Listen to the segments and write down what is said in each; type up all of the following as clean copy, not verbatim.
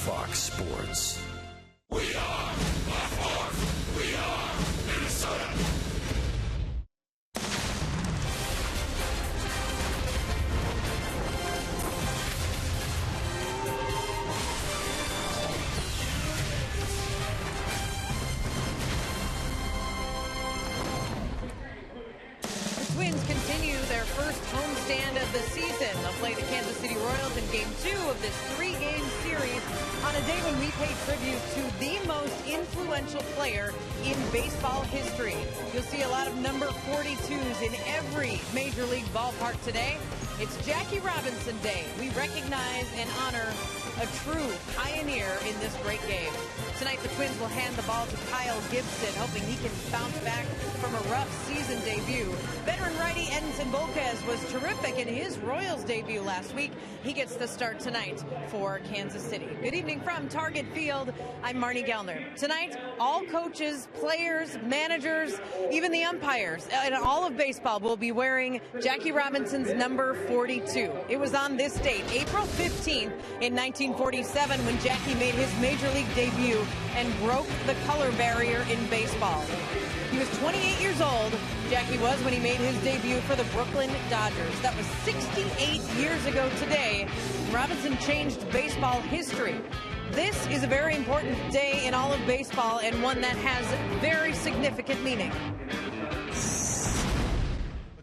Fox Sports. We are Baltimore. We are Minnesota. Twins continue their first homestand of the season. They'll play the Kansas City Royals in Game 2 of this 3-game series on a day when we pay tribute to the most influential player in baseball history. You'll see a lot of number 42s in every Major League ballpark today. It's Jackie Robinson Day. We recognize and honor a true pioneer in this great game. Tonight, the Twins will hand the ball to Kyle Gibson, hoping he can bounce back from a rough season debut. Veteran righty Edinson Volquez was terrific in his Royals debut last week. He gets the start tonight for Kansas City. Good evening from Target Field. I'm Marnie Gellner. Tonight, all coaches, players, managers, even the umpires, and all of baseball will be wearing Jackie Robinson's number 42. It was on this date, April 15th in 1947, when Jackie made his Major League debut and broke the color barrier in baseball. He was 28 years old, Jackie was, when he made his debut for the Brooklyn Dodgers. That was 68 years ago today. Robinson changed baseball history. This is a very important day in all of baseball, and one that has very significant meaning.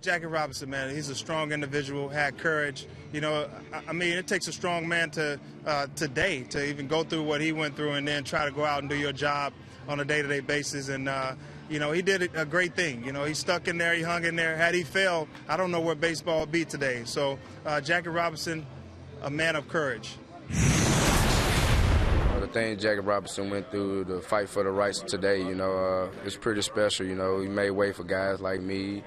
Jackie Robinson, man, he's a strong individual, had courage. You know, I mean, it takes a strong man today to even go through what he went through and then try to go out and do your job on a day-to-day basis. And, you know, he did a great thing. You know, he stuck in there, he hung in there. Had he failed, I don't know where baseball would be today. So, Jackie Robinson, a man of courage. The thing Jackie Robinson went through, the fight for the rights today, you know, it's pretty special. You know, he made way for guys like me,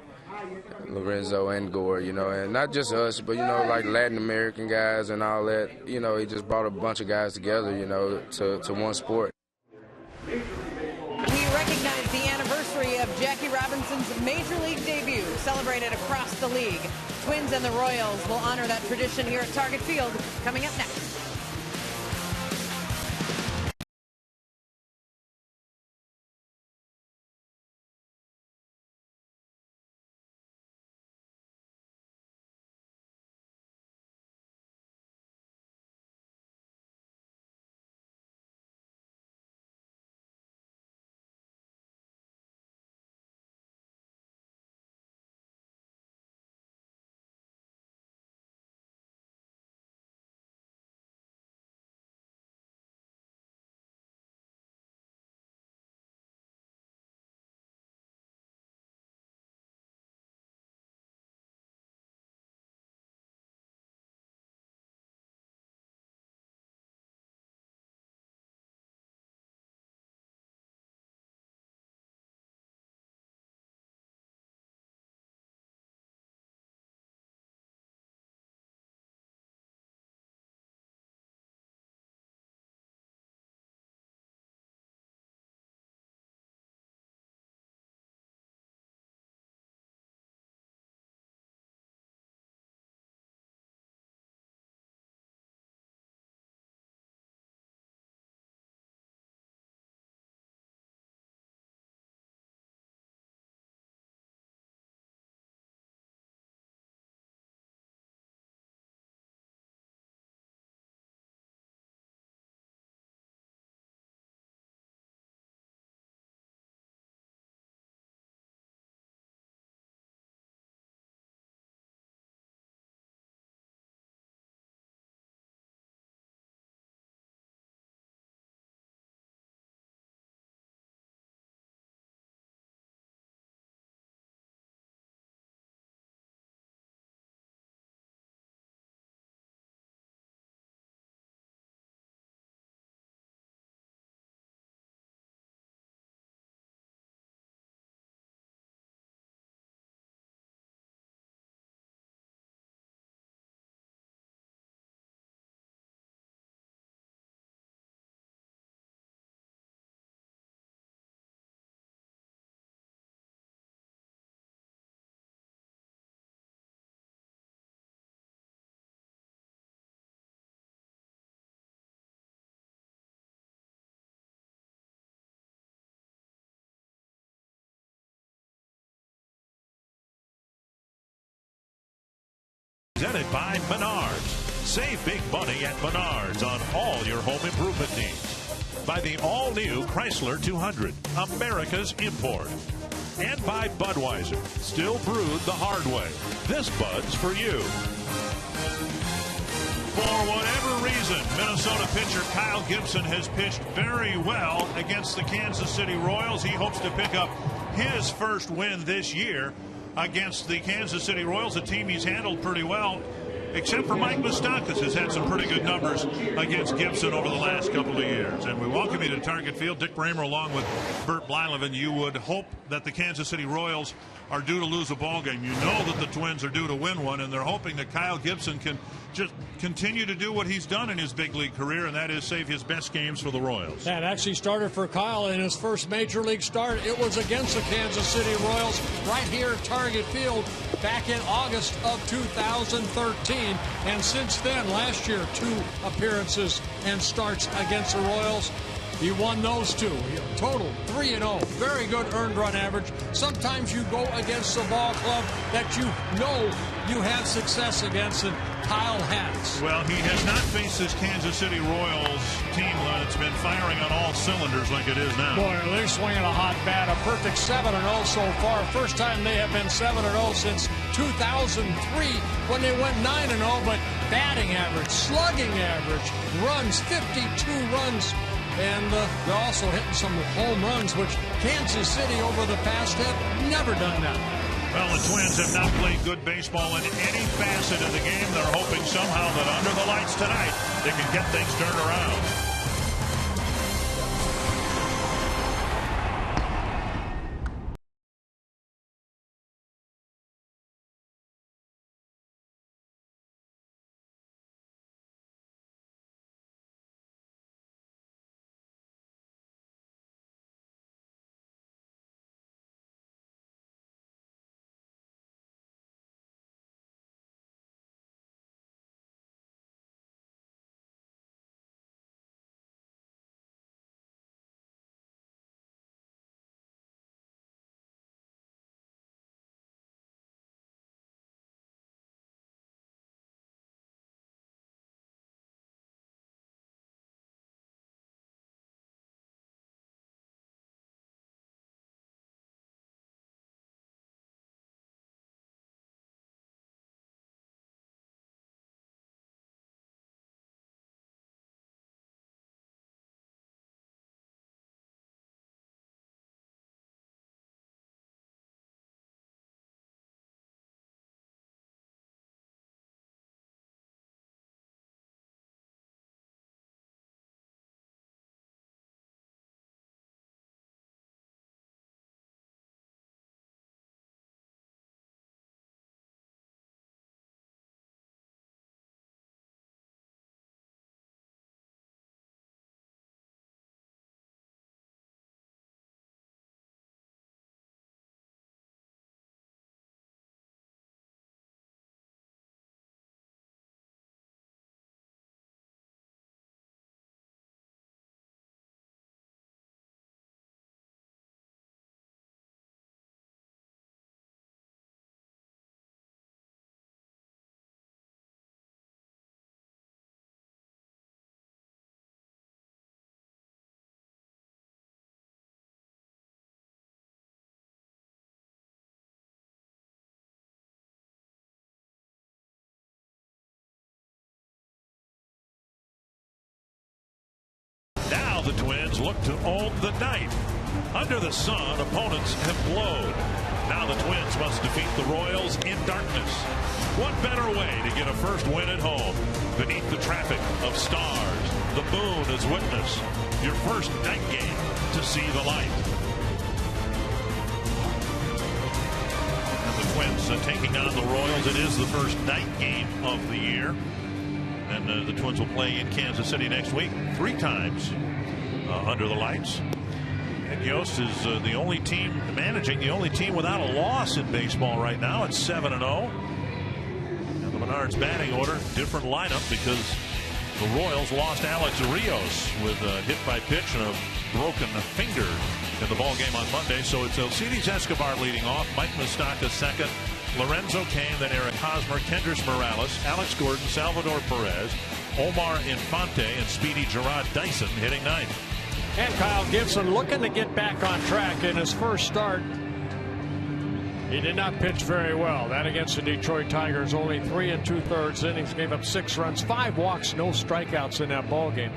Lorenzo and Gore, you know, and not just us, but, you know, like Latin American guys and all that. You know, he just brought a bunch of guys together, you know, to one sport. We recognize the anniversary of Jackie Robinson's Major League debut, celebrated across the league. Twins and the Royals will honor that tradition here at Target Field, coming up next. Presented by Menards. Save big money at Menards on all your home improvement needs. By the all-new Chrysler 200, America's import. And by Budweiser, still brewed the hard way. This Bud's for you. For whatever reason, Minnesota pitcher Kyle Gibson has pitched very well against the Kansas City Royals. He hopes to pick up his first win this year against the Kansas City Royals, a team he's handled pretty well, except for Mike Moustakas, has had some pretty good numbers against Gibson over the last couple of years. And we welcome you to Target Field. Dick Bramer along with Bert Blyleven. You would hope that the Kansas City Royals are due to lose a ball game. You know that the Twins are due to win one, and they're hoping that Kyle Gibson can just continue to do what he's done in his big league career, and that is save his best games for the Royals. That actually started for Kyle in his first major league start. It was against the Kansas City Royals right here at Target Field back in August of 2013. And since then, last year, 2 appearances and starts against the Royals. He won those 2. Total 3-0. Very good earned run average. Sometimes you go against a ball club that you know you have success against, and Kyle has. Well, he has not faced this Kansas City Royals team that's been firing on all cylinders like it is now. Boy, are they swinging a hot bat. A perfect 7-0 so far. First time they have been 7-0 since 2003 when they went 9-0. But batting average, slugging average, runs, 52 runs. And they're also hitting some home runs, which Kansas City over the past have never done that. Well, the Twins have not played good baseball in any facet of the game. They're hoping somehow that under the lights tonight, they can get things turned around. Now the Twins look to own the night. Under the sun, opponents have glowed. Now the Twins must defeat the Royals in darkness. What better way to get a first win at home? Beneath the traffic of stars, the moon as witness. Your first night game to see the light. And the Twins taking on the Royals. It is the first night game of the year. And the Twins will play in Kansas City next week 3 times under the lights. And Yost is the only team managing the only team without a loss in baseball right now. It's 7-0. And the Menards batting order, different lineup because the Royals lost Alex Rios with a hit by pitch and a broken finger in the ball game on Monday. So it's Alcides Escobar leading off, Mike Moustakas second, Lorenzo Cain, then Eric Hosmer, Kendrys Morales, Alex Gordon, Salvador Perez, Omar Infante, and Speedy Gerard Dyson hitting ninth. And Kyle Gibson looking to get back on track in his first start. He did not pitch very well. That against the Detroit Tigers, only 3 2/3 innings, gave up 6 runs, 5 walks, no strikeouts in that ball game.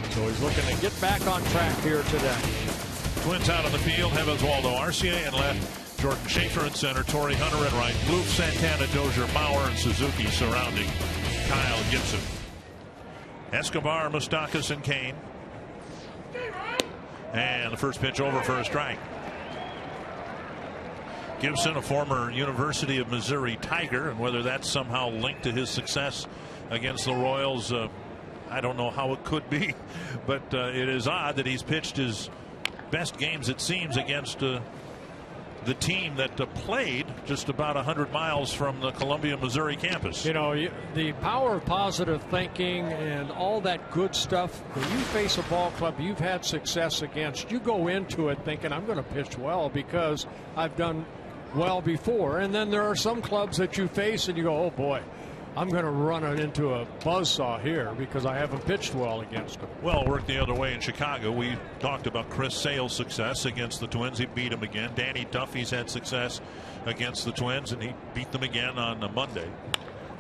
So he's looking to get back on track here today. Twins out on the field have Oswaldo Arcia in left, Jordan Schaefer in center, Torrey Hunter in right, Blue, Santana, Dozier, Mauer, and Suzuki surrounding Kyle Gibson. Escobar, Moustakas, and Cain. And the first pitch over for a strike. Gibson, a former University of Missouri Tiger, and whether that's somehow linked to his success against the Royals, I don't know how it could be, but it is odd that he's pitched his best games, it seems, against the team that played just about 100 miles from the Columbia, Missouri campus. You know, the power of positive thinking and all that good stuff, when you face a ball club you've had success against, you go into it thinking, I'm going to pitch well because I've done well before. And then there are some clubs that you face and you go, oh boy, I'm going to run it into a buzzsaw here because I haven't pitched well against them. Well, it worked the other way in Chicago. We talked about Chris Sale's success against the Twins. He beat him again. Danny Duffy's had success against the Twins, and he beat them again on Monday.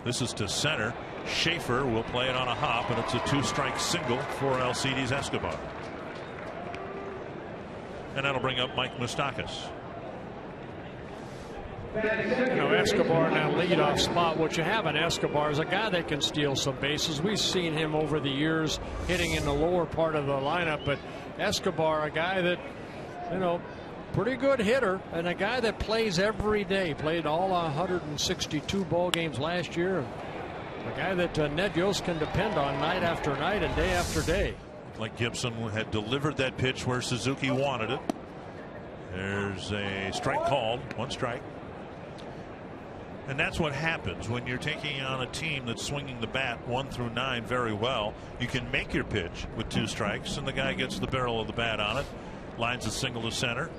This is to center. Schaefer will play it on a hop, and it's a 2-strike single for Alcides Escobar. And that'll bring up Mike Moustakas. You know, Escobar in that leadoff spot. What you have in Escobar is a guy that can steal some bases. We've seen him over the years hitting in the lower part of the lineup, but Escobar, a guy that, you know, pretty good hitter and a guy that plays every day. Played all 162 ball games last year. A guy that Ned Yost can depend on night after night and day after day. Like Gibson had delivered that pitch where Suzuki wanted it. There's a strike called, 1 strike. And that's what happens when you're taking on a team that's swinging the bat 1 through 9 very well. You can make your pitch with 2 strikes, and the guy gets the barrel of the bat on it, lines a single to center.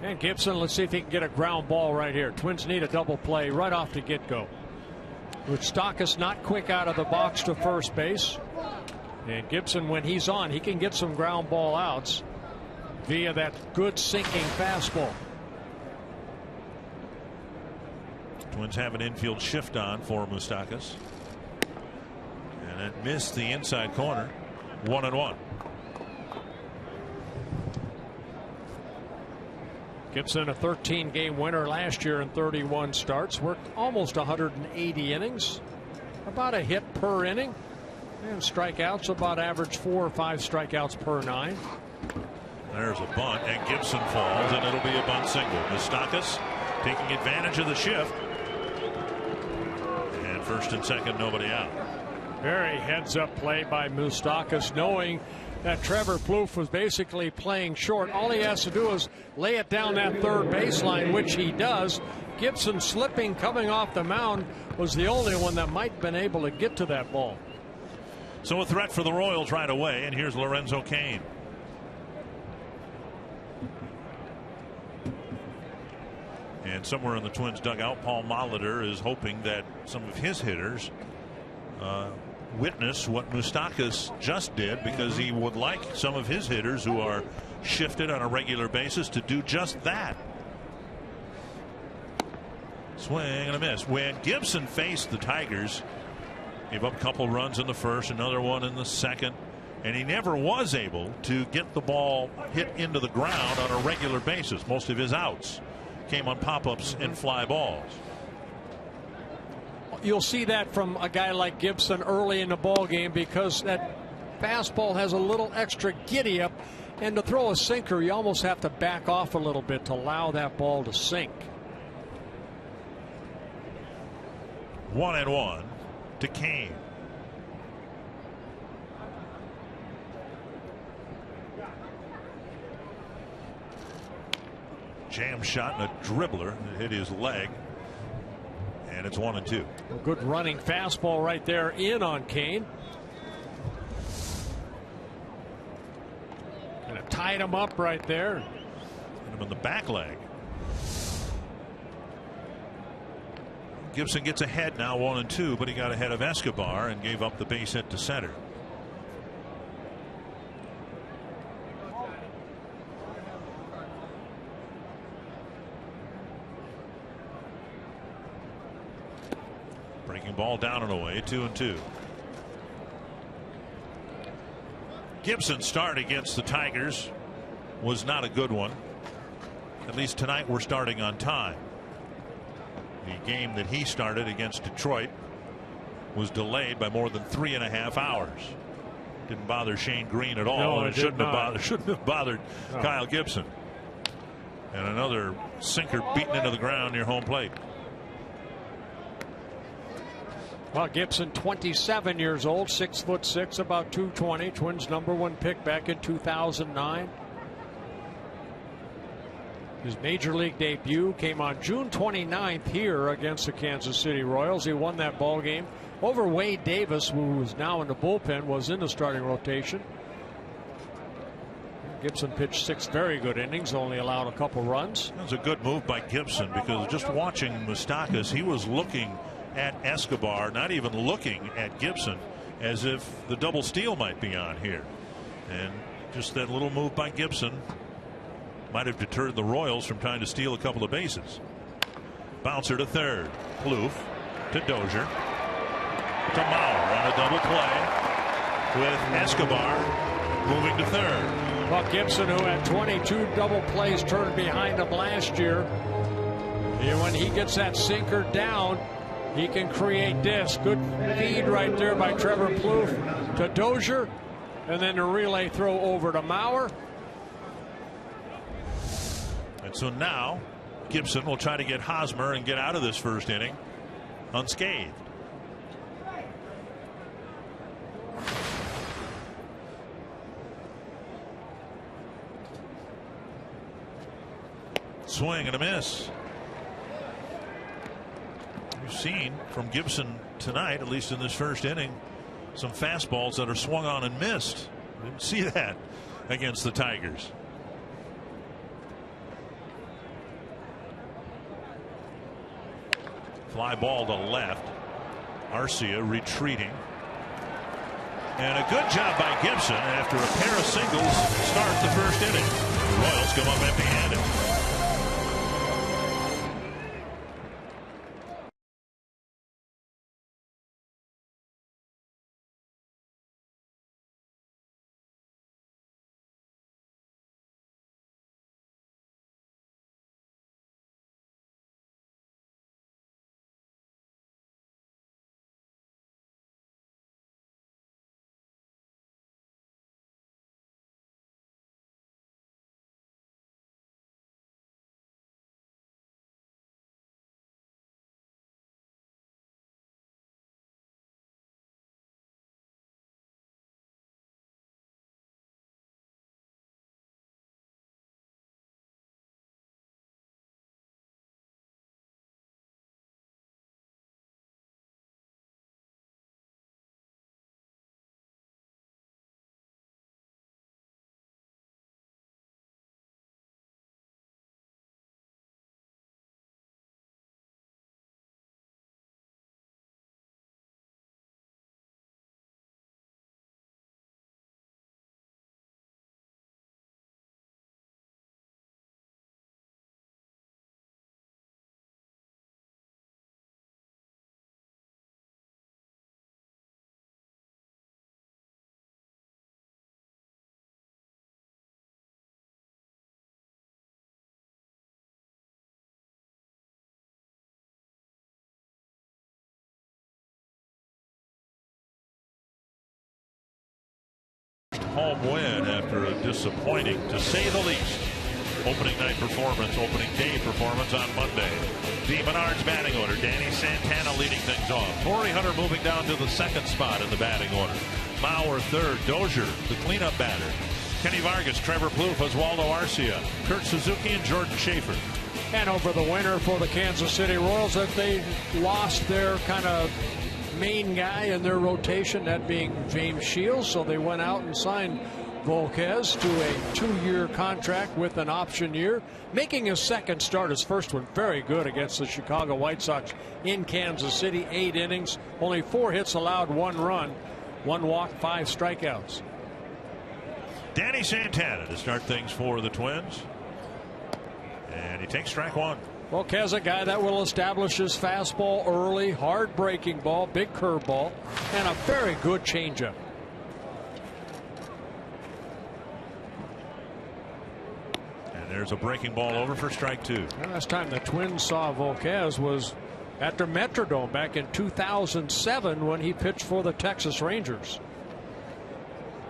And Gibson, let's see if he can get a ground ball right here. Twins need a double play right off the get-go. Moustakas not quick out of the box to first base. And Gibson, when he's on, he can get some ground ball outs via that good sinking fastball. Twins have an infield shift on for Moustakas. And it missed the inside corner. 1-1. Gibson, a 13-game winner last year in 31 starts, worked almost 180 innings, about a hit per inning, and strikeouts about average 4 or 5 strikeouts per 9. There's a bunt, and Gibson falls, and it'll be a bunt single. Moustakas taking advantage of the shift. And first and second, nobody out. Very heads-up play by Moustakas, knowing that Trevor Plouffe was basically playing short. All he has to do is lay it down that third baseline, which he does. Gibson slipping, coming off the mound, was the only one that might have been able to get to that ball. So a threat for the Royals right away, and here's Lorenzo Cain. And somewhere in the Twins dugout, Paul Molitor is hoping that some of his hitters witness what Moustakas just did, because he would like some of his hitters who are shifted on a regular basis to do just that. Swing and a miss. When Gibson faced the Tigers, gave up a couple runs in the first, another one in the second, and he never was able to get the ball hit into the ground on a regular basis. Most of his outs came on pop-ups and fly balls. You'll see that from a guy like Gibson early in the ball game, because that fastball has a little extra giddy up, and to throw a sinker you almost have to back off a little bit to allow that ball to sink. 1-1 to Cain. Jam shot and a dribbler that hit his leg, and it's 1-2. A good running fastball right there in on Cain. Kind of tied him up right there. him in the back leg. Gibson gets ahead now 1-2, but he got ahead of Escobar and gave up the base hit to center. Breaking ball down and away, 2-2. Gibson's start against the Tigers was not a good one. At least tonight we're starting on time. The game that he started against Detroit was delayed by more than 3.5 hours. Didn't bother Shane Green at all. No, and it shouldn't have bothered no. Kyle Gibson. And another sinker beaten into the ground near home plate. Well, Gibson, 27 years old, 6'6", about 220. Twins #1 pick back in 2009. His major league debut came on June 29th here against the Kansas City Royals. He won that ball game over Wade Davis, who is now in the bullpen, was in the starting rotation. Gibson pitched 6 very good innings, only allowed a couple runs. That was a good move by Gibson, because just watching Moustakas, he was looking at Escobar, not even looking at Gibson, as if the double steal might be on here. And just that little move by Gibson might have deterred the Royals from trying to steal a couple of bases. Bouncer to third. Plouffe to Dozier to Mauer on a double play with Escobar moving to third. Well, Gibson, who had 22 double plays turned behind him last year, and when he gets that sinker down, he can create this. Good feed right there by Trevor Plouffe to Dozier, and then the relay throw over to Mauer. And so now Gibson will try to get Hosmer and get out of this first inning unscathed. Swing and a miss. We've seen from Gibson tonight, at least in this first inning, some fastballs that are swung on and missed. Didn't see that against the Tigers. Fly ball to left. Arcia retreating. And a good job by Gibson after a pair of singles start the first inning. The Royals come up empty-handed. Home win after a disappointing, to say the least, opening night performance, opening day performance on Monday. The Menards batting order. Danny Santana leading things off. Torrey Hunter moving down to the second spot in the batting order. Mauer third. Dozier, the cleanup batter. Kenny Vargas, Trevor Plouffe, Oswaldo Arcia, Kurt Suzuki, and Jordan Schaefer. And over the winter for the Kansas City Royals, that they lost their kind of main guy in their rotation, that being James Shields, so they went out and signed Volquez to a 2-year contract with an option year, making his second start. His first one very good against the Chicago White Sox in Kansas City. 8 innings, only 4 hits allowed, 1 run, 1 walk, 5 strikeouts. Danny Santana to start things for the Twins. And he takes strike 1. Volquez, a guy that will establish his fastball early, hard breaking ball, big curveball, and a very good changeup. And there's a breaking ball over for strike 2. The last time the Twins saw Volquez was at the Metrodome back in 2007 when he pitched for the Texas Rangers.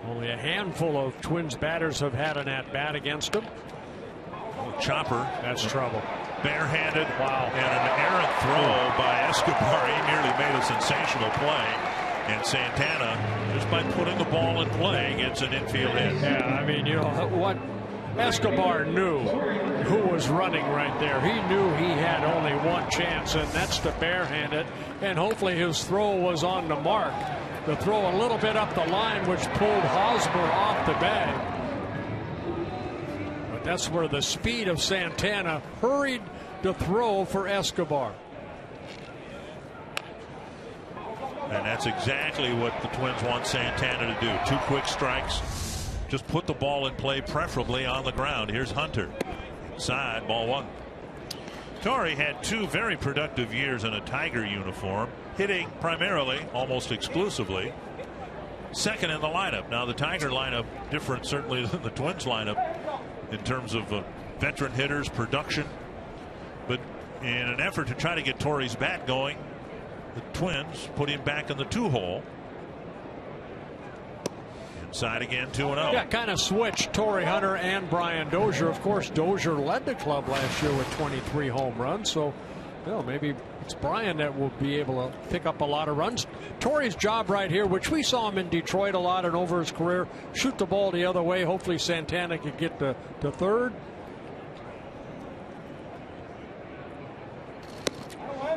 Only a handful of Twins batters have had an at-bat against him. Chopper. That's trouble. Barehanded. Wow. And an errant throw by Escobar. He nearly made a sensational play. And Santana, just by putting the ball in play, gets an infield hit. Yeah, I mean, you know what? Escobar knew who was running right there. He knew he had only one chance, and that's to barehand it. And hopefully his throw was on the mark. The throw a little bit up the line, which pulled Hosmer off the bag. But that's where the speed of Santana hurried the throw for Escobar. And that's exactly what the Twins want Santana to do. 2 quick strikes. Just put the ball in play, preferably on the ground. Here's Hunter. Inside, ball 1. Torrey had 2 very productive years in a Tiger uniform, hitting primarily, almost exclusively, second in the lineup. Now the Tiger lineup different certainly than the Twins lineup in terms of veteran hitters, production. But in an effort to try to get Torrey's bat going, the Twins put him back in the 2-hole. Inside again, 2-0. Yeah, kind of switched Torrey Hunter and Brian Dozier. Of course, Dozier led the club last year with 23 home runs. So, you know, maybe it's Brian that will be able to pick up a lot of runs. Torrey's job right here, which we saw him in Detroit a lot and over his career, shoot the ball the other way. Hopefully Santana could get to third.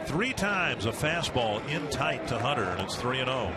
3 times a fastball in tight to Hunter, and it's 3-0.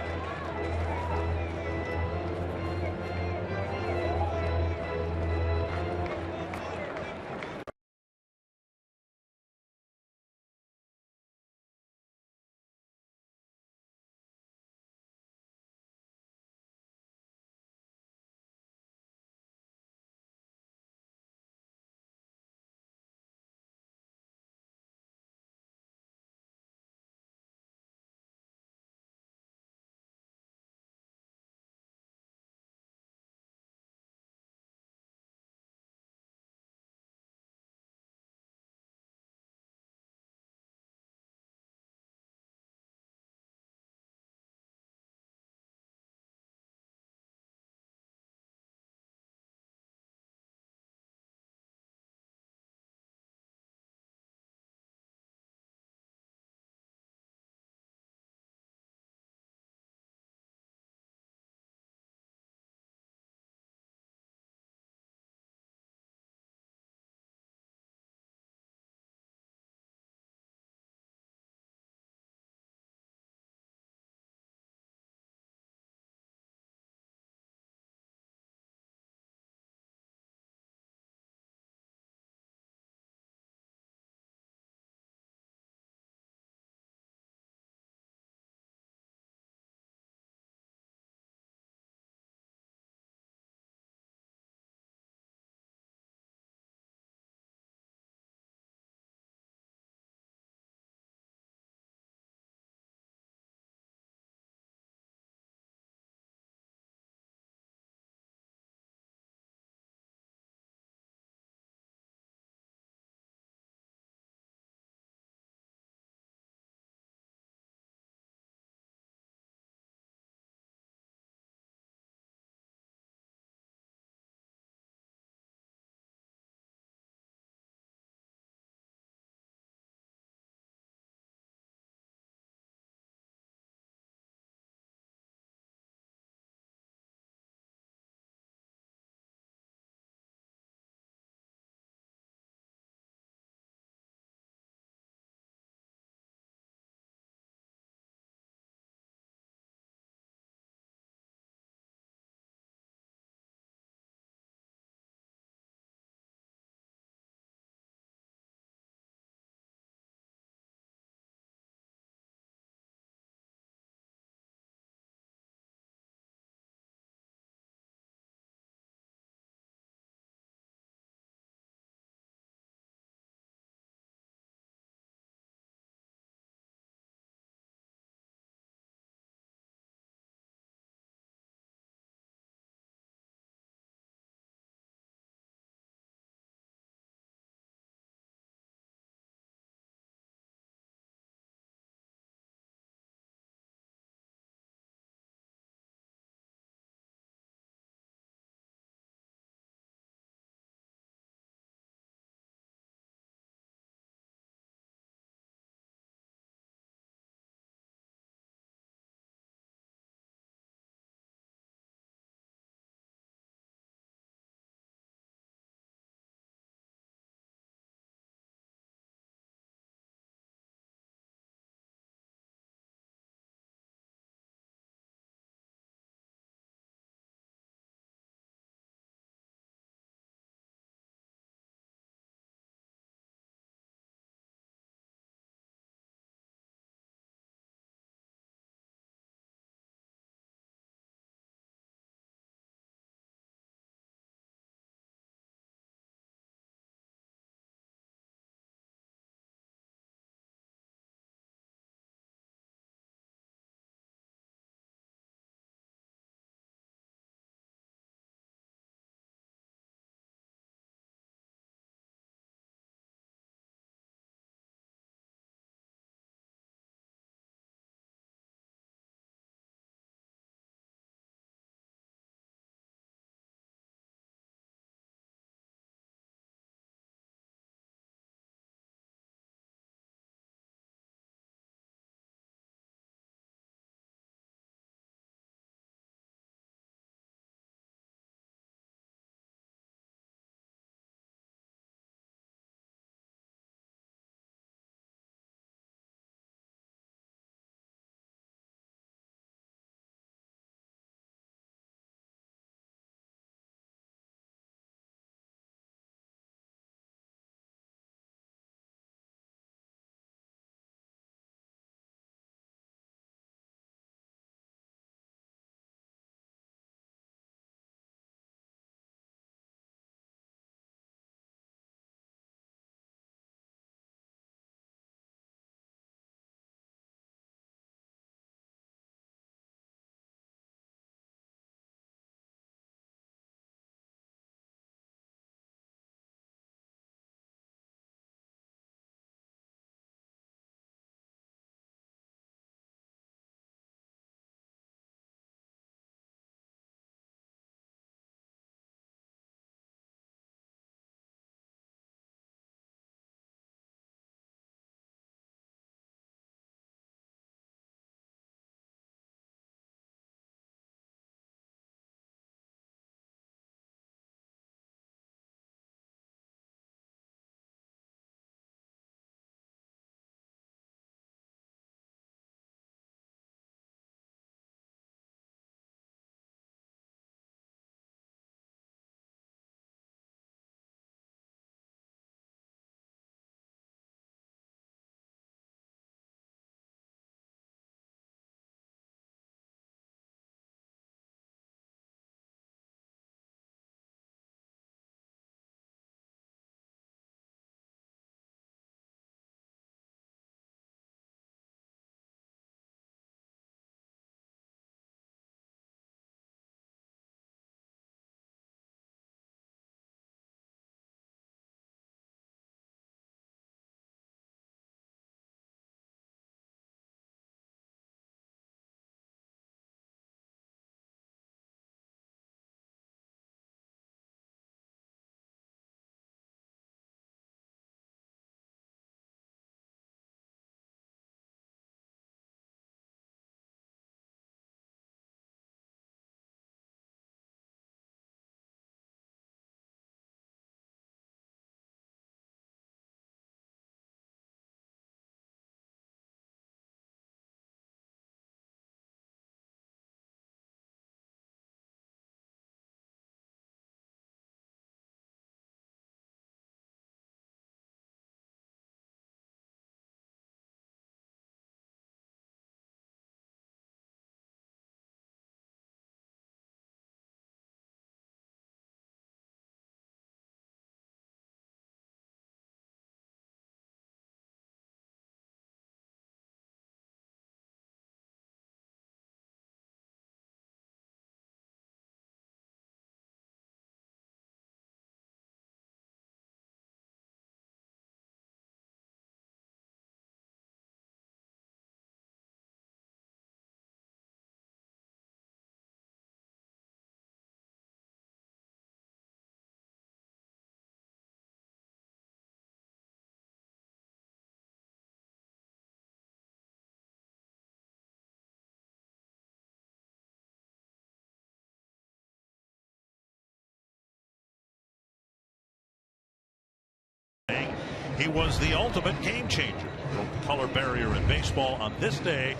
He was the ultimate game changer. Broke the color barrier in baseball on this day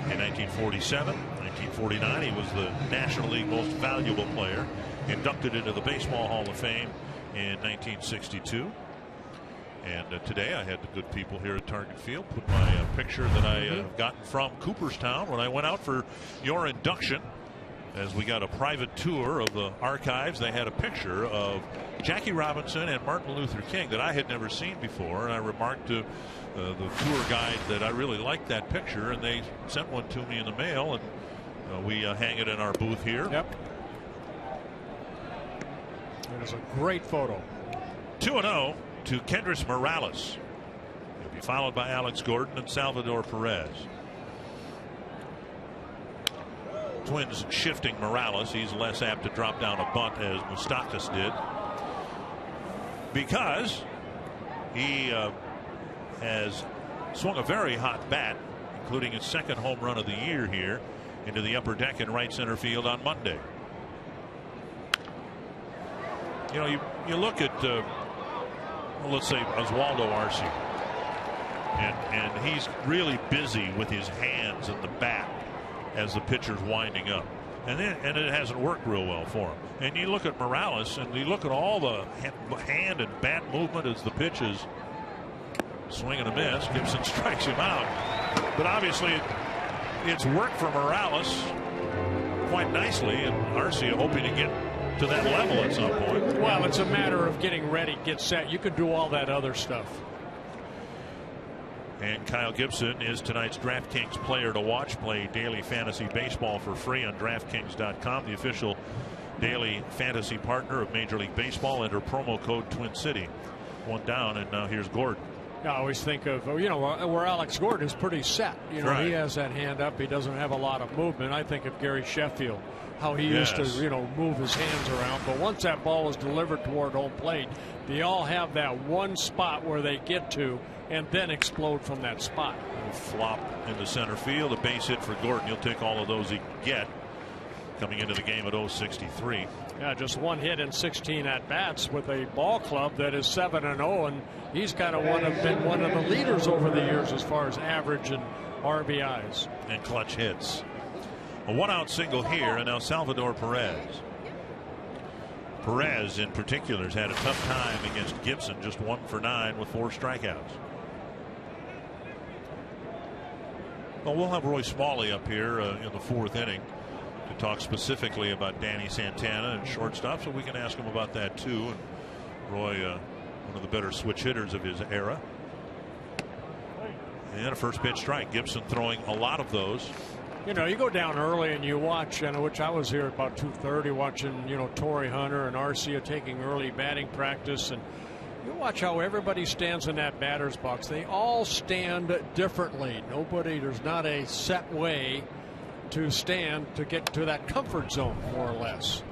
in 1947. 1949, he was the National League Most Valuable Player, inducted into the Baseball Hall of Fame in 1962. And today I had the good people here at Target Field put my picture that I gotten from Cooperstown when I went out for your induction. As we got a private tour of the archives, they had a picture of Jackie Robinson and Martin Luther King that I had never seen before, and I remarked to the tour guide that I really liked that picture, and they sent one to me in the mail, and we hang it in our booth here. Yep. It is a great photo. 2-0 to Kendrys Morales. He'll be followed by Alex Gordon and Salvador Perez. Twins shifting Morales. He's less apt to drop down a bunt as Moustakas did, because he has swung a very hot bat, including his second home run of the year here, into the upper deck in right center field on Monday. You know, you look at well, let's say Oswaldo Arce, and he's really busy with his hands and the bat as the pitcher's winding up, and it hasn't worked real well for him. And you look at Morales, and you look at all the hand and bat movement as the pitch is swing and a miss. Gibson strikes him out, but obviously it's worked for Morales quite nicely, and Arce hoping to get to that level at some point. Well, it's a matter of getting ready, get set. You could do all that other stuff. And Kyle Gibson is tonight's DraftKings player to watch. Play daily fantasy baseball for free on DraftKings.com, the official daily fantasy partner of Major League Baseball. Enter promo code Twin City. One down, and now here's Gordon. I always think of, you know, where Alex Gordon is pretty set. You know, right. He has that hand up. He doesn't have a lot of movement. I think of Gary Sheffield, how he used to, you know, move his hands around. But once that ball is delivered toward home plate, they all have that one spot where they get to and then explode from that spot. Flop into center field, a base hit for Gordon. He'll take all of those he can get coming into the game at 0-63. Yeah, just one hit in 16 at bats with a ball club that is 7-0, and he's kind of been one of the leaders over the years as far as average and RBIs and clutch hits. A one-out single here, and now Salvador Perez. Perez in particular has had a tough time against Gibson, just 1 for 9 with 4 strikeouts. Well, we'll have Roy Smalley up here in the 4th inning to talk specifically about Danny Santana and shortstop, so we can ask him about that too. And Roy, one of the better switch hitters of his era. And a first pitch strike. Gibson throwing a lot of those. You know, you go down early and you watch, which I was here about 2:30 watching, you know, Torrey Hunter and Arcia taking early batting practice, and you watch how everybody stands in that batter's box. They all stand differently. There's not a set way to stand to get to that comfort zone, more or less.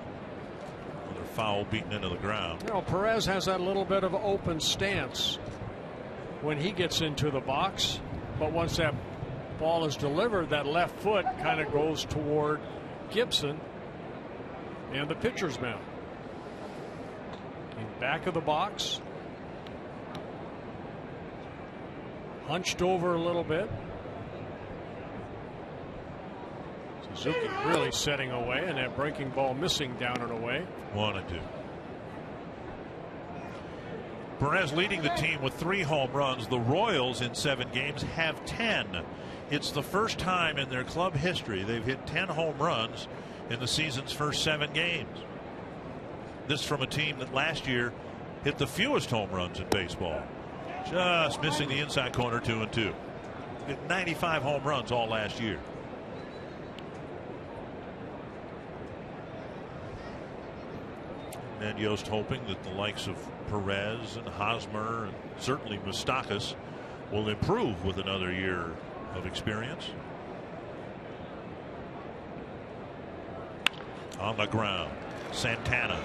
Another foul beaten into the ground. You know, Perez has that little bit of open stance when he gets into the box, but once that ball is delivered, that left foot kind of goes toward Gibson and the pitcher's mound. In back of the box, hunched over a little bit. Suzuki really setting away, and that breaking ball missing down and away. 1-2. Perez leading the team with 3 home runs. The Royals in 7 games have 10. It's the first time in their club history they've hit 10 home runs in the season's first 7 games. This from a team that last year hit the fewest home runs in baseball, just missing the inside corner 2-2. Hit 95 home runs all last year. Ned Yost hoping that the likes of Perez and Hosmer and certainly Moustakas will improve with another year of experience. On the ground, Santana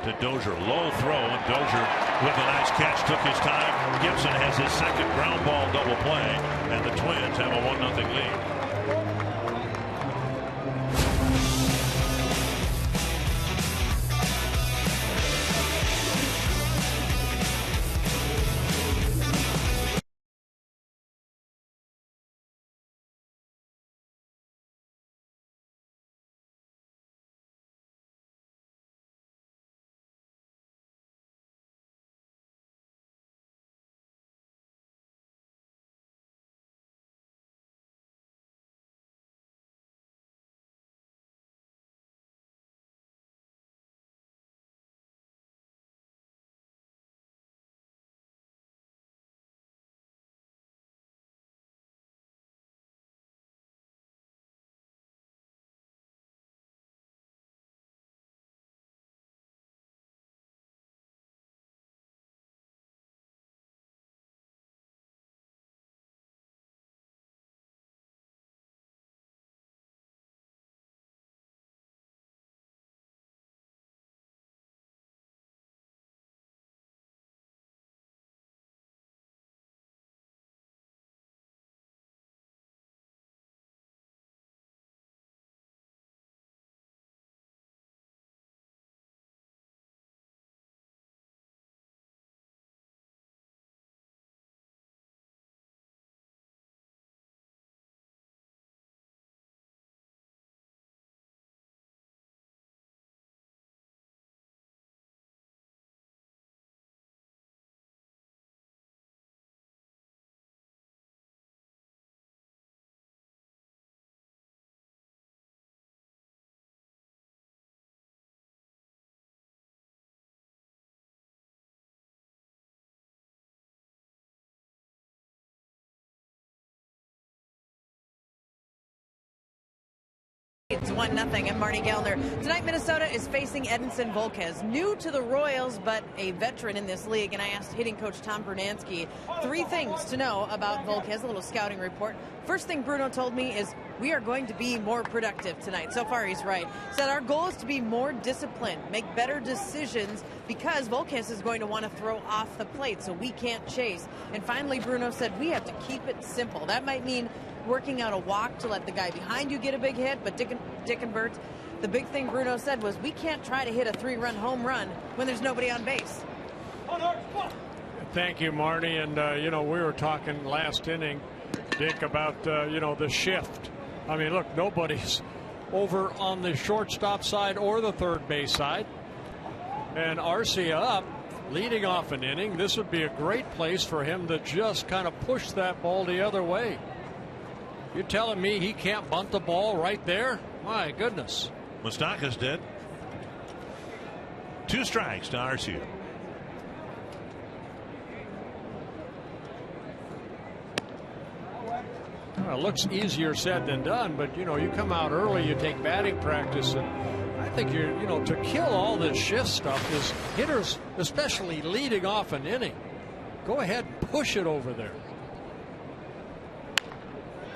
to Dozier, low throw, and Dozier with a nice catch took his time. Gibson has his second ground ball double play, and the Twins have a 1-0 lead. It's 1-0. I'm Marnie Gellner. Tonight, Minnesota is facing Edinson Volquez, new to the Royals, but a veteran in this league. And I asked hitting coach Tom Bernansky 3 things to know about Volquez, a little scouting report. First thing Bruno told me is we are going to be more productive tonight. So far, he's right. Said our goal is to be more disciplined, make better decisions, because Volquez is going to want to throw off the plate, so we can't chase. And finally, Bruno said we have to keep it simple. That might mean working out a walk to let the guy behind you get a big hit, but Dick and Bert, the big thing Bruno said was we can't try to hit a 3-run home run when there's nobody on base. Thank you, Marnie. And, you know, we were talking last inning, Dick, about, you know, the shift. I mean, look, nobody's over on the shortstop side or the third base side. And Arcia up, leading off an inning. This would be a great place for him to just kind of push that ball the other way. You're telling me he can't bunt the ball right there? My goodness. Moustakas did. 2 strikes to Arcia. Well, it looks easier said than done, but you know, you come out early, you take batting practice, and I think you're, you know, to kill all this shift stuff is hitters, especially leading off an inning. Go ahead and push it over there.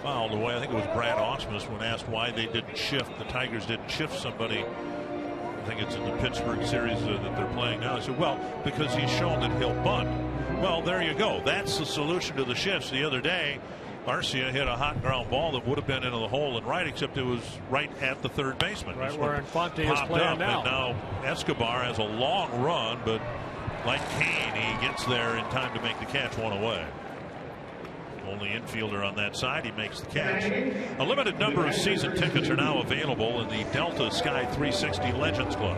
Fouled away. I think it was Brad Ausmus when asked why they didn't shift. The Tigers didn't shift somebody. I think it's in the Pittsburgh series that they're playing now. He said, well, because he's shown that he'll bunt. Well, there you go. That's the solution to the shifts. The other day, Arcia hit a hot ground ball that would have been into the hole and right, except it was right at the third baseman. Right where Infante is playing now. And now Escobar has a long run, but like Kane, he gets there in time to make the catch one away. Only infielder on that side. He makes the catch. A limited number of season tickets are now available in the Delta Sky 360 Legends Club.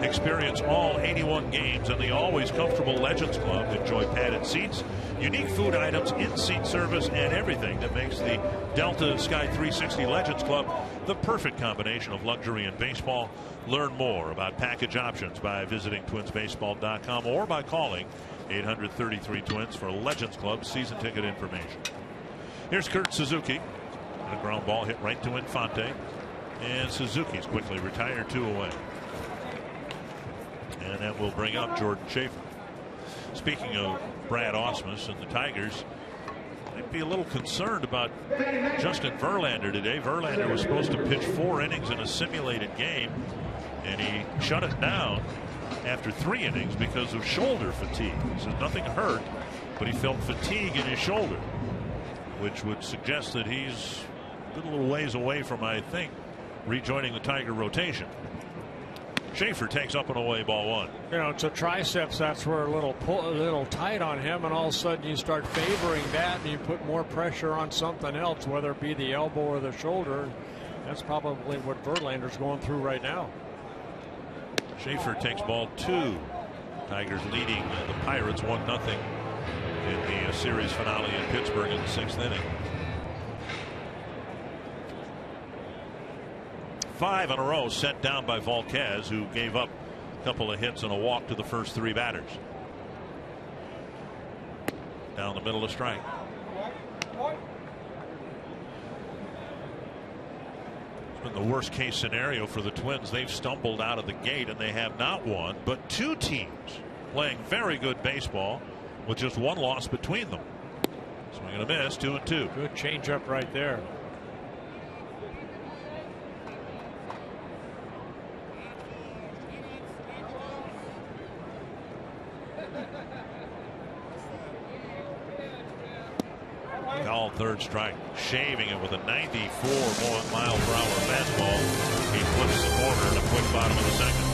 Experience all 81 games in the always comfortable Legends Club. Enjoy padded seats, unique food items, in-seat service, and everything that makes the Delta Sky 360 Legends Club the perfect combination of luxury and baseball. Learn more about package options by visiting twinsbaseball.com or by calling 833-TWINS for Legends Club season ticket information. Here's Kurt Suzuki. And a ground ball hit right to Infante. And Suzuki's quickly retired, 2 away. And that will bring up Jordan Schaefer. Speaking of Brad Ausmus and the Tigers, might be a little concerned about Justin Verlander today. Verlander was supposed to pitch 4 innings in a simulated game, and he shut it down after 3 innings because of shoulder fatigue. He says nothing hurt, but he felt fatigue in his shoulder, which would suggest that he's a good little ways away from, I think, rejoining the Tiger rotation. Schaefer takes up and away, ball 1. You know, it's a triceps. That's where a little tight on him, and all of a sudden you start favoring that, and you put more pressure on something else, whether it be the elbow or the shoulder. That's probably what Verlander's going through right now. Schaefer takes ball 2. Tigers leading the Pirates 1-0 in the series finale in Pittsburgh in the 6th inning. 5 in a row set down by Volquez, who gave up a couple of hits and a walk to the first 3 batters. Down the middle of strike. It's been the worst case scenario for the Twins. They've stumbled out of the gate, and they have not won, but 2 teams playing very good baseball with just 1 loss between them. Swing and a miss, 2-2. Good changeup right there. Called third strike, shaving it with a 94 mile-per-hour fastball. He flips the corner in a quick bottom of the 2nd.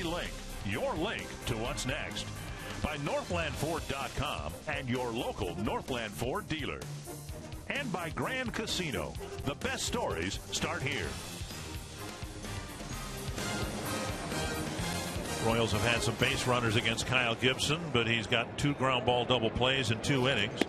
Link, your link to what's next. By NorthlandFord.com and your local Northland Ford dealer. And by Grand Casino. The best stories start here. Royals have had some base runners against Kyle Gibson, but he's got 2 ground ball double plays in 2 innings.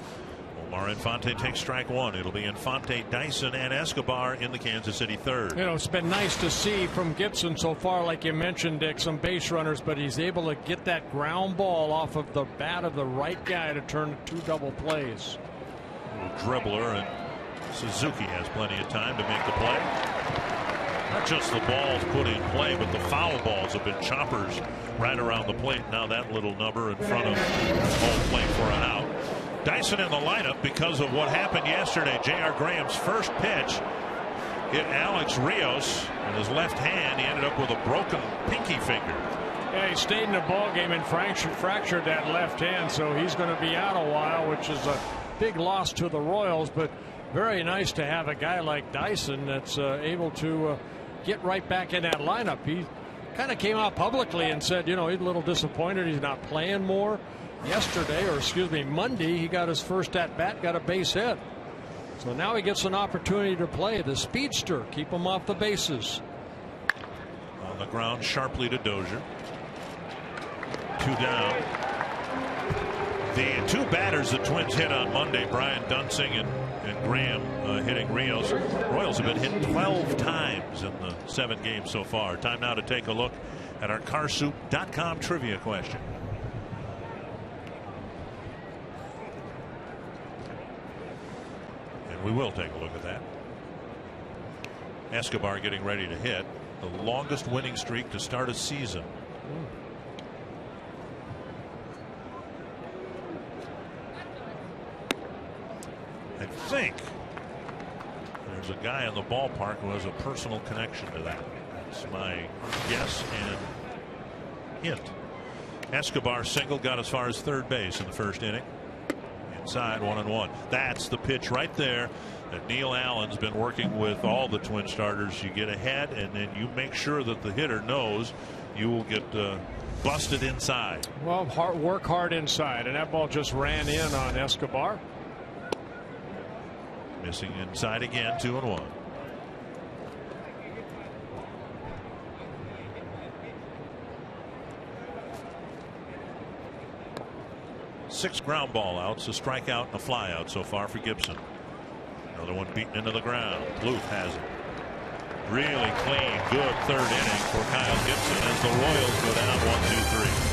Omar Infante takes strike 1. It'll be Infante, Dyson, and Escobar in the Kansas City third. You know, it's been nice to see from Gibson so far, like you mentioned, Dick, some base runners, but he's able to get that ground ball off of the bat of the right guy to turn 2 double plays. Dribbler, and Suzuki has plenty of time to make the play. Not just the balls put in play, but the foul balls have been choppers right around the plate. Now that little number in front of home plate for an out. Dyson in the lineup because of what happened yesterday. J.R. Graham's first pitch hit Alex Rios in his left hand. He ended up with a broken pinky finger. Yeah, he stayed in the ball game and fractured that left hand, so he's going to be out a while, which is a big loss to the Royals. But very nice to have a guy like Dyson that's able to get right back in that lineup. He kind of came out publicly and said, you know, he's a little disappointed he's not playing more. Yesterday, or excuse me, Monday, he got his first at bat, got a base hit. So now he gets an opportunity to play the speedster, keep him off the bases. On the ground sharply to Dozier. 2 down. The 2 batters the Twins hit on Monday, Brian Dunsing and Graham hitting Rios. Royals have been hit 12 times in the 7 games so far. Time now to take a look at our carsoup.com trivia question. And we will take a look at that. Escobar getting ready to hit the longest winning streak to start a season. I think there's a guy in the ballpark who has a personal connection to that. That's my guess and hint. Escobar single, got as far as third base in the first inning. Inside, 1-1. That's the pitch right there that Neil Allen's been working with all the Twin starters. You get ahead and then you make sure that the hitter knows you will get busted inside. Well, work hard inside, and that ball just ran in on Escobar. Missing inside again, 2-1. Six ground ball outs, a strikeout and a fly out so far for Gibson. Another one beaten into the ground. Bluth has it. Really clean, good third inning for Kyle Gibson as the Royals go down 1-2-3.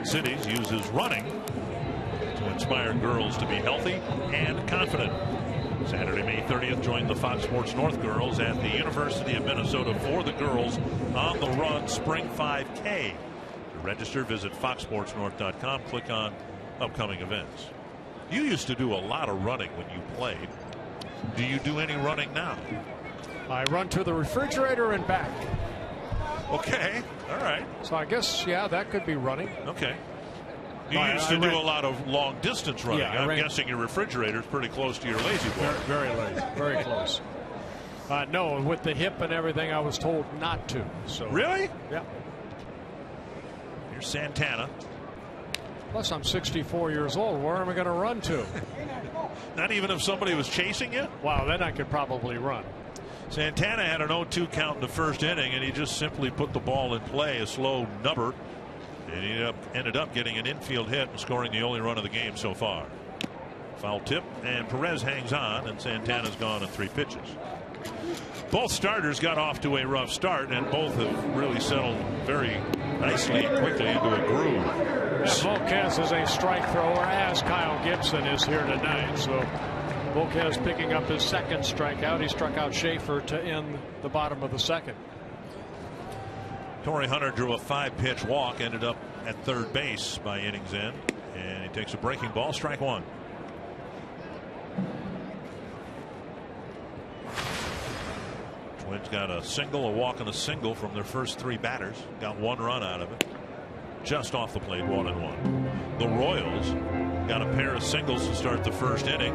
Cities uses running to inspire girls to be healthy and confident. Saturday, May 30th, join the Fox Sports North girls at the University of Minnesota for the girls on the Run Spring 5K. To register, visit foxsportsnorth.com. Click on upcoming events. You used to do a lot of running when you played. Do you do any running now? I run to the refrigerator and back. Okay. All right. So I guess, yeah, that could be running. Okay. You used to do a lot of long distance running. Yeah, I'm guessing your refrigerator is pretty close to your lazy boy. Very lazy. Very close. No, with the hip and everything, I was told not to. So really? Yeah. Here's Santana. Plus, I'm 64 years old. Where am I going to run to? Not even if somebody was chasing you? Wow, then I could probably run. Santana had an 0-2 count in the first inning, and he just simply put the ball in play, a slow nubber. And he ended up getting an infield hit and scoring the only run of the game so far. Foul tip, and Perez hangs on, and Santana's gone in 3 pitches. Both starters got off to a rough start, and both have really settled very nicely and quickly into a groove. Volquez is a strike thrower, as Kyle Gibson is here tonight. So Volquez picking up his second strikeout. He struck out Schaefer to end the bottom of the second. Torrey Hunter drew a 5-pitch walk, ended up at third base by innings end, and he takes a breaking ball, strike 1. Twins got a single, a walk, and a single from their first 3 batters. Got 1 run out of it. Just off the plate, 1-1. The Royals got a pair of singles to start the first inning,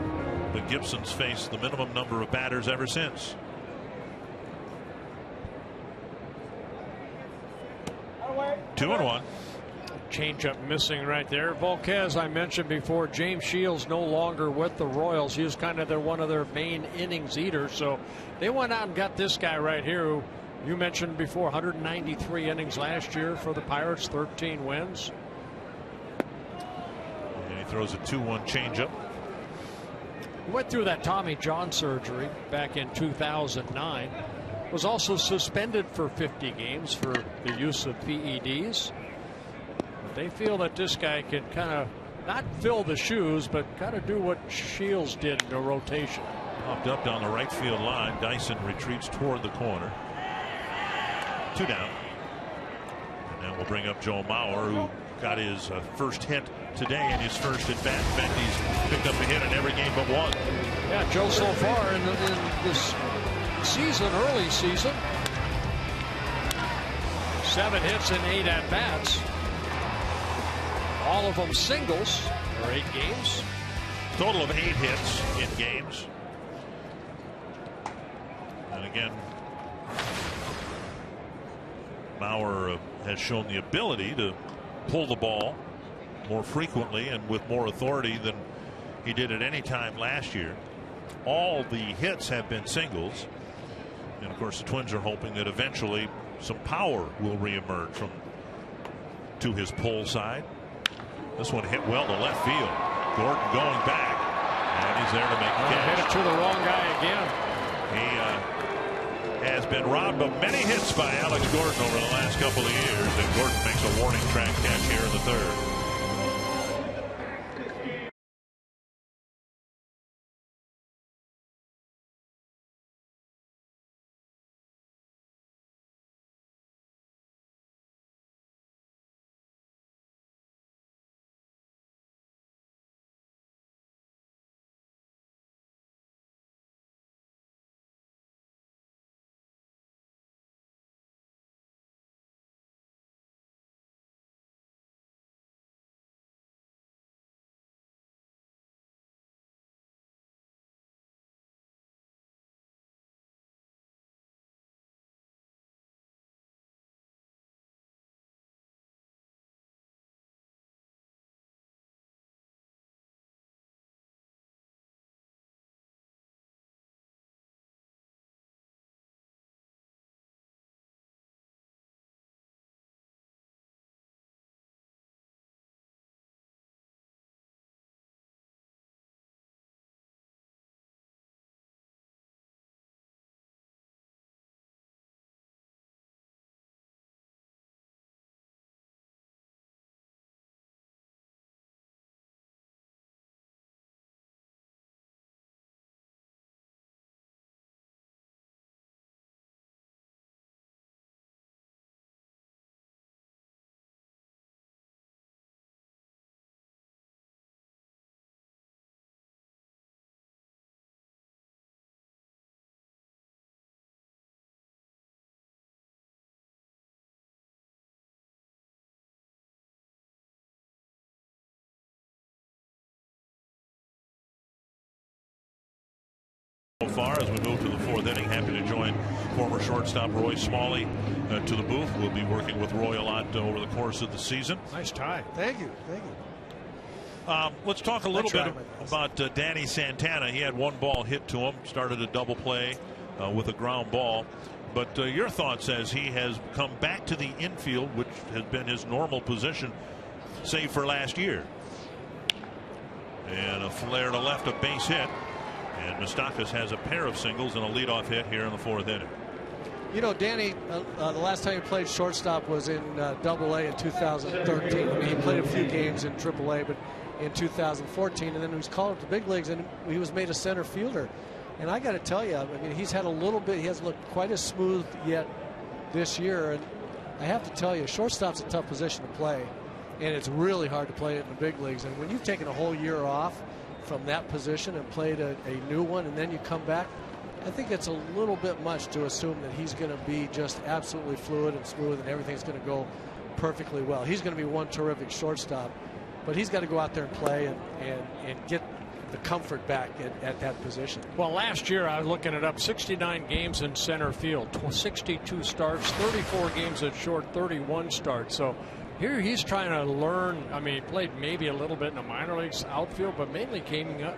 but Gibson's faced the minimum number of batters ever since. 2-1. Changeup missing right there. Volquez, I mentioned before, James Shields no longer with the Royals. He was kind of one of their main innings eaters. So they went out and got this guy right here, who you mentioned before, 193 innings last year for the Pirates, 13 wins. And he throws a 2-1 changeup. Went through that Tommy John surgery back in 2009. Was also suspended for 50 games for the use of PEDs. But they feel that this guy can kind of not fill the shoes, but kind of do what Shields did in the rotation. Popped up down the right field line. Dyson retreats toward the corner. 2 down. And then we'll bring up Joe Mauer, who got his first hit today in his first at bat. In fact, he's picked up a hit in every game but 1. Yeah, Joe, so far in this season, early season, 7 hits and 8 at bats. All of them singles for 8 games. Total of 8 hits in games. And again, Mauer has shown the ability to pull the ball more frequently and with more authority than he did at any time last year. All the hits have been singles. And of course, the Twins are hoping that eventually some power will reemerge to his pull side. This one hit well to left field. Gordon going back, and he's there to make the catch. Hit it to the wrong guy again. He has been robbed of many hits by Alex Gordon over the last couple of years, and Gordon makes a warning track catch here in the 3rd. so far as we move to the fourth inning. Happy to join former shortstop Roy Smalley to the booth. We'll be working with Roy a lot over the course of the season. Nice tie. Thank you. Thank you. Let's talk a little bit about Danny Santana. He had one ball hit to him, started a double play with a ground ball. But your thoughts as he has come back to the infield, which has been his normal position, save for last year. And a flare to left, a base hit. And Moustakas has a pair of singles and a leadoff hit here in the fourth inning. You know, Danny, the last time he played shortstop was in Double-A in 2013. I mean, he played a few games in Triple-A, but in 2014, and then he was called up to big leagues, and he was made a center fielder. And I got to tell you, I mean, he's had a little bit. He hasn't looked quite as smooth yet this year, and I have to tell you, shortstop's a tough position to play, and it's really hard to play it in the big leagues. And when you've taken a whole year off from that position and played a new one, and then you come back, I think it's a little bit much to assume that he's going to be just absolutely fluid and smooth and everything's going to go perfectly well. He's going to be one terrific shortstop, but he's got to go out there and play and get the comfort back at that position. Well, last year I was looking it up, 69 games in center field, 62 starts, 34 games at short, 31 starts. So here he's trying to learn. I mean, he played maybe a little bit in the minor leagues outfield, but mainly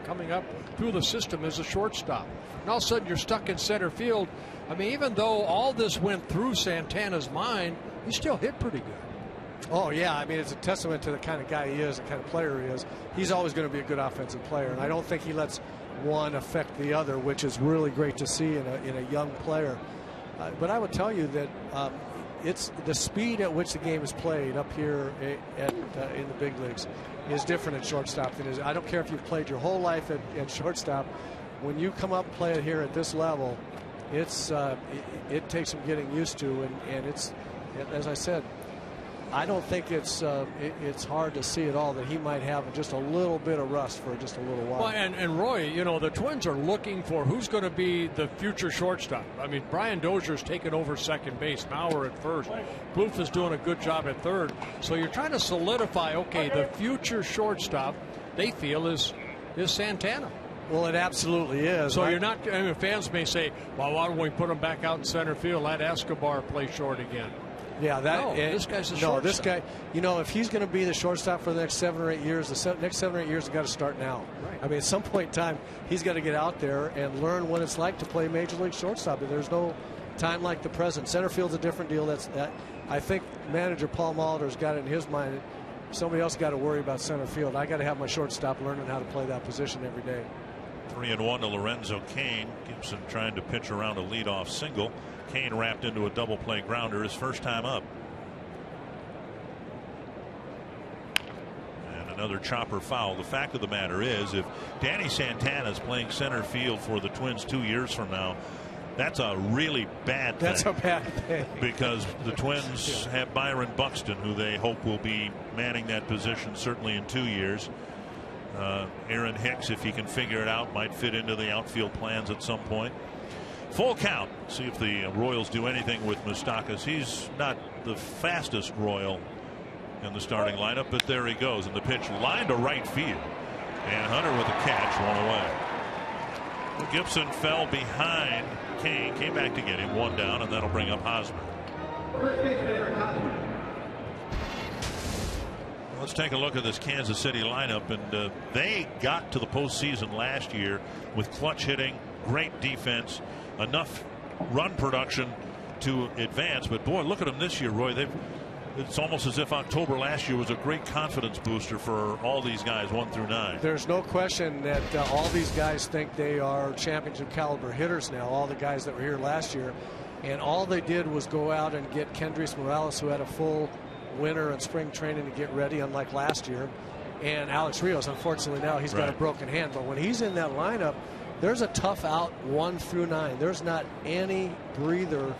coming up through the system as a shortstop. And all of a sudden you're stuck in center field. I mean, even though all this went through Santana's mind, he still hit pretty good. Oh, yeah. I mean, it's a testament to the kind of guy he is, the kind of player he is. He's always going to be a good offensive player, and I don't think he lets one affect the other, which is really great to see in a young player. But I would tell you that it's the speed at which the game is played up here in the big leagues is different at shortstop than it is. I don't care if you've played your whole life at shortstop. When you come up and play it here at this level, it takes some getting used to, and it's, as I said, I don't think it's hard to see at all that he might have just a little bit of rust for just a little while. Well, and Roy, you know, the Twins are looking for who's going to be the future shortstop. I mean, Brian Dozier's taken over second base. Mauer at first. Bluth is doing a good job at third. So you're trying to solidify, okay, the future shortstop they feel is Santana. Well, it absolutely is. So you're not, I mean, fans may say, well, why don't we put him back out in center field, let Escobar play short again? Yeah, this guy's a shortstop. No, this guy, you know, if he's going to be the shortstop for the next 7 or 8 years, the next 7 or 8 years have got to start now. Right. I mean, at some point in time, he's got to get out there and learn what it's like to play Major League shortstop. And there's no time like the present. Center field's a different deal. I think manager Paul Molitor's got it in his mind. Somebody else got to worry about center field. I got to have my shortstop learning how to play that position every day. 3-1 to Lorenzo Cain. Gibson trying to pitch around a leadoff single. Cain wrapped into a double play grounder, his first time up. And another chopper foul. The fact of the matter is, if Danny Santana is playing center field for the Twins 2 years from now, that's a really bad thing. That's a bad thing. Because the Twins have Byron Buxton, who they hope will be manning that position certainly in 2 years. Aaron Hicks, if he can figure it out, might fit into the outfield plans at some point. Full count. See if the Royals do anything with Moustakas. He's not the fastest Royal in the starting lineup, but there he goes. And the pitch lined to right field. And Hunter with a catch, one away. Gibson fell behind Cain, came back to get him, one down, and that'll bring up Hosmer. Let's take a look at this Kansas City lineup, and they got to the postseason last year with clutch hitting, great defense, enough run production to advance. But boy, look at them this year, Roy. It's almost as if October last year was a great confidence booster for all these guys 1 through 9. There's no question that all these guys think they are championship caliber hitters now, all the guys that were here last year, and all they did was go out and get Kendrys Morales, who had a full winter and spring training to get ready, unlike last year, and Alex Rios. Unfortunately now he's got a broken hand, but when he's in that lineup, there's a tough out 1 through 9. There's not any breather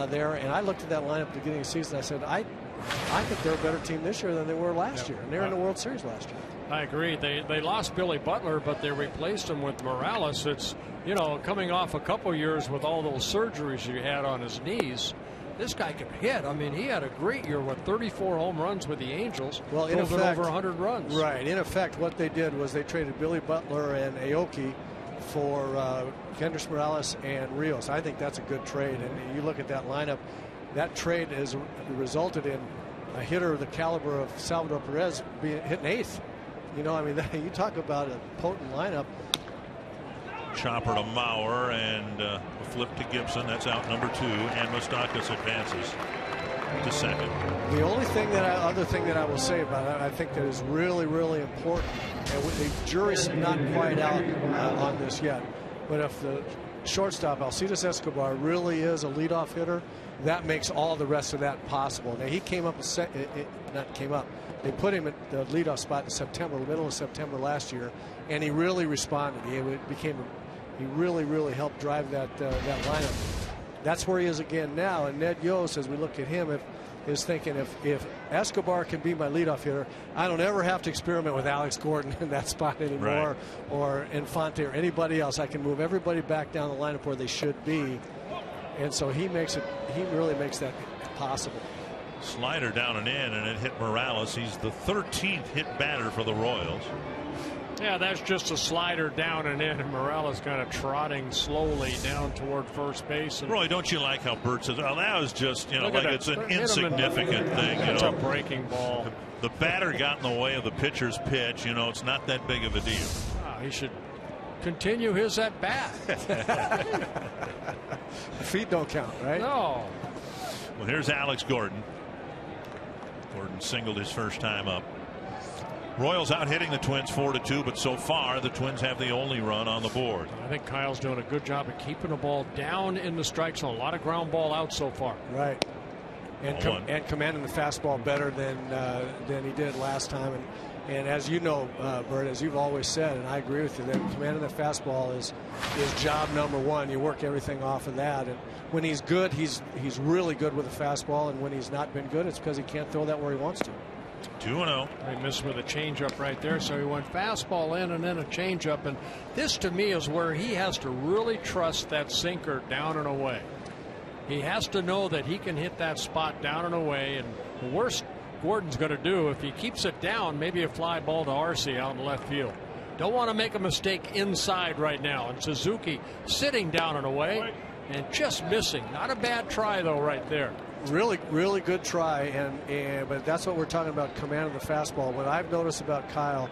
there, and I looked at that lineup at the beginning of the season. I said, I think they're a better team this year than they were last year, and they're in the World Series last year. I agree. They lost Billy Butler, but they replaced him with Morales. It's, you know, coming off a couple years with all those surgeries he had on his knees. This guy can hit. I mean, he had a great year with 34 home runs with the Angels. Well, in effect, over 100 runs. Right. In effect, what they did was they traded Billy Butler and Aoki for Kendrys Morales and Rios. I think that's a good trade. And you look at that lineup, that trade has resulted in a hitter of the caliber of Salvador Perez being hitting 8th. You know, I mean, you talk about a potent lineup. Chopper to Mauer and a flip to Gibson. That's out number 2, and Moustakas advances to second. The only thing other thing that I will say about it, I think that is really, really important, and the jury's not quite out on this yet, but if the shortstop Alcides Escobar really is a leadoff hitter, that makes all the rest of that possible. Now he came up, they put him at the leadoff spot in September, middle of September last year, and he really responded. He really helped drive that lineup. That's where he is again now. And Ned Yost, as we look at him, is thinking if Escobar can be my leadoff hitter, I don't ever have to experiment with Alex Gordon in that spot anymore, right, or Infante or anybody else. I can move everybody back down the lineup where they should be. And so he really makes that possible. Slider down and in, and it hit Morales. He's the 13th hit batter for the Royals. Yeah, that's just a slider down and in, and Morales kind of trotting slowly down toward first base. And Roy, don't you like how Bert says, "Oh, that was just, you know, like it's an hit insignificant thing." You It's know, a breaking ball. The batter got in the way of the pitcher's pitch. You know, it's not that big of a deal. Wow, he should continue his at bat. Feet don't count, right? No. Well, here's Alex Gordon. Gordon singled his first time up. Royals out hitting the Twins 4-2, but so far the Twins have the only run on the board. I think Kyle's doing a good job of keeping the ball down in the strike zone. A lot of ground ball out so far. Right. And commanding the fastball better than he did last time. And as you know, Bert, as you've always said, and I agree with you, that commanding the fastball is job number 1. You work everything off of that. And when he's good, he's really good with the fastball. And when he's not been good, it's because he can't throw that where he wants to. 2-0. He missed with a changeup right there, so he went fastball in and then a changeup. And this, to me, is where he has to really trust that sinker down and away. He has to know that he can hit that spot down and away. And the worst Gordon's going to do, if he keeps it down, maybe a fly ball to Arce out in left field. Don't want to make a mistake inside right now. And Suzuki sitting down and away and just missing. Not a bad try, though, right there. Really good try, but that's what we're talking about, command of the fastball. What I've noticed about Kyle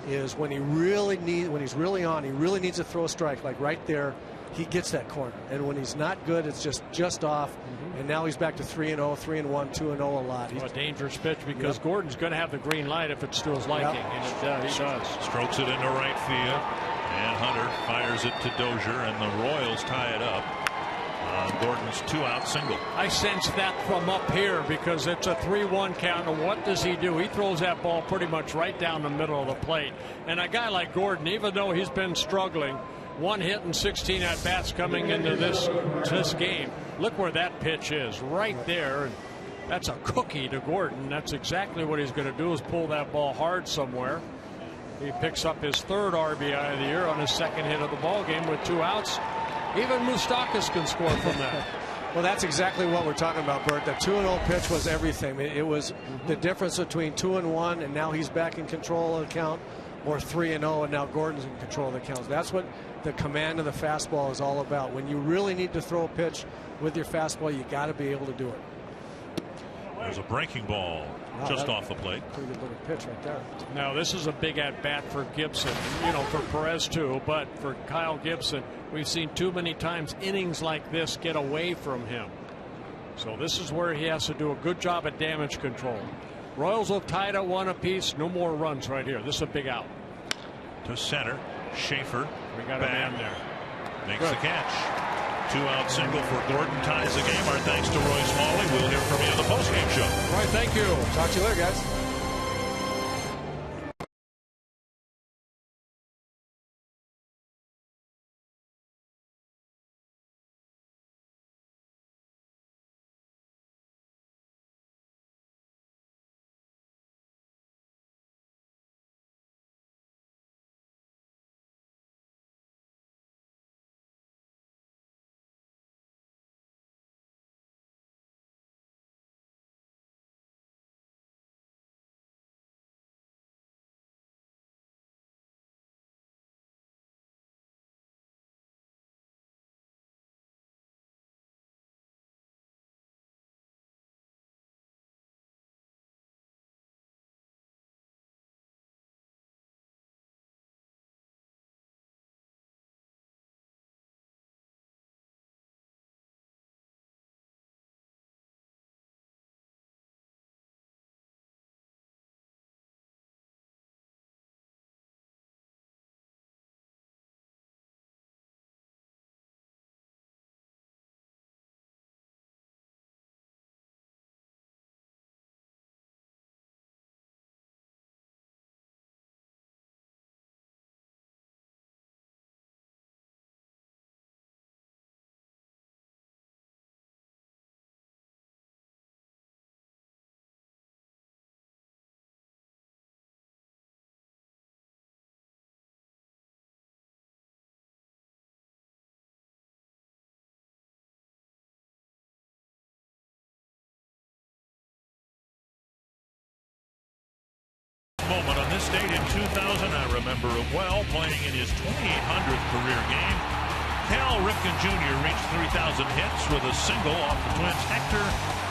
is when he's really on, he really needs to throw a strike, like right there, he gets that corner. And when he's not good, it's just off. And now he's back to 3-0, 3-1, 2-0 a lot. A dangerous pitch because Gordon's going to have the green light if it's to his liking, and he does. Strokes it into right field, and Hunter fires it to Dozier, and the Royals tie it up. Gordon's 2-out single. I sense that from up here because it's a 3-1 count. And what does he do? He throws that ball pretty much right down the middle of the plate. And a guy like Gordon, even though he's been struggling, 1 hit and 16 at bats coming into this game. Look where that pitch is, right there. And that's a cookie to Gordon. That's exactly what he's going to do, is pull that ball hard somewhere. He picks up his 3rd RBI of the year on his 2nd hit of the ball game with 2 outs. Even Moustakas can score from that. Well, that's exactly what we're talking about, Bert. That 2-0 pitch was everything. It was the difference between 2-1, and now he's back in control of the count, or 3-0, and now Gordon's in control of the count. That's what the command of the fastball is all about. When you really need to throw a pitch with your fastball, you got to be able to do it. There's a breaking ball just off the plate. Pretty good little pitch right there. Now, this is a big at-bat for Gibson, for Perez too, but for Kyle Gibson, we've seen too many times innings like this get away from him. So this is where he has to do a good job at damage control. Royals will tie it at 1 apiece. No more runs right here. This is a big out. To center, Schaefer. We got a man there. Makes the catch. 2-out single for Gordon, ties the game. Our thanks to Roy Smalley. We'll hear from you in the postgame show. Roy, thank you. Talk to you later, guys. moment on this date in 2000. I remember it well, playing in his 2800th career game. Cal Ripken Jr. reached 3,000 hits with a single off the Twins' Hector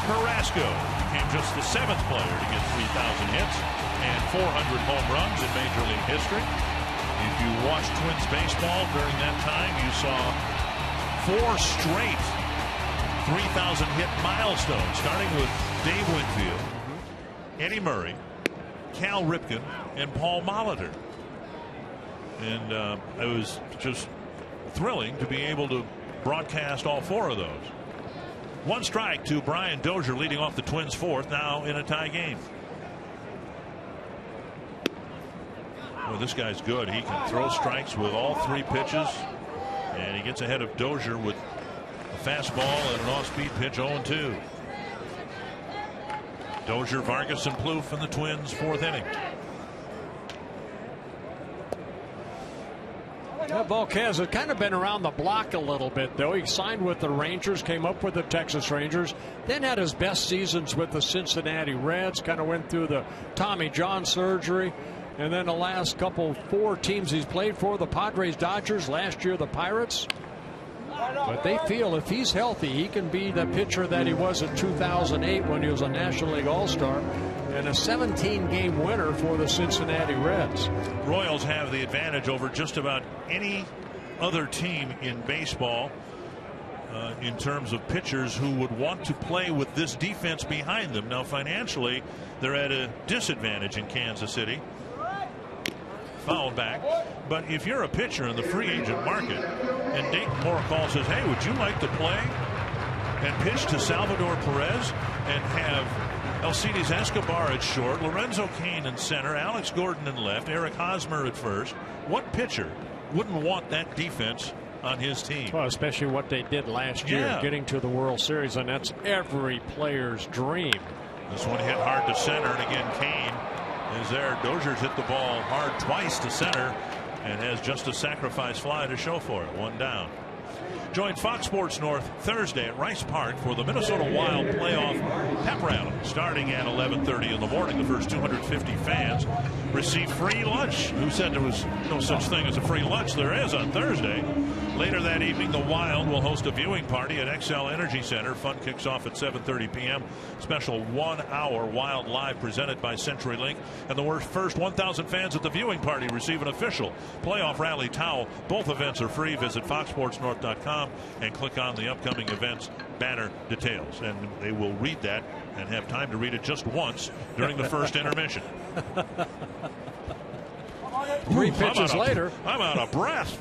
Carrasco. Became just the 7th player to get 3,000 hits and 400 home runs in Major League history. If you watched Twins baseball during that time, you saw 4 straight 3,000 hit milestones, starting with Dave Winfield, Eddie Murray, Cal Ripken, and Paul Molitor. And it was just thrilling to be able to broadcast all 4 of those. 1 strike to Brian Dozier, leading off the Twins' 4th, now in a tie game. Well, this guy's good. He can throw strikes with all 3 pitches, and he gets ahead of Dozier with a fastball and an off-speed pitch. 0-2. Dozier, Vargas, and Plouffe in the Twins' 4th inning. Volquez has kind of been around the block a little bit, though. He signed with the Rangers, came up with the Texas Rangers, then had his best seasons with the Cincinnati Reds, kind of went through the Tommy John surgery, and then the last 4 teams he's played for, the Padres, Dodgers, last year the Pirates. But they feel if he's healthy, he can be the pitcher that he was in 2008 when he was a National League All-Star and a 17-game winner for the Cincinnati Reds. Royals have the advantage over just about any other team in baseball in terms of pitchers who would want to play with this defense behind them. Now, financially, they're at a disadvantage in Kansas City. Fouled back. But if you're a pitcher in the free agent market and Dayton Moore says, hey, would you like to play and pitch to Salvador Perez and have Alcides Escobar at short, Lorenzo Cain in center, Alex Gordon in left, Eric Hosmer at first? What pitcher wouldn't want that defense on his team? Well, especially what they did last year, getting to the World Series, and that's every player's dream. This one hit hard to center, and again Cain is there. Dozier's hit the ball hard twice to center and has just a sacrifice fly to show for it. 1 down. Join Fox Sports North Thursday at Rice Park for the Minnesota Wild playoff pep rally starting at 11:30 in the morning. The first 250 fans receive free lunch. Who said there was no such thing as a free lunch? There is on Thursday. Later that evening, the Wild will host a viewing party at XL Energy Center. Fun kicks off at 7:30 p.m. Special 1-hour Wild Live presented by CenturyLink. And the first 1,000 fans at the viewing party receive an official playoff rally towel. Both events are free. Visit foxsportsnorth.com and click on the upcoming events banner details. And they will read that and have time to read it just once during the first intermission. 3 pitches later. I'm out of breath.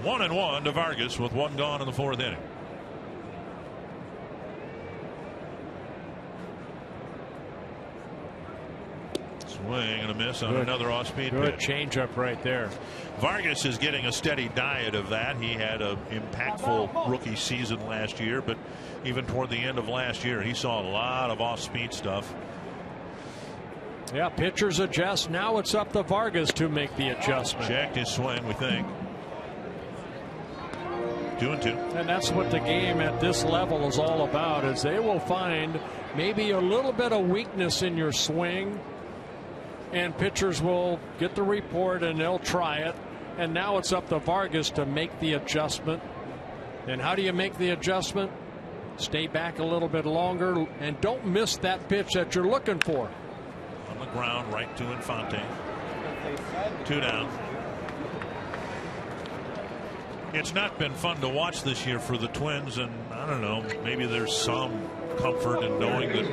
1-1 to Vargas with 1 gone in the 4th inning. Swing and a miss on another off-speed pitch. Good changeup right there. Vargas is getting a steady diet of that. He had an impactful rookie season last year, but even toward the end of last year, he saw a lot of off-speed stuff. Yeah, pitchers adjust. Now it's up to Vargas to make the adjustment. Checked his swing, we think. 2-2. And that's what the game at this level is all about, is they will find maybe a little bit of weakness in your swing, and pitchers will get the report and they'll try it. And now it's up to Vargas to make the adjustment. And how do you make the adjustment? Stay back a little bit longer and don't miss that pitch that you're looking for. On the ground, right to Infante. 2 down. It's not been fun to watch this year for the Twins, and I don't know, maybe there's some comfort in knowing that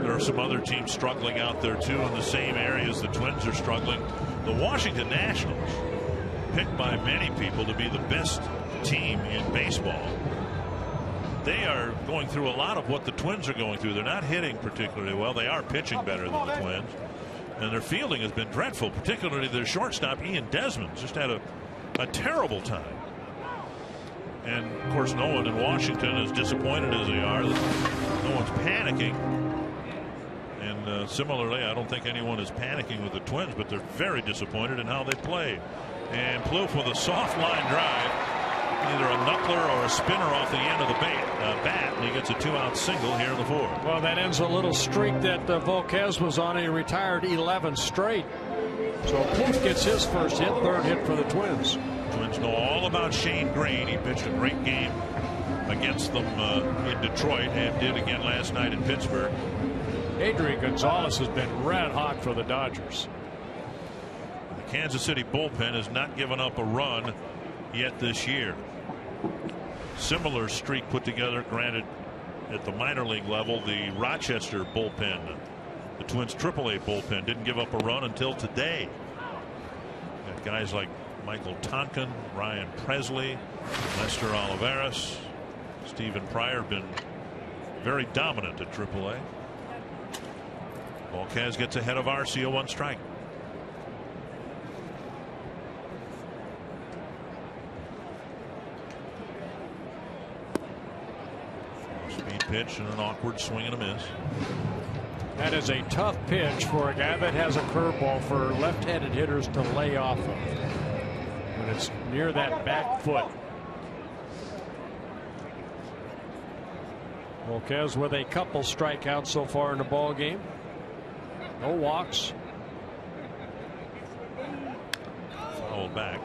there are some other teams struggling out there too in the same areas the Twins are struggling. The Washington Nationals, picked by many people to be the best team in baseball, they are going through a lot of what the Twins are going through. They're not hitting particularly well. They are pitching better than the Twins, and their fielding has been dreadful, particularly their shortstop Ian Desmond just had a terrible time. And of course, no one in Washington, as disappointed as they are, no one's panicking. And similarly, I don't think anyone is panicking with the Twins, but they're very disappointed in how they played. And Plouffe with a soft line drive either a knuckler or a spinner off the end of the bat, and he gets a 2-out single here in the fourth. Well, that ends a little streak that Volquez was on. He retired 11 straight. So Poof gets his first hit, third hit for the Twins. Twins know all about Shane Green. He pitched a great game against them in Detroit and did again last night in Pittsburgh. Adrian Gonzalez has been red hot for the Dodgers. The Kansas City bullpen has not given up a run yet this year. Similar streak put together, granted, at the minor league level. The Rochester bullpen, the Twins AAA bullpen, didn't give up a run until today. Got guys like Michael Tonkin, Ryan Presley, Lester Olivares, Stephen Pryor been very dominant at AAA. Volquez gets ahead of Arcia, 1 strike. Speed pitch and an awkward swing and a miss. That is a tough pitch for a guy that has a curveball for left-handed hitters to lay off of when it's near that back foot. Volquez with a couple strikeouts so far in the ball game. No walks. Fouled back.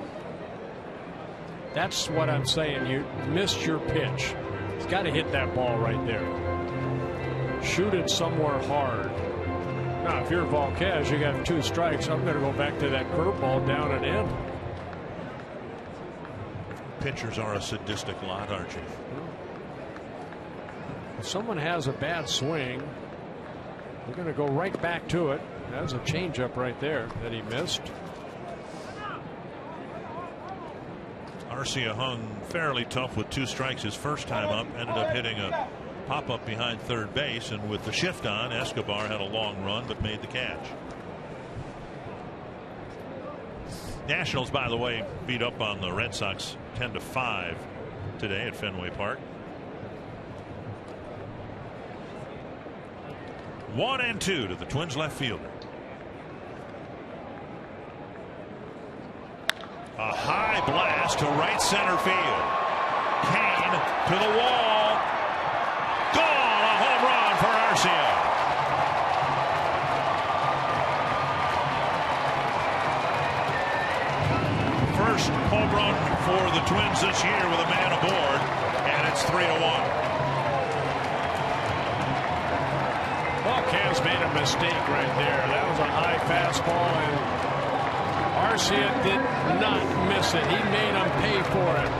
That's what I'm saying. You missed your pitch. He's got to hit that ball right there. Shoot it somewhere hard. Now, if you're Volquez, you got 2 strikes. I'm going to go back to that curveball down and in. Pitchers are a sadistic lot, aren't you? If someone has a bad swing, we're going to go right back to it. That was a changeup right there that he missed. Arcia hung fairly tough with 2 strikes his first time up. Ended up hitting a pop-up behind third base, and with the shift on, Escobar had a long run but made the catch. Nationals, by the way, beat up on the Red Sox 10-5 today at Fenway Park. 1-2 to the Twins left fielder. A high blast to right center field. Kane to the wall. Gone. A home run for Arcia. First home run for the Twins this year with a man aboard, and it's 3-1. Volquez made a mistake right there. That was a high fastball, and Arcia did not miss it. He made him pay for it.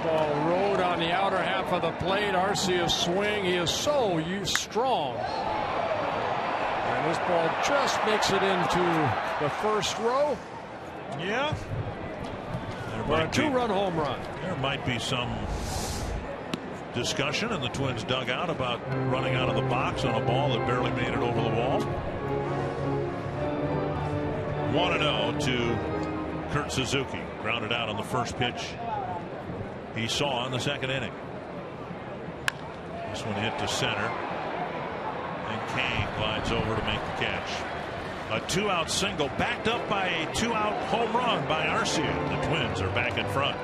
Ball rode on the outer half of the plate. Arcia's swing, he is so strong. And this ball just makes it into the first row. Yeah. For a 2-run home run. There might be some discussion in the Twins dugout about running out of the box on a ball that barely made it over the wall. 1-0 to Kurt Suzuki. Grounded out on the first pitch he saw in the second inning. This one hit to center, and Kane glides over to make the catch. A 2-out single backed up by a 2-out home run by Arcia. The Twins are back in front.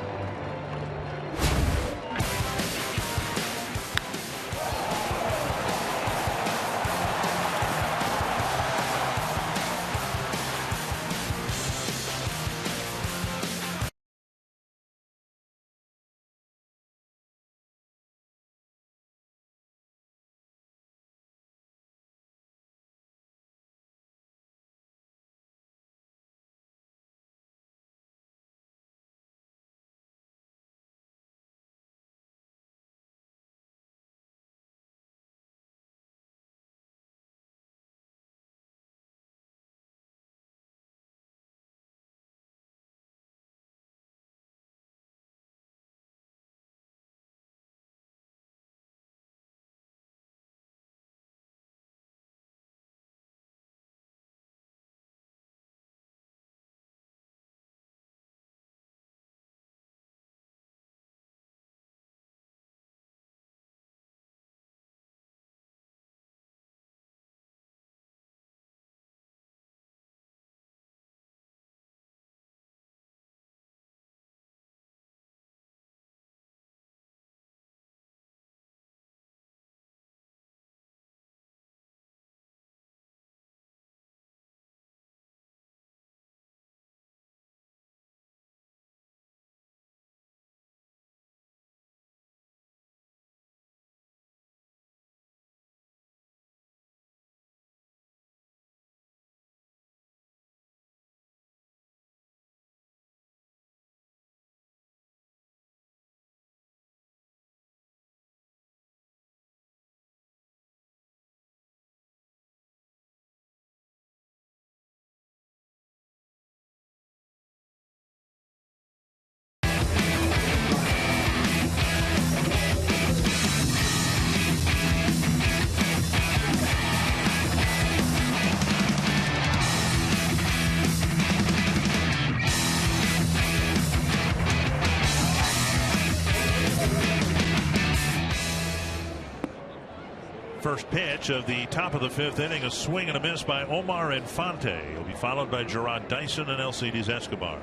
first pitch of the top of the 5th inning. A swing and a miss by Omar Infante. He'll be followed by Gerard Dyson and LCD's Escobar.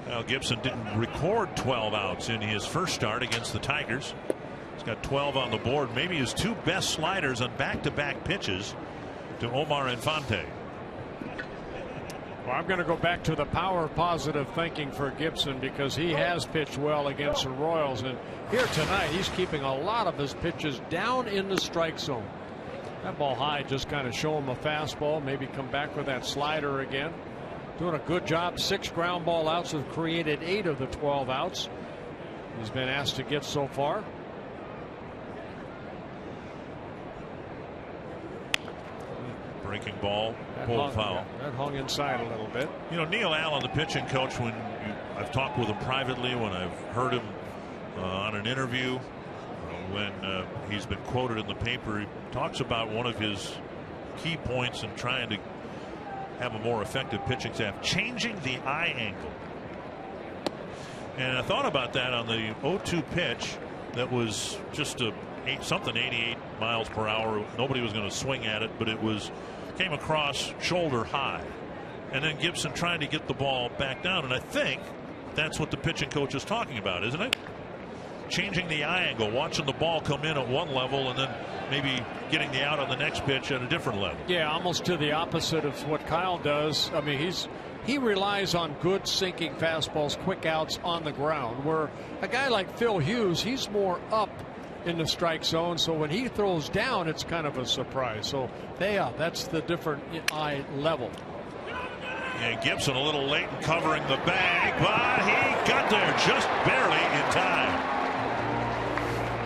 Now Gibson didn't record 12 outs in his first start against the Tigers. He's got 12 on the board. Maybe his 2 best sliders on back-to-back pitches to Omar Infante. Well, I'm going to go back to the power of positive thinking for Gibson, because he has pitched well against the Royals, and here tonight he's keeping a lot of his pitches down in the strike zone. That ball high just kind of show him a fastball, maybe come back with that slider again. Doing a good job. 6 ground ball outs have created 8 of the 12 outs he's been asked to get so far. Breaking ball, pulled foul. That hung inside a little bit. You know, Neil Allen, the pitching coach, I've talked with him privately, when I've heard him on an interview, when he's been quoted in the paper, he talks about one of his key points in trying to have a more effective pitching staff, changing the eye angle. And I thought about that on the 0-2 pitch that was just something 88 miles per hour. Nobody was going to swing at it, but it came across shoulder high, and then Gibson trying to get the ball back down, and I think that's what the pitching coach is talking about, isn't it? Changing the eye angle, watching the ball come in at one level and then maybe getting the out on the next pitch at a different level. Yeah, almost to the opposite of what Kyle does. I mean, he relies on good sinking fastballs, quick outs on the ground, where a guy like Phil Hughes, he's more up in the strike zone, so when he throws down, it's kind of a surprise. So that's the different eye level. And Gibson a little late in covering the bag, but he got there just barely in time.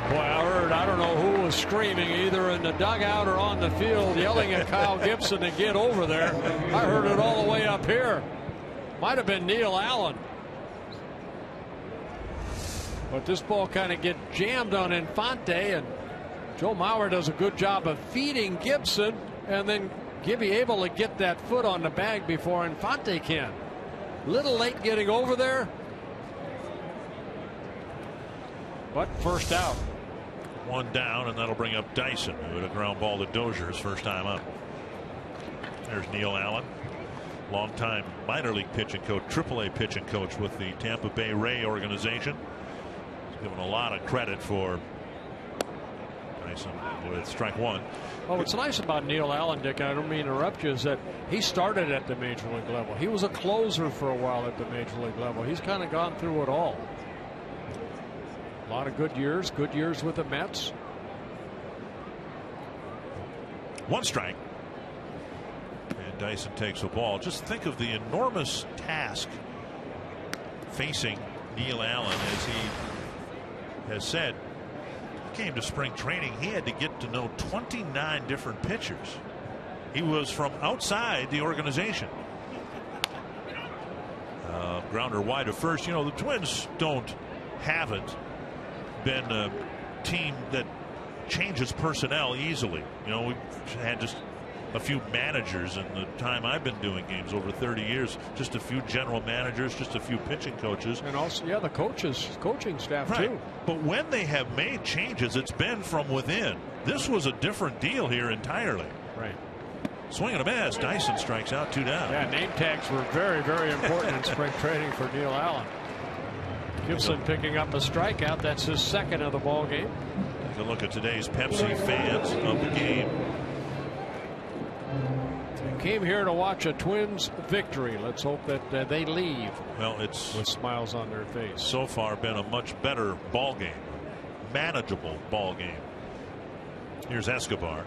Boy, I don't know who was screaming, either in the dugout or on the field, yelling at Kyle Gibson to get over there. I heard it all the way up here. Might have been Neil Allen. But this ball kind of get jammed on Infante, and Joe Mauer does a good job of feeding Gibson, and then Gibby able to get that foot on the bag before Infante can. Little late getting over there, but first out. 1 down, and that'll bring up Dyson, who had a ground ball to Dozier's first time up. There's Neil Allen, longtime minor league pitching coach, AAA pitching coach with the Tampa Bay Ray organization. Given a lot of credit for Dyson with strike 1. Well, what's nice about Neil Allen, Dick, I don't mean to interrupt you, is that he started at the major league level. He was a closer for a while at the major league level. He's kind of gone through it all. A lot of good years with the Mets. 1 strike. And Dyson takes the ball. Just think of the enormous task facing Neil Allen, as he has said. Came to spring training, he had to get to know 29 different pitchers. He was from outside the organization. Grounder wide to first. You know, the Twins haven't been a team that changes personnel easily. You know, we've had just a few managers in the time I've been doing games, over 30 years. Just a few general managers, just a few pitching coaches. And also, yeah, the coaching staff, right, too. But when they have made changes, it's been from within. This was a different deal here entirely. Right. Swing and a miss. Dyson strikes out, 2 down. Yeah, name tags were very, very important in spring training for Neil Allen. Gibson picking up a strikeout. That's his 2nd of the ball game. Take a look at today's Pepsi fans of the game. Came here to watch a Twins victory. Let's hope that they leave. Well, it's with smiles on their face. So far, been a much better ball game, manageable ball game. Here's Escobar.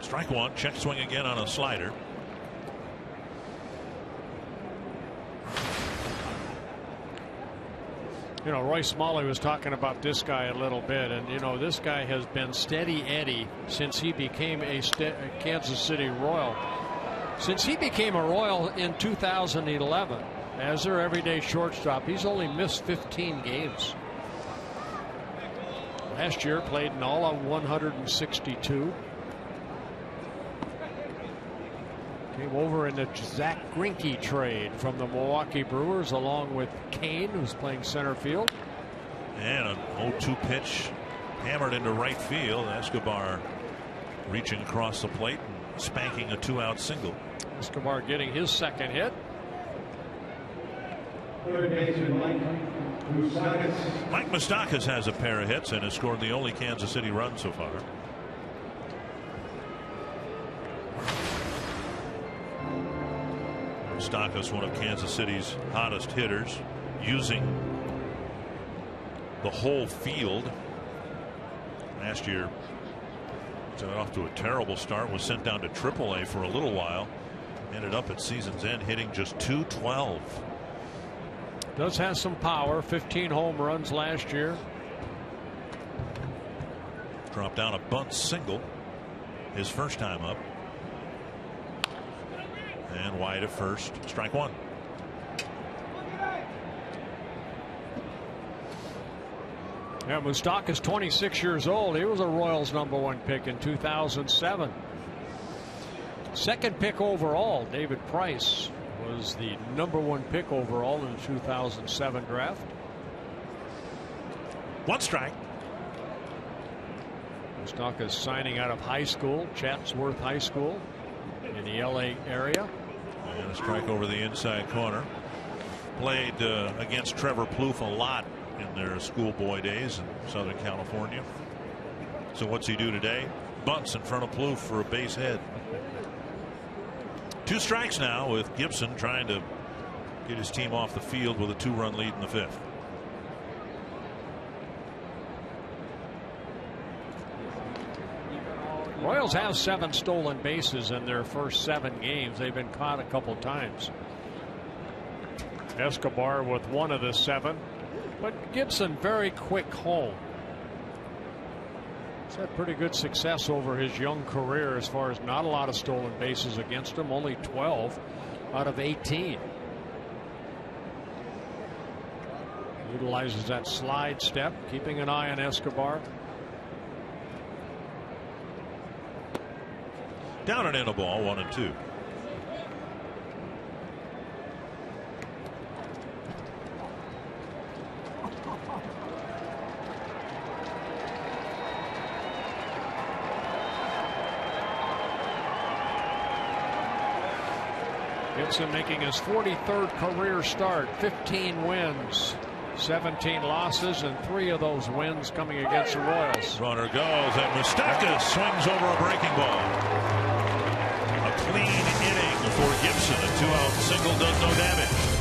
Strike 1. Check swing again on a slider. You know, Roy Smalley was talking about this guy a little bit, and you know, this guy has been steady Eddie since he became a Kansas City Royal. Since he became a Royal in 2011 as their everyday shortstop, he's only missed 15 games. Last year played in all of 162. Came over in the Zach Greinke trade from the Milwaukee Brewers, along with Kane, who's playing center field. And an 0-2 pitch hammered into right field. Escobar reaching across the plate and spanking a 2-out single. Escobar getting his second hit. Mike Moustakas has a pair of hits and has scored the only Kansas City run so far. Moustakas, one of Kansas City's hottest hitters, using the whole field. Last year, got off to a terrible start, was sent down to AAA for a little while, ended up at season's end hitting just .212. Does have some power. 15 home runs last year. Dropped down a bunt single his first time up. And wide at first, strike one. Yeah, Moustakas 26 years old. He was a Royals #1 pick in 2007. Second pick overall, David Price was the #1 pick overall in the 2007 draft. One strike. Moustakas signing out of high school, Chatsworth High School in the LA area. And a strike over the inside corner. Played against Trevor Plouffe a lot in their schoolboy days in Southern California. So what's he do today? Bunts in front of Plouffe for a base hit. 2 strikes now, with Gibson trying to get his team off the field with a 2-run lead in the 5th. Royals have 7 stolen bases in their first 7 games. They've been caught a couple times. Escobar with 1 of the 7, but Gibson very quick home. He's had pretty good success over his young career as far as not a lot of stolen bases against him, only 12 out of 18. Utilizes that slide step, keeping an eye on Escobar. Down and in a ball, 1-2. Gibson making his 43rd career start, 15 wins, 17 losses, and 3 of those wins coming against the Royals. Runner goes, and Moustakas swings over a breaking ball. A clean inning for Gibson. A 2-out single does no damage.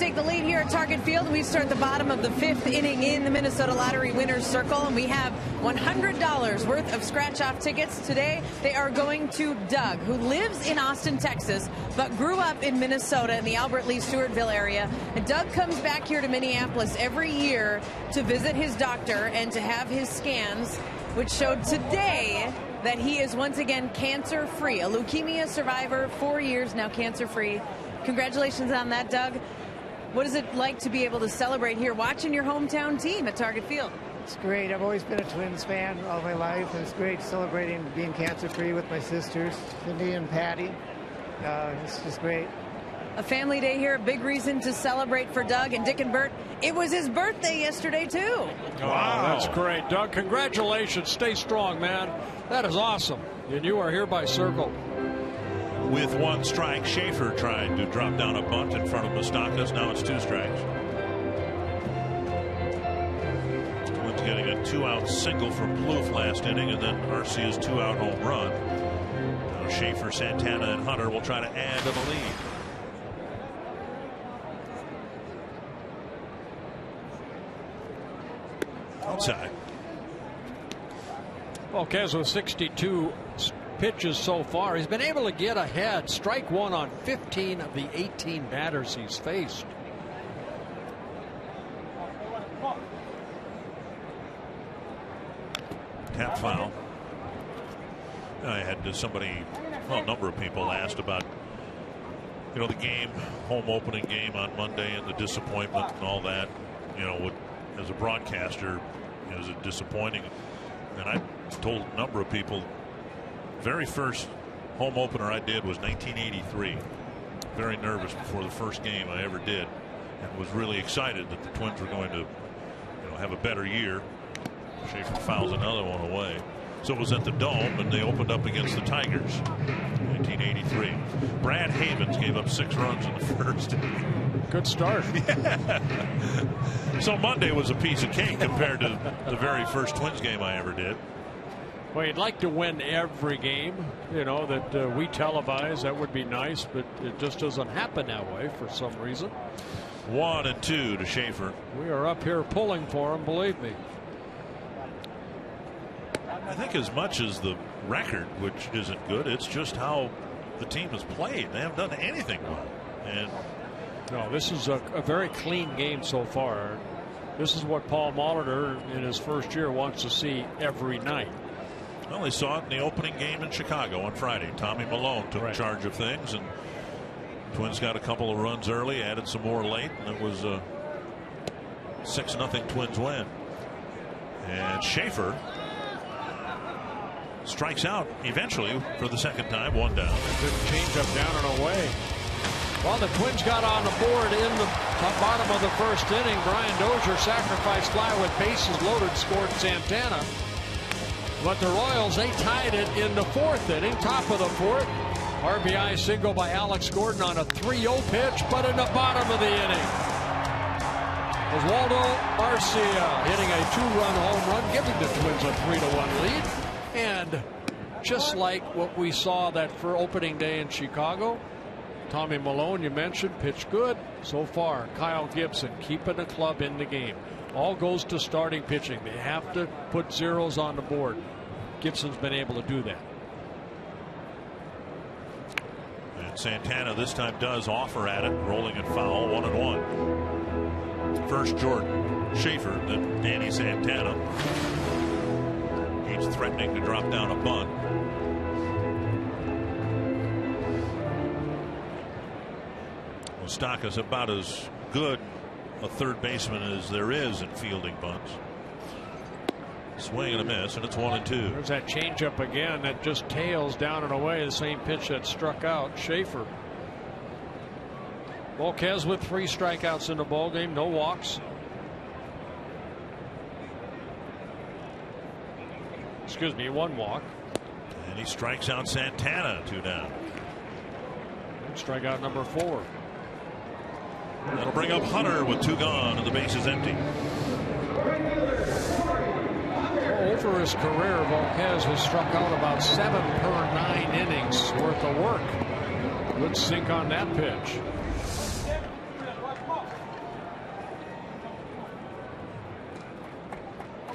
take the lead here at Target Field. We start the bottom of the 5th inning in the Minnesota Lottery Winners Circle, and we have $100 worth of scratch-off tickets today. They are going to Doug, who lives in Austin, Texas, but grew up in Minnesota in the Albert Lee Stewartville area. And Doug comes back here to Minneapolis every year to visit his doctor and to have his scans, which showed today that he is once again cancer-free. A leukemia survivor, 4 years now cancer-free. Congratulations on that, Doug. What is it like to be able to celebrate here watching your hometown team at Target Field? It's great. I've always been a Twins fan all my life, and it's great celebrating being cancer-free with my sisters, Cindy and Patty. It's just great. A family day here, a big reason to celebrate for Doug and Dick and Bert. It was his birthday yesterday, too. Wow, that's great. Doug, congratulations. Stay strong, man. That is awesome. And you are hereby circled. With 1 strike, Schaefer tried to drop down a bunt in front of Moustakas. Now it's 2 strikes. Twins getting a 2-out single from Plouffe last inning, and then Arcia's 2-out home run. Now Schaefer, Santana, and Hunter will try to add to the lead. Outside. Well, Kez with 62 pitches so far. He's been able to get ahead. Strike 1 on 15 of the 18 batters he's faced. Tap foul. I had somebody, well, a number of people asked about, you know, the game, home opening game on Monday and the disappointment and all that. You know, as a broadcaster, you know, is it disappointing? And I told a number of people, very first home opener I did was 1983. Very nervous before the first game I ever did, and was really excited that the Twins were going to, you know, have a better year. Schaefer fouls another one away. So it was at the Dome, and they opened up against the Tigers, 1983. Brad Havens gave up 6 runs in the first inning. Good start. Yeah. So Monday was a piece of cake compared to the very first Twins game I ever did. Well, you'd like to win every game, you know, that we televise. That would be nice, but it just doesn't happen that way for some reason. 1-2 to Schaefer. We are up here pulling for him, believe me. I think as much as the record, which isn't good, it's just how the team has played. They haven't done anything well. And no, this is a very clean game so far. This is what Paul Molitor in his first year wants to see every night. Well, they saw it in the opening game in Chicago on Friday. Tommy Malone took charge of things, and Twins got a couple of runs early, added some more late, and it was a 6-0 Twins win. And Schaefer strikes out eventually for the second time, 1 down. Good change up down and away. Well, the Twins got on the board in the bottom of the first inning. Brian Dozier sacrifice fly with bases loaded, scored Santana. But the Royals, they tied it in the 4th inning, top of the 4th. RBI single by Alex Gordon on a 3-0 pitch, but in the bottom of the inning, Oswaldo Arcia hitting a 2-run home run, giving the Twins a 3-1 lead. And just like what we saw that for opening day in Chicago, Tommy Malone, you mentioned, pitched good so far. Kyle Gibson keeping the club in the game. All goes to starting pitching. They have to put zeros on the board. Gibson's been able to do that. And Santana this time does offer at it, rolling it foul, 1-1. First Jordan Schaefer, then Danny Santana. Each threatening to drop down a bunt. Moustakas about as good a third baseman as there is in fielding bunts. Swing and a miss, and it's 1-2. There's that changeup again that just tails down and away, the same pitch that struck out Schaefer. Volquez with 3 strikeouts in the ball game, no walks. Excuse me, 1 walk. And he strikes out Santana, 2 down. Strikeout number 4. That'll bring up Hunter with 2 gone and the base is empty. Over his career, Volquez has struck out about 7 per 9 innings worth of work. Good sink on that pitch.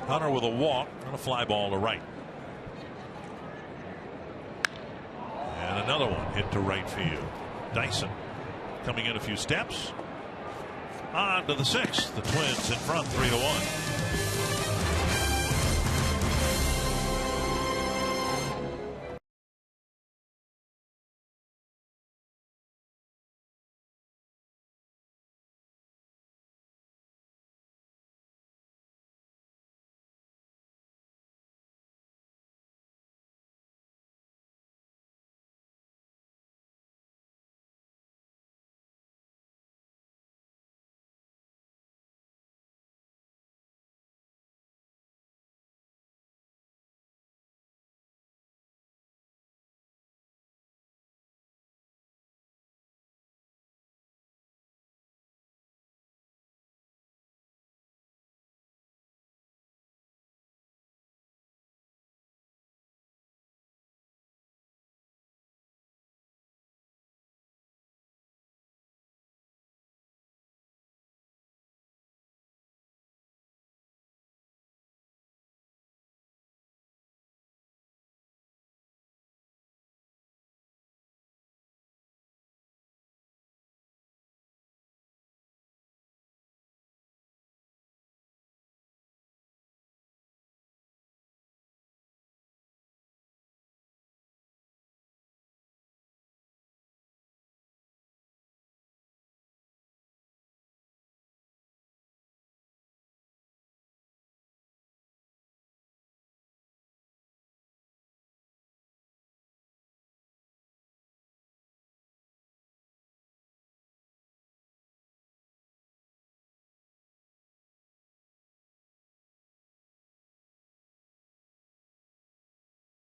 Hunter with a walk and a fly ball to right. And another one hit to right field. Dyson coming in a few steps. On to the 6th. The Twins in front 3-1.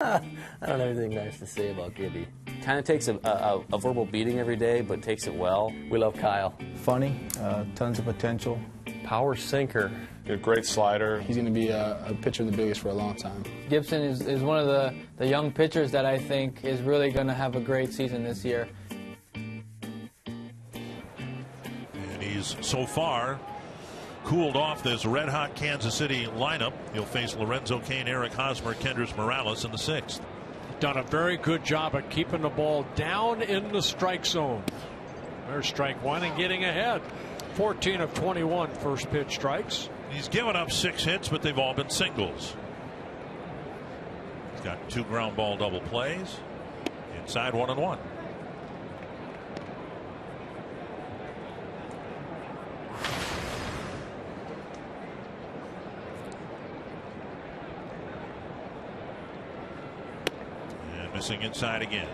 I don't have anything nice to say about Gibby. Kind of takes a verbal beating every day, but takes it well. We love Kyle. Funny, tons of potential. Power sinker. A great slider. He's going to be a pitcher of the biggest for a long time. Gibson is one of the young pitchers that I think is really going to have a great season this year. And he's so far cooled off this red-hot Kansas City lineup. He'll face Lorenzo Cain, Eric Hosmer, Kendrys Morales in the 6th. Done a very good job at keeping the ball down in the strike zone. There's strike one and getting ahead. 14 of 21 first pitch strikes. He's given up 6 hits, but they've all been singles. He's got 2 ground ball double plays. Inside 1-1. Missing inside again.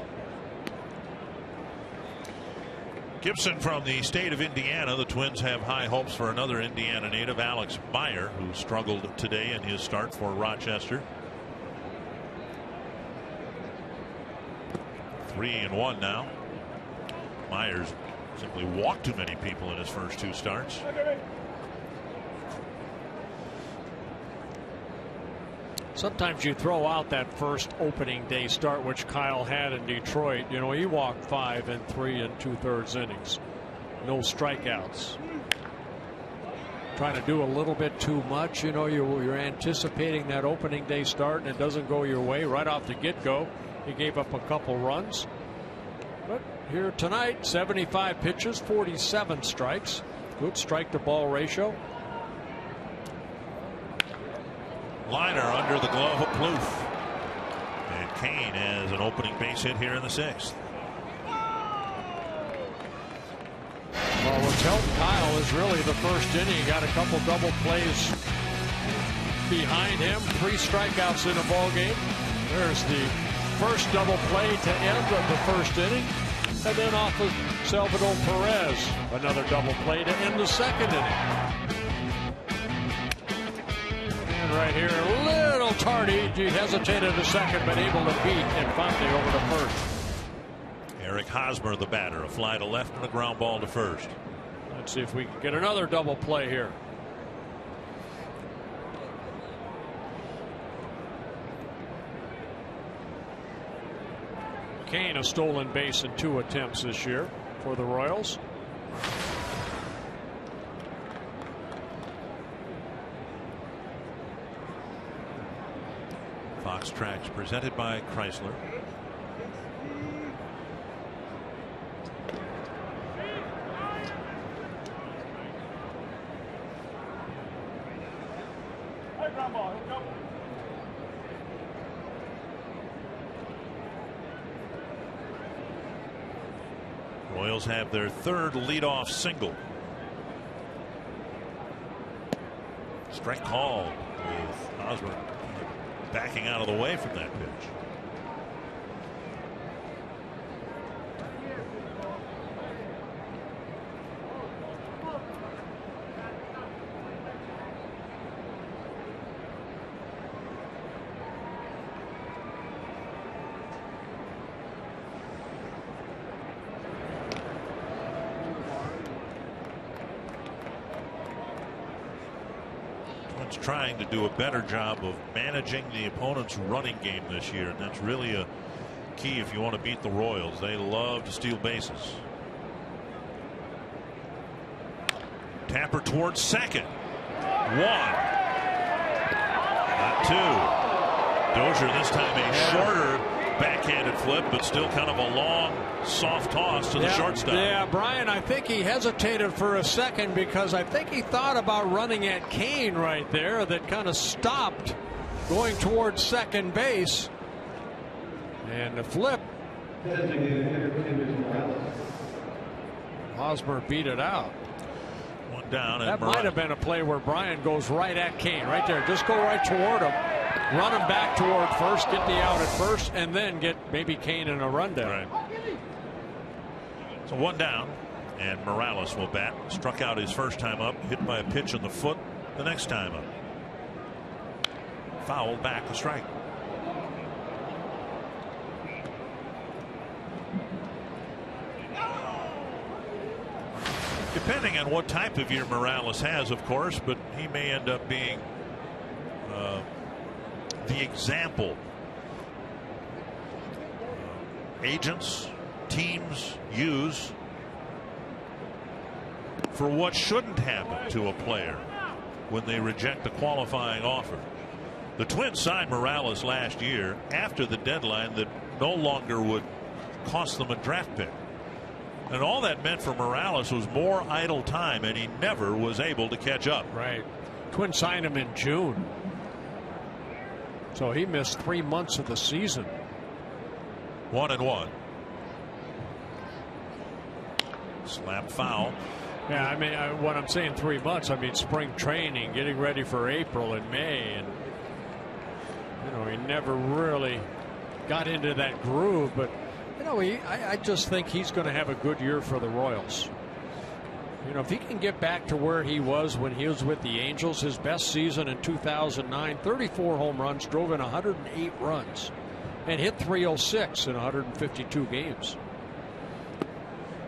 Gibson from the state of Indiana. The Twins have high hopes for another Indiana native, Alex Meyer, who struggled today in his start for Rochester. 3-1 now. Myers simply walked too many people in his first 2 starts. Sometimes you throw out that first opening day start, which Kyle had in Detroit. You know, he walked 5 and 3 2/3 innings. No strikeouts. Trying to do a little bit too much. You know, you're anticipating that opening day start and it doesn't go your way right off the get-go. He gave up a couple runs. But here tonight, 75 pitches, 47 strikes. Good strike to ball ratio. Liner under the glove of Plouffe. And Cain has an opening base hit here in the 6th. Well, what's helped Kyle is really the first inning. He got a couple double plays behind him. 3 strikeouts in a ball game. There's the first double play to end of the first inning. And then off of Salvador Perez. Another double play to end the second inning. Right here, a little tardy. He hesitated a second, but able to beat Infante over to first. Eric Hosmer, the batter, a fly to left and a ground ball to first. Let's see if we can get another double play here. Cain a stolen base in 2 attempts this year for the Royals. racetracks presented by Chrysler. Royals have their third leadoff single. Strike called with Hosmer backing out of the way from that pitch. Trying to do a better job of managing the opponent's running game this year, and that's really a key if you want to beat the Royals. They love to steal bases. Tapper towards second. One. Not two. Dozier this time a shorter backhanded flip, but still kind of a long, soft toss to the shortstop. Yeah, Brian, I think he hesitated for a second because I think he thought about running at Kane right there. That kind of stopped going towards second base. And the flip. Hosmer beat it out. One down. That might have been a play where Brian goes right at Kane. Right there. Just go right toward him. Run him back toward first, get the out at first, and then get maybe Kane in a rundown. Right. So one down, and Morales will bat. Struck out his first time up, hit by a pitch in the foot the next time up. Fouled back, a strike. Depending on what type of year Morales has, of course, but he may end up being the example agents, teams use for what shouldn't happen to a player when they reject a qualifying offer. The Twins signed Morales last year after the deadline that no longer would cost them a draft pick. And all that meant for Morales was more idle time, and he never was able to catch up. Right. Twins signed him in June. So he missed 3 months of the season. 1-1. Slap foul. Yeah, I mean, what I'm saying 3 months, I mean spring training, getting ready for April and May, and you know, he never really got into that groove. But you know, I just think he's going to have a good year for the Royals. You know, if he can get back to where he was when he was with the Angels, his best season in 2009, 34 home runs, drove in 108 runs, and hit .306 in 152 games.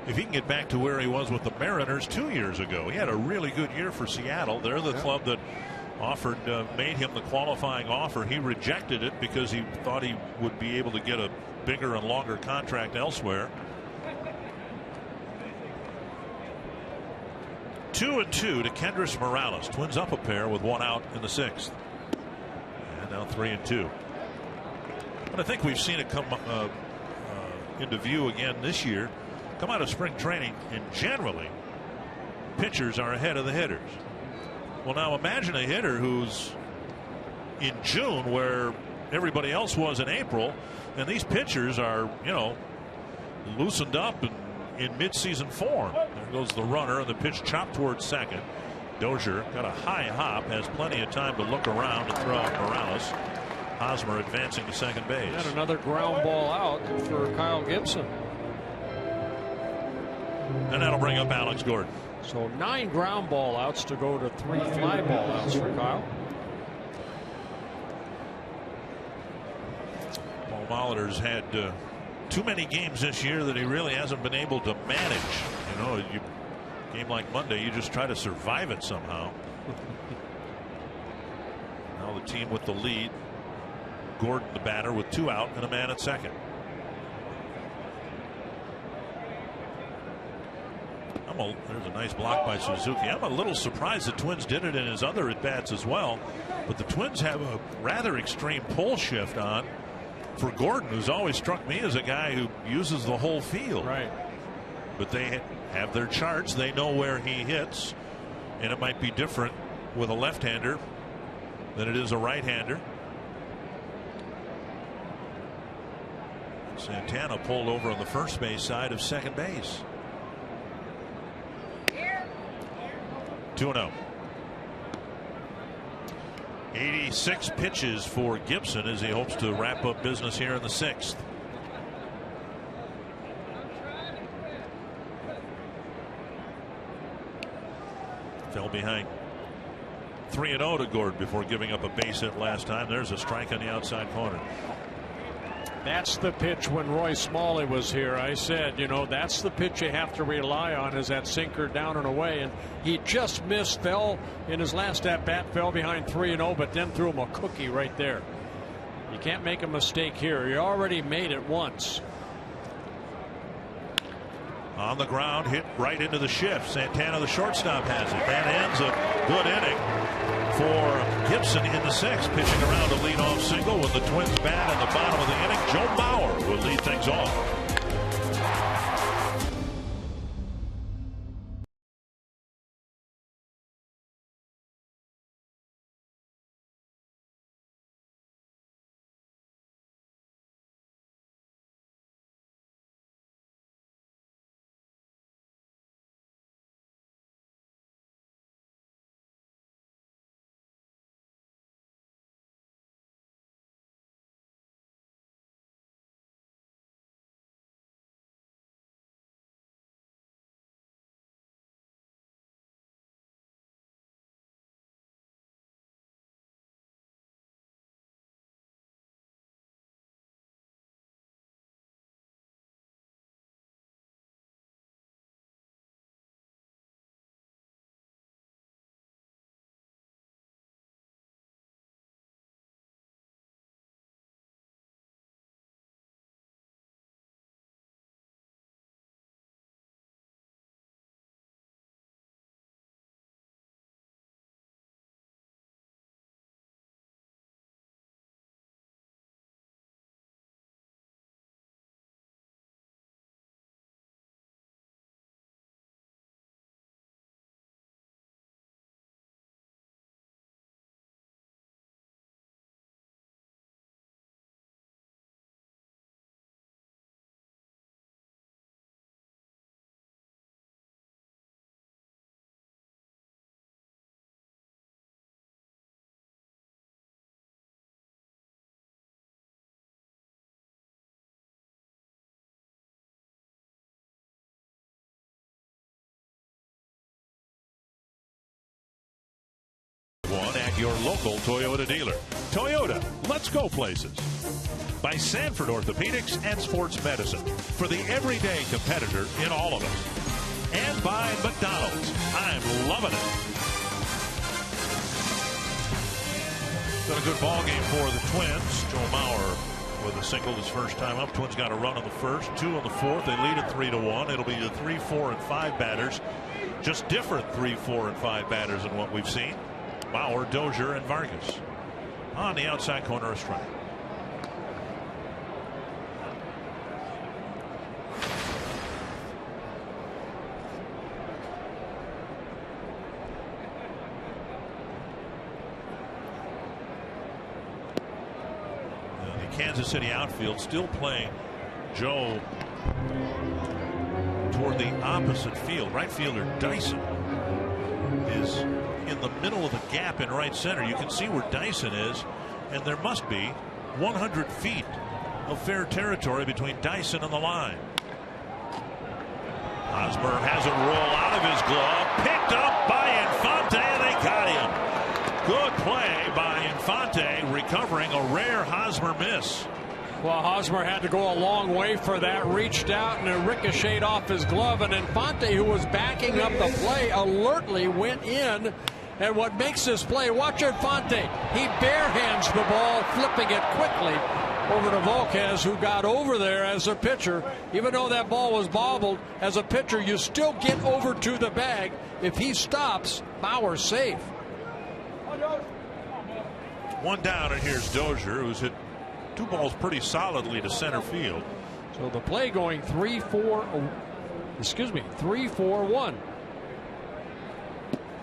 If he can get back to where he was with the Mariners 2 years ago, he had a really good year for Seattle. They're the club that offered, made him the qualifying offer. He rejected it because he thought he would be able to get a bigger and longer contract elsewhere. 2-2 to Kendrys Morales. Twins up a pair with one out in the sixth. And now 3-2. But I think we've seen it come into view again this year. Come out of spring training, and generally pitchers are ahead of the hitters. Well, now imagine a hitter who's in June where everybody else was in April, and these pitchers are, you know, loosened up and in midseason form. There goes the runner, and the pitch chopped towards second. Dozier got a high hop, has plenty of time to look around and throw out Morales. Hosmer advancing to second base. And another ground ball out for Kyle Gibson. And that'll bring up Alex Gordon. So 9 ground ball outs to go to 3 fly ball outs for Kyle. Paul Molitor's had too many games this year that he really hasn't been able to manage. You know, game like Monday, you just try to survive it somehow. Now the team with the lead. Gordon, the batter, with 2 out and a man at second. I'm There's a nice block by Suzuki. I'm a little surprised the Twins did it in his other at-bats as well. But the Twins have a rather extreme pull shift on for Gordon, who's always struck me as a guy who uses the whole field. Right. But they have their charts. They know where he hits. And it might be different with a left-hander than it is a right-hander. Santana pulled over on the first base side of second base. 2-0. 86 pitches for Gibson as he hopes to wrap up business here in the 6th. Fell behind 3-0 to Gordon before giving up a base hit last time. There's a strike on the outside corner. That's the pitch when Roy Smalley was here. I said, you know, that's the pitch you have to rely on, is that sinker down and away. And he just missed, fell in his last at bat, fell behind 3-0, but then threw him a cookie right there. You can't make a mistake here. You already made it once. On the ground, hit right into the shift. Santana, the shortstop, has it. That ends a good inning for Gibson in the 6th, pitching around a leadoff single with the Twins bat in the bottom of the inning. Joe Mauer will lead things off. At your local Toyota dealer. Toyota, let's go places. By Sanford Orthopedics and Sports Medicine, for the everyday competitor in all of us. And by McDonald's. I'm loving it. Been a good ball game for the Twins. Joe Mauer with a single his first time up. Twins got a run on the first, 2 on the 4th. They lead it 3-1. It'll be the 3, 4, and 5 batters. Just different 3, 4, and 5 batters than what we've seen. Bauer, Dozier, and Vargas. On the outside corner, a strike. The Kansas City outfield still playing Joe toward the opposite field. Right fielder Dyson is in the middle of the gap in right center. You can see where Dyson is, and there must be 100 feet of fair territory between Dyson and the line. Hosmer has it roll out of his glove, picked up by Infante, and they got him. Good play by Infante, recovering a rare Hosmer miss. Well, Hosmer had to go a long way for that, reached out and it ricocheted off his glove, and Infante, who was backing up the play, alertly went in. And what makes this play, watch Infante. He barehands the ball, flipping it quickly. over to Volquez, who got over there as a pitcher. Even though that ball was bobbled, as a pitcher, you still get over to the bag. If he stops, Bauer's safe. One down, and here's Dozier, who's hit 2 balls pretty solidly to center field. So the play going 3-4-1.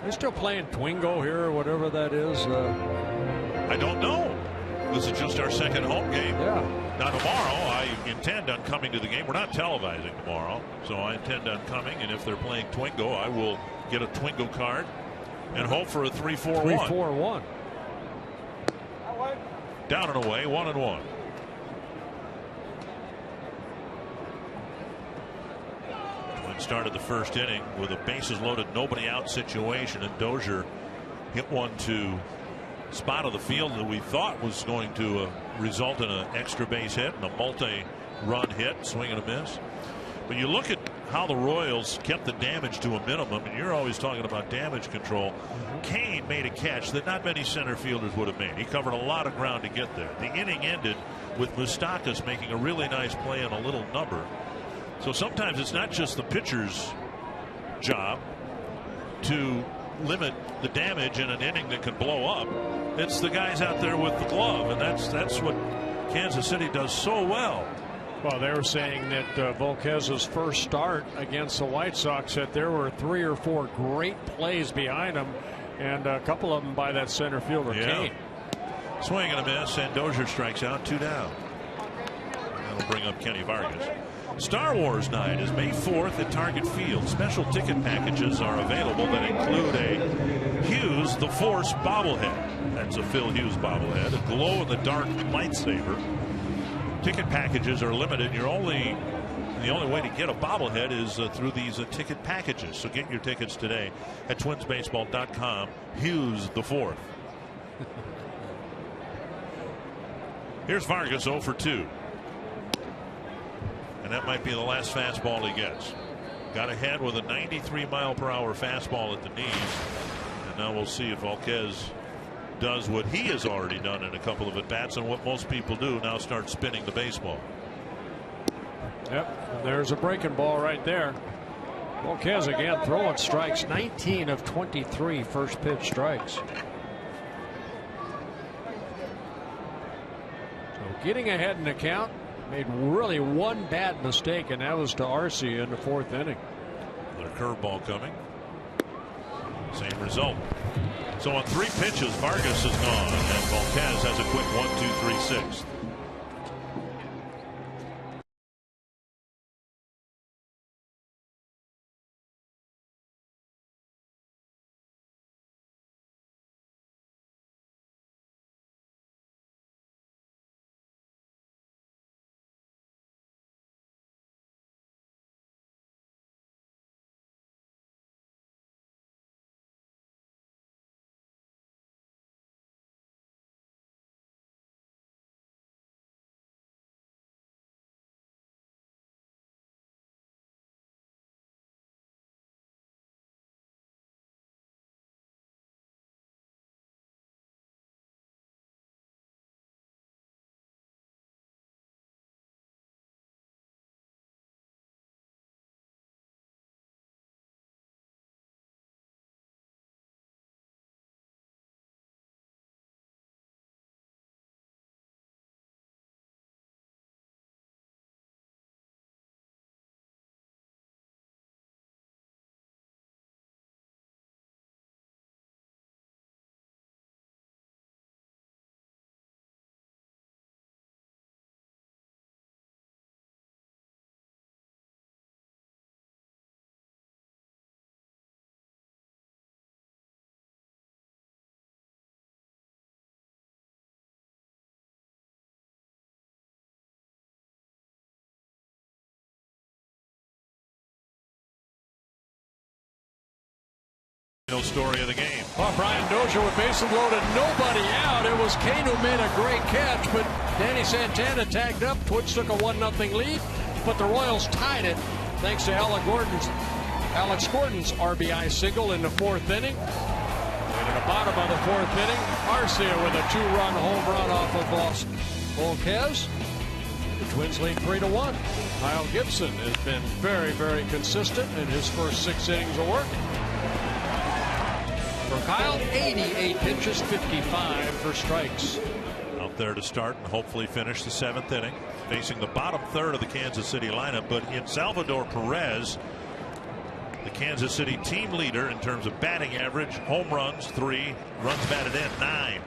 They're still playing Twingo here, or whatever that is. I don't know. This is just our second home game. Yeah. Now tomorrow, I intend on coming to the game. We're not televising tomorrow, so I intend on coming. And if they're playing Twingo, I will get a Twingo card and hope for a 3-4-1. 3-4-1. Down and away, 1-1. Twins started the first inning with a bases loaded, nobody out situation, and Dozier hit one to spot of the field that we thought was going to result in an extra base hit and a multi-run hit, swing and a miss. But you look at how the Royals kept the damage to a minimum, and you're always talking about damage control. Kane made a catch that not many center fielders would have made. He covered a lot of ground to get there. The inning ended with Moustakas making a really nice play on a little number. So sometimes it's not just the pitcher's job to limit the damage in an inning that can blow up. It's the guys out there with the glove, and that's what Kansas City does so well. Well, they were saying that Volquez's first start against the White Sox, that there were 3 or 4 great plays behind him, and a couple of them by that center fielder, Kane. Swing and a miss, and Dozier strikes out, 2 down. That'll bring up Kenny Vargas. Star Wars Night is May 4th at Target Field. Special ticket packages are available that include a Hughes The Force bobblehead. That's a Phil Hughes bobblehead. A glow-in-the-dark lightsaber. Ticket packages are limited. The only way to get a bobblehead is through these ticket packages. So get your tickets today at twinsbaseball.com. Hughes the Fourth. Here's Vargas 0 for 2. And that might be the last fastball he gets. Got ahead with a 93-mile-per-hour fastball at the knees. And now we'll see if Volquez does what he has already done in a couple of at-bats, and what most people do now, start spinning the baseball. Yep, and there's a breaking ball right there. Volquez again throwing strikes, 19 of 23 first pitch strikes. So getting ahead in the count, made really one bad mistake, and that was to Arcia in the 4th inning. Their curveball coming. Same result. So on 3 pitches, Vargas is gone, and Volquez has a quick 1-2-3-6. No story of the game. Well, Brian Dozier with bases loaded, nobody out. It was Kane who made a great catch, but Danny Santana tagged up. Twins took a 1-0 lead, but the Royals tied it thanks to Alex Gordon's RBI single in the 4th inning. And in the bottom of the 4th inning, Arcia with a 2-run home run off of Boston. Volquez. The Twins lead 3-1. Kyle Gibson has been very, very consistent in his first 6 innings of work. For Kyle, 88 pitches, 55 for strikes. Out there to start and hopefully finish the 7th inning, facing the bottom third of the Kansas City lineup. But in Salvador Perez, the Kansas City team leader in terms of batting average, home runs 3, runs batted in 9.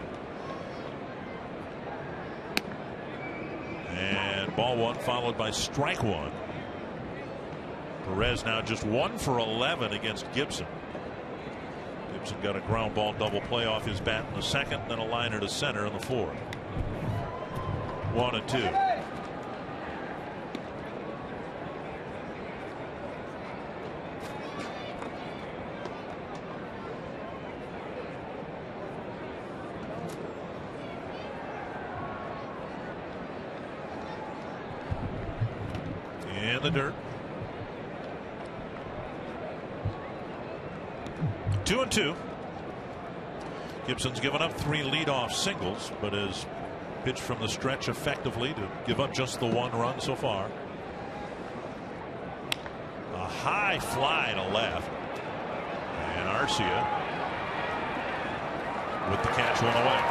And ball 1 followed by strike 1. Perez now just 1 for 11 against Gibson. Gibson got a ground ball double play off his bat in the 2nd, then a liner to center in the 4th. 1-2. In the dirt. 2-2. Gibson's given up 3 leadoff singles, but has pitched from the stretch effectively to give up just the 1 run so far. A high fly to left, and Arcia with the catch 1 away.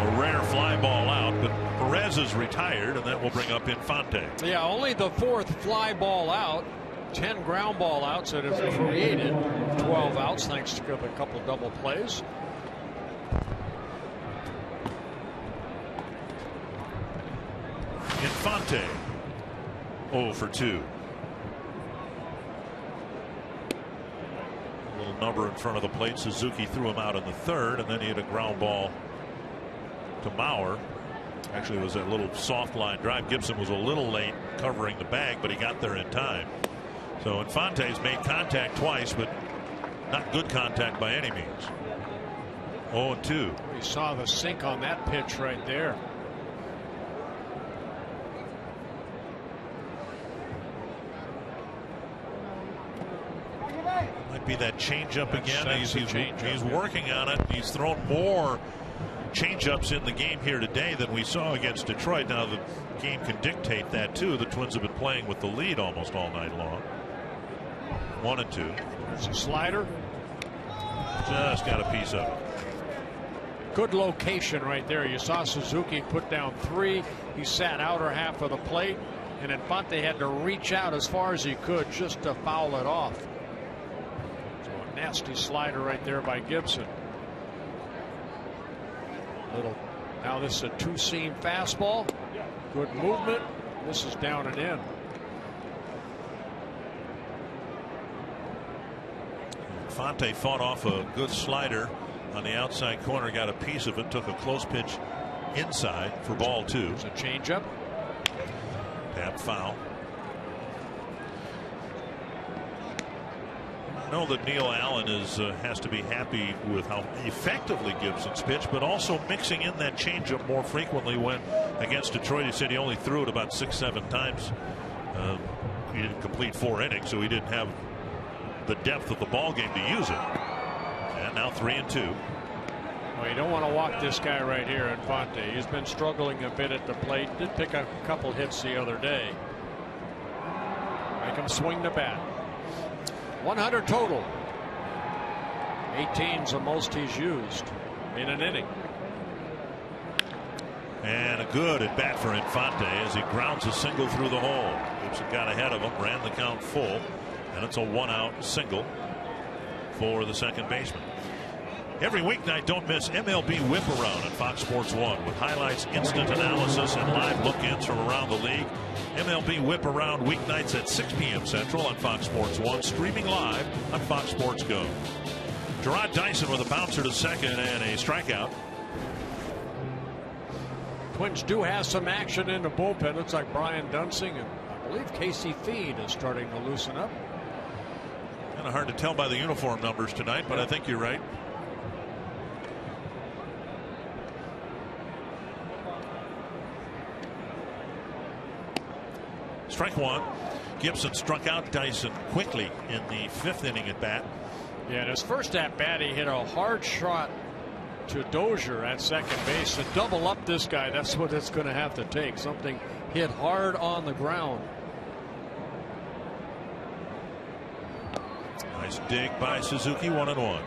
A rare fly ball out, but Perez is retired, and that will bring up Infante. Yeah, only the 4th fly ball out. 10 ground ball outs that have created 12 outs thanks to a couple double plays. Infante 0 for 2. A little number in front of the plate. Suzuki threw him out in the 3rd, and then he had a ground ball to Mauer. Actually, it was a little soft line drive. Gibson was a little late covering the bag, but he got there in time. So Infante's made contact twice, but not good contact by any means. 0-2. We saw the sink on that pitch right there. Might be that changeup again. He's working on it. He's thrown more changeups in the game here today than we saw against Detroit. Now the game can dictate that too. The Twins have been playing with the lead almost all night long. 1-2. It's a slider. Just got a piece of it. Good location right there. You saw Suzuki put down 3. He sat outer half of the plate, and Infante had to reach out as far as he could just to foul it off. So a nasty slider right there by Gibson. Now this is a 2-seam fastball. Good movement. This is down and in. Infante fought off a good slider on the outside corner, got a piece of it, took a close pitch inside for ball 2. It's a changeup. Tap foul. I know that Neil Allen has to be happy with how effectively Gibson's pitched, but also mixing in that changeup more frequently. When against Detroit, he said he only threw it about 6-7 times. He didn't complete 4 innings, so he didn't have the depth of the ball game to use it. And now 3-2. Well, you don't want to walk this guy right here, Infante. He's been struggling a bit at the plate. Did pick up a couple hits the other day. Make him swing the bat. 100 total. 18's the most he's used in an inning. And a good at bat for Infante as he grounds a single through the hole. Gibson got ahead of him, ran the count full, and it's a 1-out single for the second baseman. Every weeknight, don't miss MLB Whip Around on Fox Sports 1 with highlights, instant analysis, and live look-ins from around the league. MLB Whip Around weeknights at 6 p.m. Central on Fox Sports 1, streaming live on Fox Sports Go. Gerard Dyson with a bouncer to second and a strikeout. Twins do have some action in the bullpen. Looks like Brian Dunsing and I believe Casey Feed is starting to loosen up. Kind of hard to tell by the uniform numbers tonight, but I think you're right. Strike 1. Gibson struck out Dyson quickly in the 5th inning at bat. Yeah, in his first at bat, he hit a hard shot to Dozier at second base to double up this guy. That's what it's going to have to take. Something hit hard on the ground. Nice dig by Suzuki, 1-1.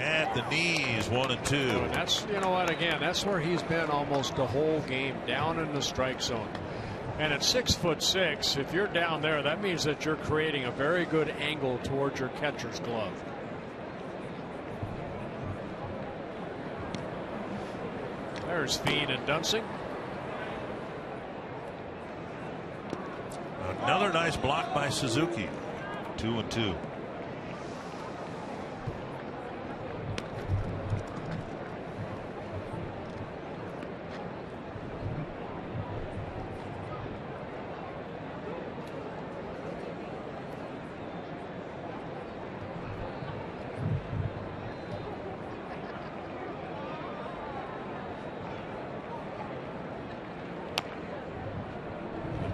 At the knees, 1-2. And that's, you know what, again, that's where he's been almost the whole game, down in the strike zone. And at 6'6", if you're down there, that means that you're creating a very good angle towards your catcher's glove. There's Feed and Dunsing. Another nice block by Suzuki. 2-2.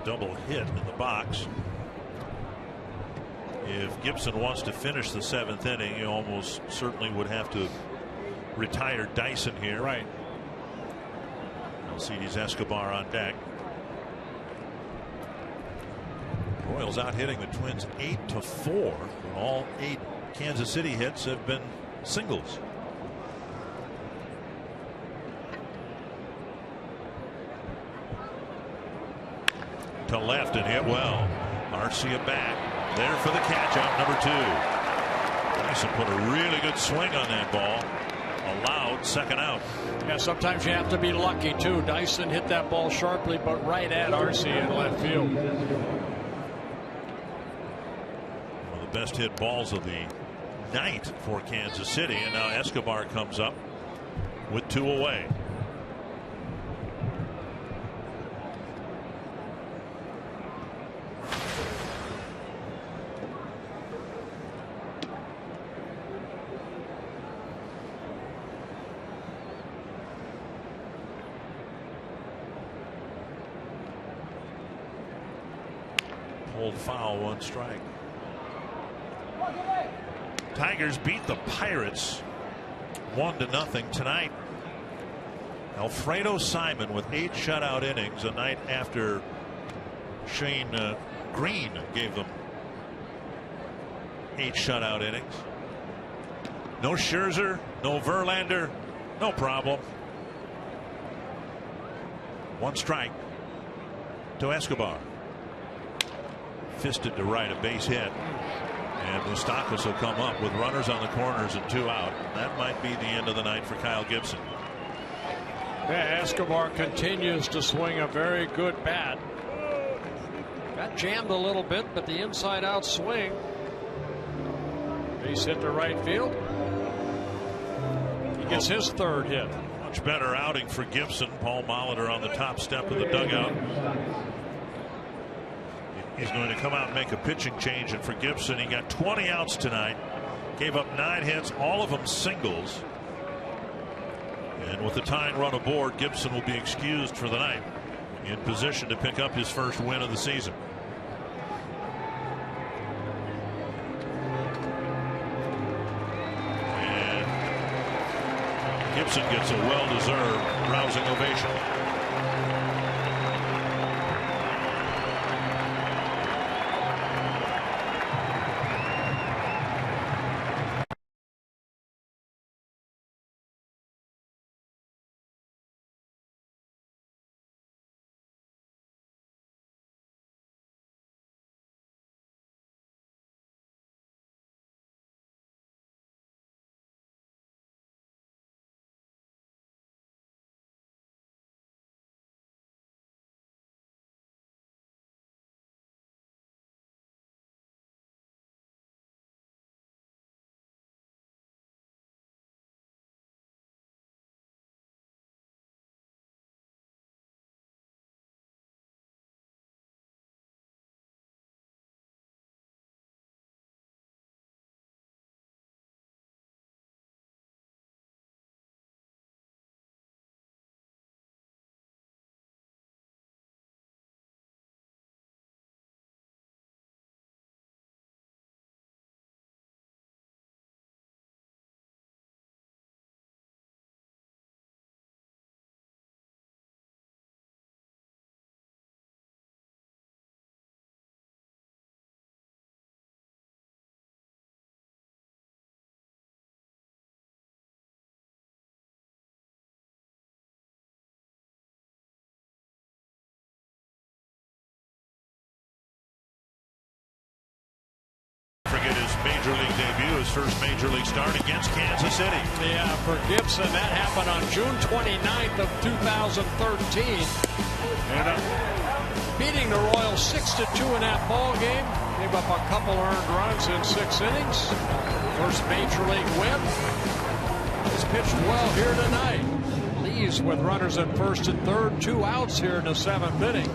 Double hit in the box. If Gibson wants to finish the 7th inning, he almost certainly would have to retire Dyson here. Right. Alcides Escobar on deck. Royals out hitting the Twins 8-4. All 8 Kansas City hits have been singles. To left and hit well. Arcia back there for the catch out, number 2. Dyson put a really good swing on that ball. Allowed second out. Yeah, sometimes you have to be lucky too. Dyson hit that ball sharply, but right at Arcia in left field. One of the best hit balls of the night for Kansas City, and now Escobar comes up with 2 away. Pulled foul, 1 strike. Tigers beat the Pirates 1-0 tonight. Alfredo Simon with 8 shutout innings a night after Shane Green gave them 8 shutout innings. No Scherzer, no Verlander, no problem. 1 strike to Escobar. Fisted to right, a base hit. And Moustakas will come up with runners on the corners and 2 out. That might be the end of the night for Kyle Gibson. Yeah, Escobar continues to swing a very good bat. Got jammed a little bit, but the inside out swing. Base hit to right field. He gets his 3rd hit. Much better outing for Gibson. Paul Molitor on the top step of the dugout. He's going to come out and make a pitching change, and for Gibson, he got 20 outs tonight, gave up 9 hits, all of them singles. And with the tying run aboard, Gibson will be excused for the night, in position to pick up his first win of the season. And Gibson gets a well-deserved rousing ovation. his first major league start against Kansas City. Yeah, for Gibson, that happened on June 29th of 2013. And beating the Royals 6-2 in that ball game. Gave up a couple earned runs in 6 innings. First major league win. He's pitched well here tonight. Leaves with runners at first and third, 2 outs here in the 7th inning.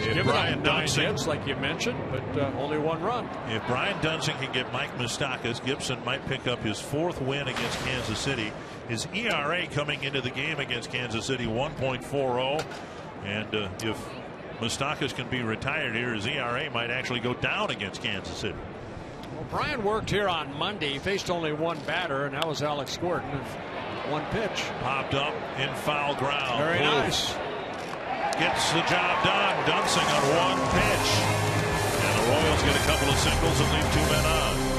If Brian 9 Dunsing, hits, like you mentioned, but only 1 run. If Brian Dunsing can get Mike Moustakas, Gibson might pick up his 4th win against Kansas City. His ERA coming into the game against Kansas City, 1.40. And if Moustakas can be retired here, his ERA might actually go down against Kansas City. Well, Brian worked here on Monday. He faced only 1 batter, and that was Alex Gordon. 1 pitch. Popped up in foul ground. Very nice. Gets the job done. Dunsing on 1 pitch. And the Royals get a couple of singles and leave 2 men on.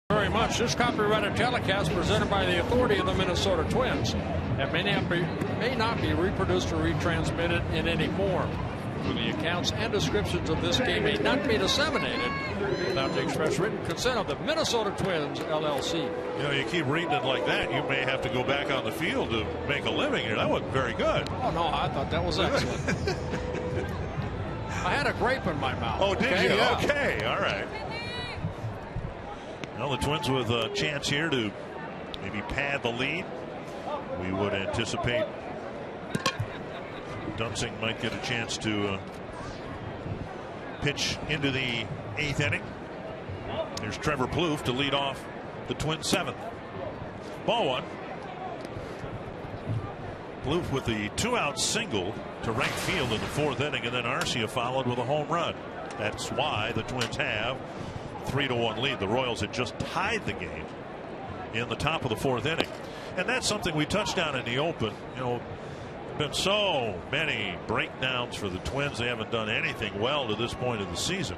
Very much. This copyrighted telecast presented by the authority of the Minnesota Twins and may not be reproduced or retransmitted in any form. The accounts and descriptions of this game may not be disseminated without the express written consent of the Minnesota Twins, LLC. You know, you keep reading it like that, you may have to go back on the field to make a living here. That wasn't very good. Oh, no, I thought that was excellent. I had a grape in my mouth. Oh, did you? Yeah. Okay, all right. Well, the Twins with a chance here to maybe pad the lead. We would anticipate Dunsing might get a chance to pitch into the 8th inning. There's Trevor Plouffe to lead off the Twins' 7th. Ball 1. Plouffe with the 2-out single to right field in the 4th inning, and then Arcia followed with a home run. That's why the Twins have 3-1 lead. The Royals had just tied the game in the top of the 4th inning, and that's something we touched on in the open. You know, been so many breakdowns for the Twins. They haven't done anything well to this point of the season.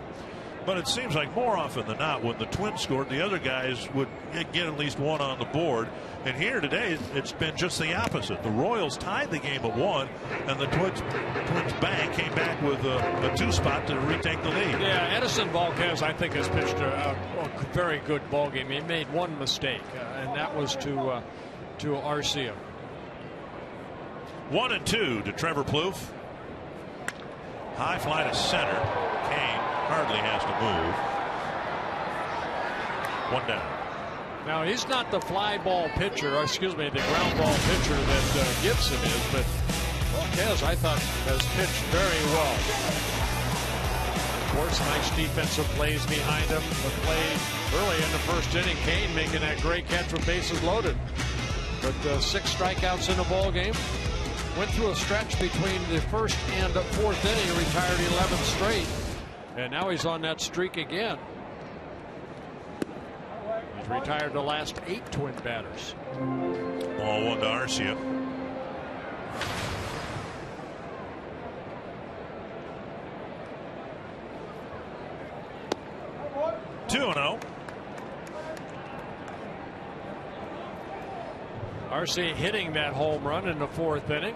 But it seems like more often than not, when the Twins scored, the other guys would get at least 1 on the board. And here today, it's been just the opposite. The Royals tied the game at 1, and the Twins came back with a 2 spot to retake the lead. Yeah, Edison Volquez, I think, has pitched a very good ball game. He made 1 mistake, and that was to Arcia. 1-2 to Trevor Plouffe. High fly to center. Kane hardly has to move. 1 down. Now, he's not the fly ball pitcher, or excuse me, the ground ball pitcher that Gibson is, but Volquez, I thought, has pitched very well. Of course, nice defensive plays behind him. The play early in the 1st inning, Kane making that great catch with bases loaded. But 6 strikeouts in the ball game. Went through a stretch between the 1st and the 4th inning, retired 11 straight, and now he's on that streak again. He's retired the last 8 Twin batters. Ball 1 to Arcia. Two and 0. Arcia hitting that home run in the 4th inning.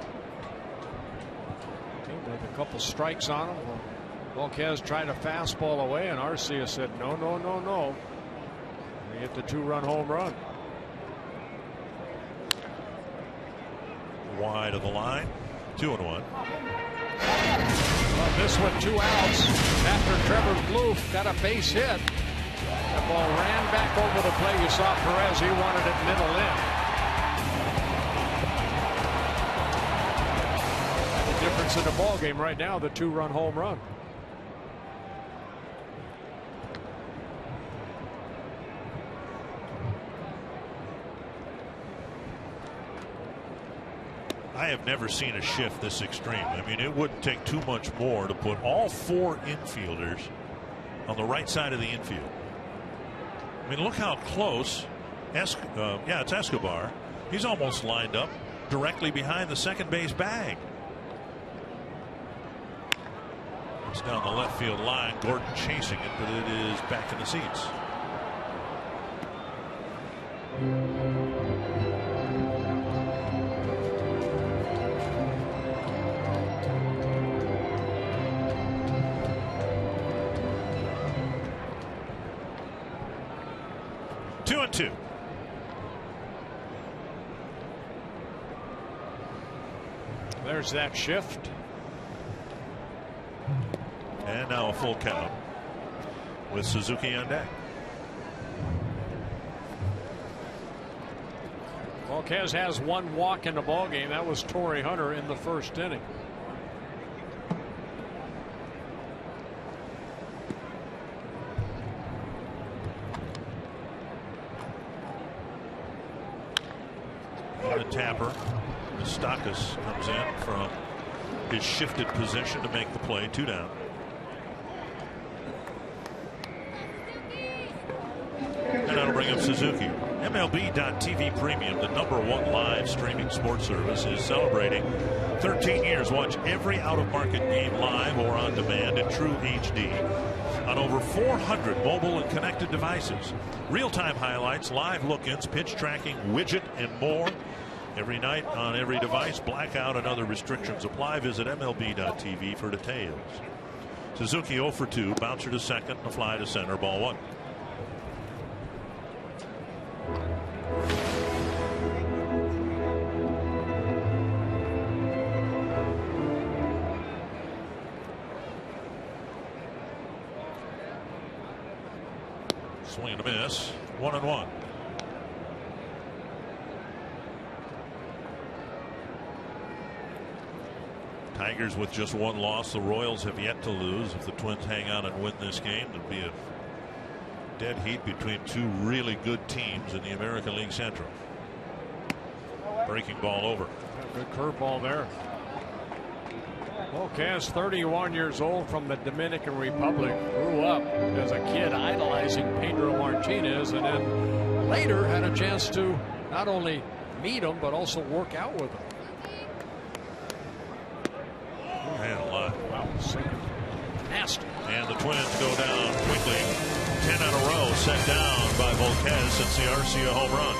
With a couple strikes on him. Volquez tried a fastball away, and Arcia said, no, no, no, no. He hit the 2-run home run. Wide of the line. 2 and 1. Well, this one 2 outs after Trevor Plouffe got a base hit. The ball ran back over the plate. You saw Perez. He wanted it middle in. The difference in the ball game right now, the 2-run home run. I have never seen a shift this extreme. I mean, it wouldn't take too much more to put all 4 infielders on the right side of the infield. I mean, look how close. It's Escobar. He's almost lined up directly behind the second base bag. It's down the left field line. Gordon chasing it, but it is back in the seats. Two and 2. There's that shift. And now a full count with Suzuki on deck. Volquez has 1 walk in the ball game. That was Torrey Hunter in the 1st inning. The tapper. Stakas comes in from his shifted position to make the play. 2 down. And that'll bring up Suzuki. MLB.TV Premium, the #1 live streaming sports service, is celebrating 13 years. Watch every out-of-market game live or on demand in true HD on over 400 mobile and connected devices. Real-time highlights, live look-ins, pitch tracking, widget, and more. Every night on every device. Blackout and other restrictions apply. Visit MLB.TV for details. Suzuki 0 for 2. Bouncer to second. A fly to center. Ball 1. Swing and a miss. 1 and 1. Tigers with just 1 loss. The Royals have yet to lose. If the Twins hang on and win this game, there'll be a dead heat between 2 really good teams in the American League Central. Breaking ball over. Good curveball there. Volquez, 31 years old, from the Dominican Republic, grew up as a kid idolizing Pedro Martinez, and then later had a chance to not only meet him but also work out with him. Man alive. Wow, nasty. And the Twins go down quickly. 10 in a row set down by Volquez since the Arcia home run.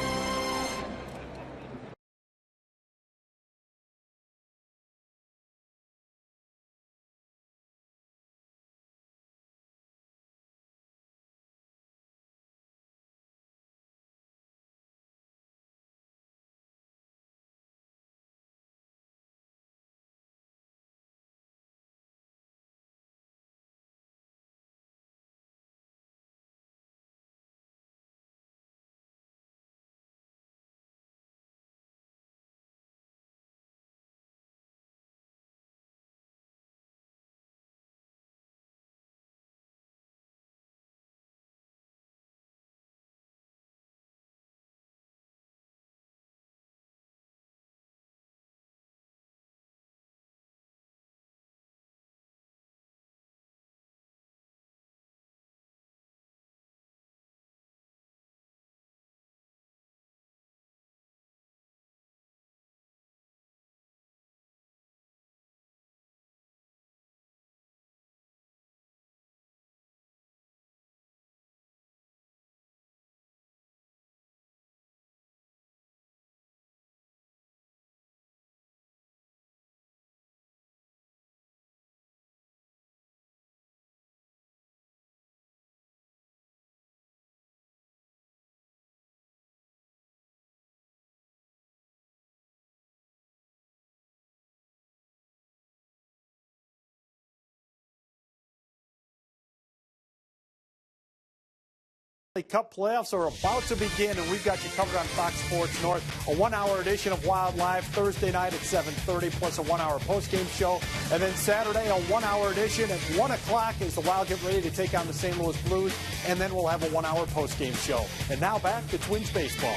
Cup playoffs are about to begin, and we've got you covered on Fox Sports North. A 1-hour edition of Wild Live Thursday night at 7:30, plus a 1-hour postgame show. And then Saturday, a 1-hour edition at 1 o'clock as the Wild get ready to take on the St. Louis Blues. And then we'll have a 1-hour postgame show. And now back to Twins baseball.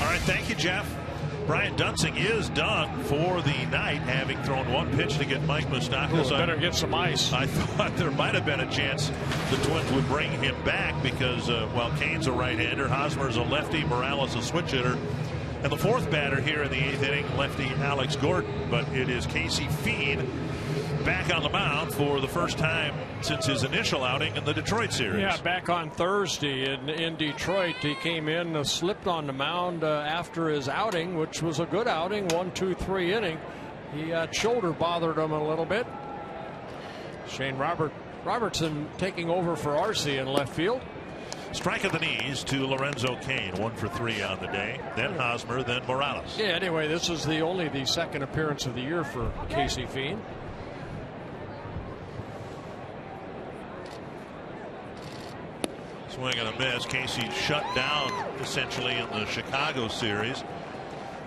All right, thank you, Jeff. Brian Dunsing is done for the night, having thrown one pitch to get Mike Moustakas. Better get some ice. I thought there might have been a chance the Twins would bring him back because, Kane's a right-hander, Hosmer's a lefty, Morales a switch hitter, and the fourth batter here in the 8th inning, lefty Alex Gordon. But it is Casey Fiend back on the mound for the first time since his initial outing in the Detroit series. Yeah, back on Thursday in Detroit. He came in, slipped on the mound after his outing, which was a good outing, 1-2-3 inning. He shoulder bothered him a little bit. Shane Robertson taking over for Arcee in left field. Strike at the knees to Lorenzo Cain, 1 for 3 on the day. Then Hosmer, then Morales. Yeah, anyway, this is only the second appearance of the year for Casey Fiend. Swing and a miss. Casey shut down essentially in the Chicago series.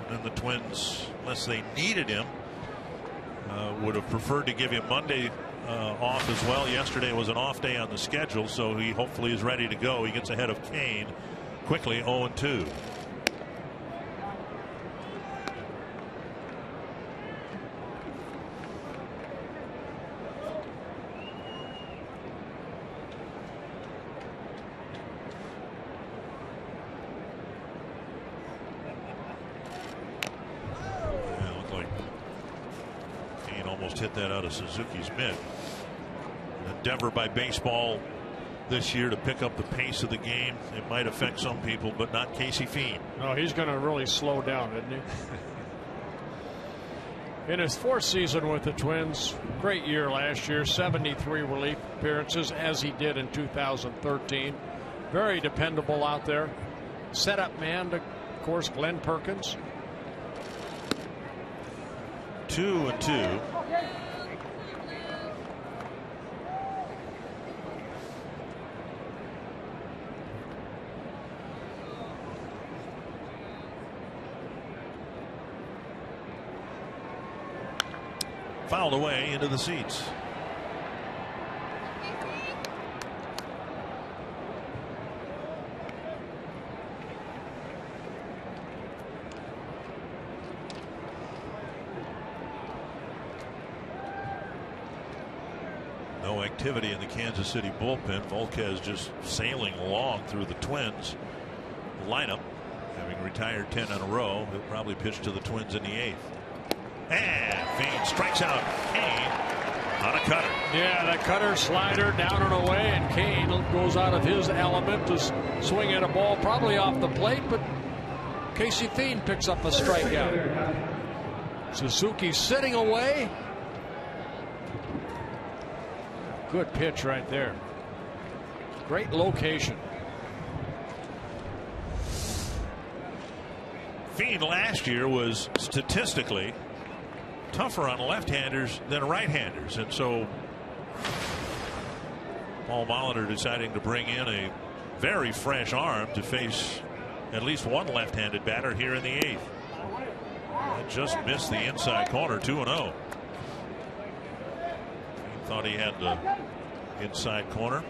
And the Twins, unless they needed him, would have preferred to give him Monday off as well. Yesterday was an off day on the schedule, so he hopefully is ready to go. He gets ahead of Cain quickly, 0-2. Hit that out of Suzuki's mitt. An endeavor by baseball this year to pick up the pace of the game. It might affect some people, but not Casey Fiend. No, he's going to really slow down, isn't he? In his 4th season with the Twins, great year last year, 73 relief appearances, as he did in 2013. Very dependable out there. Setup man, of course, Glenn Perkins. 2-2. Fouled away into the seats. No activity in the Kansas City bullpen. Volquez just sailing along through the Twins lineup, having retired 10 in a row. He'll probably pitch to the Twins in the 8th. And Fiend strikes out Cain on a cutter. Yeah, that cutter slider down and away, and Cain goes out of his element to swing at a ball probably off the plate, but Casey Fiend picks up a strikeout. Suzuki sitting away. Good pitch right there. Great location. Fiend last year was statistically tougher on left-handers than right-handers, and so Paul Molitor deciding to bring in a very fresh arm to face at least one left-handed batter here in the 8th. That just missed the inside corner, 2-0. He thought he had the inside corner.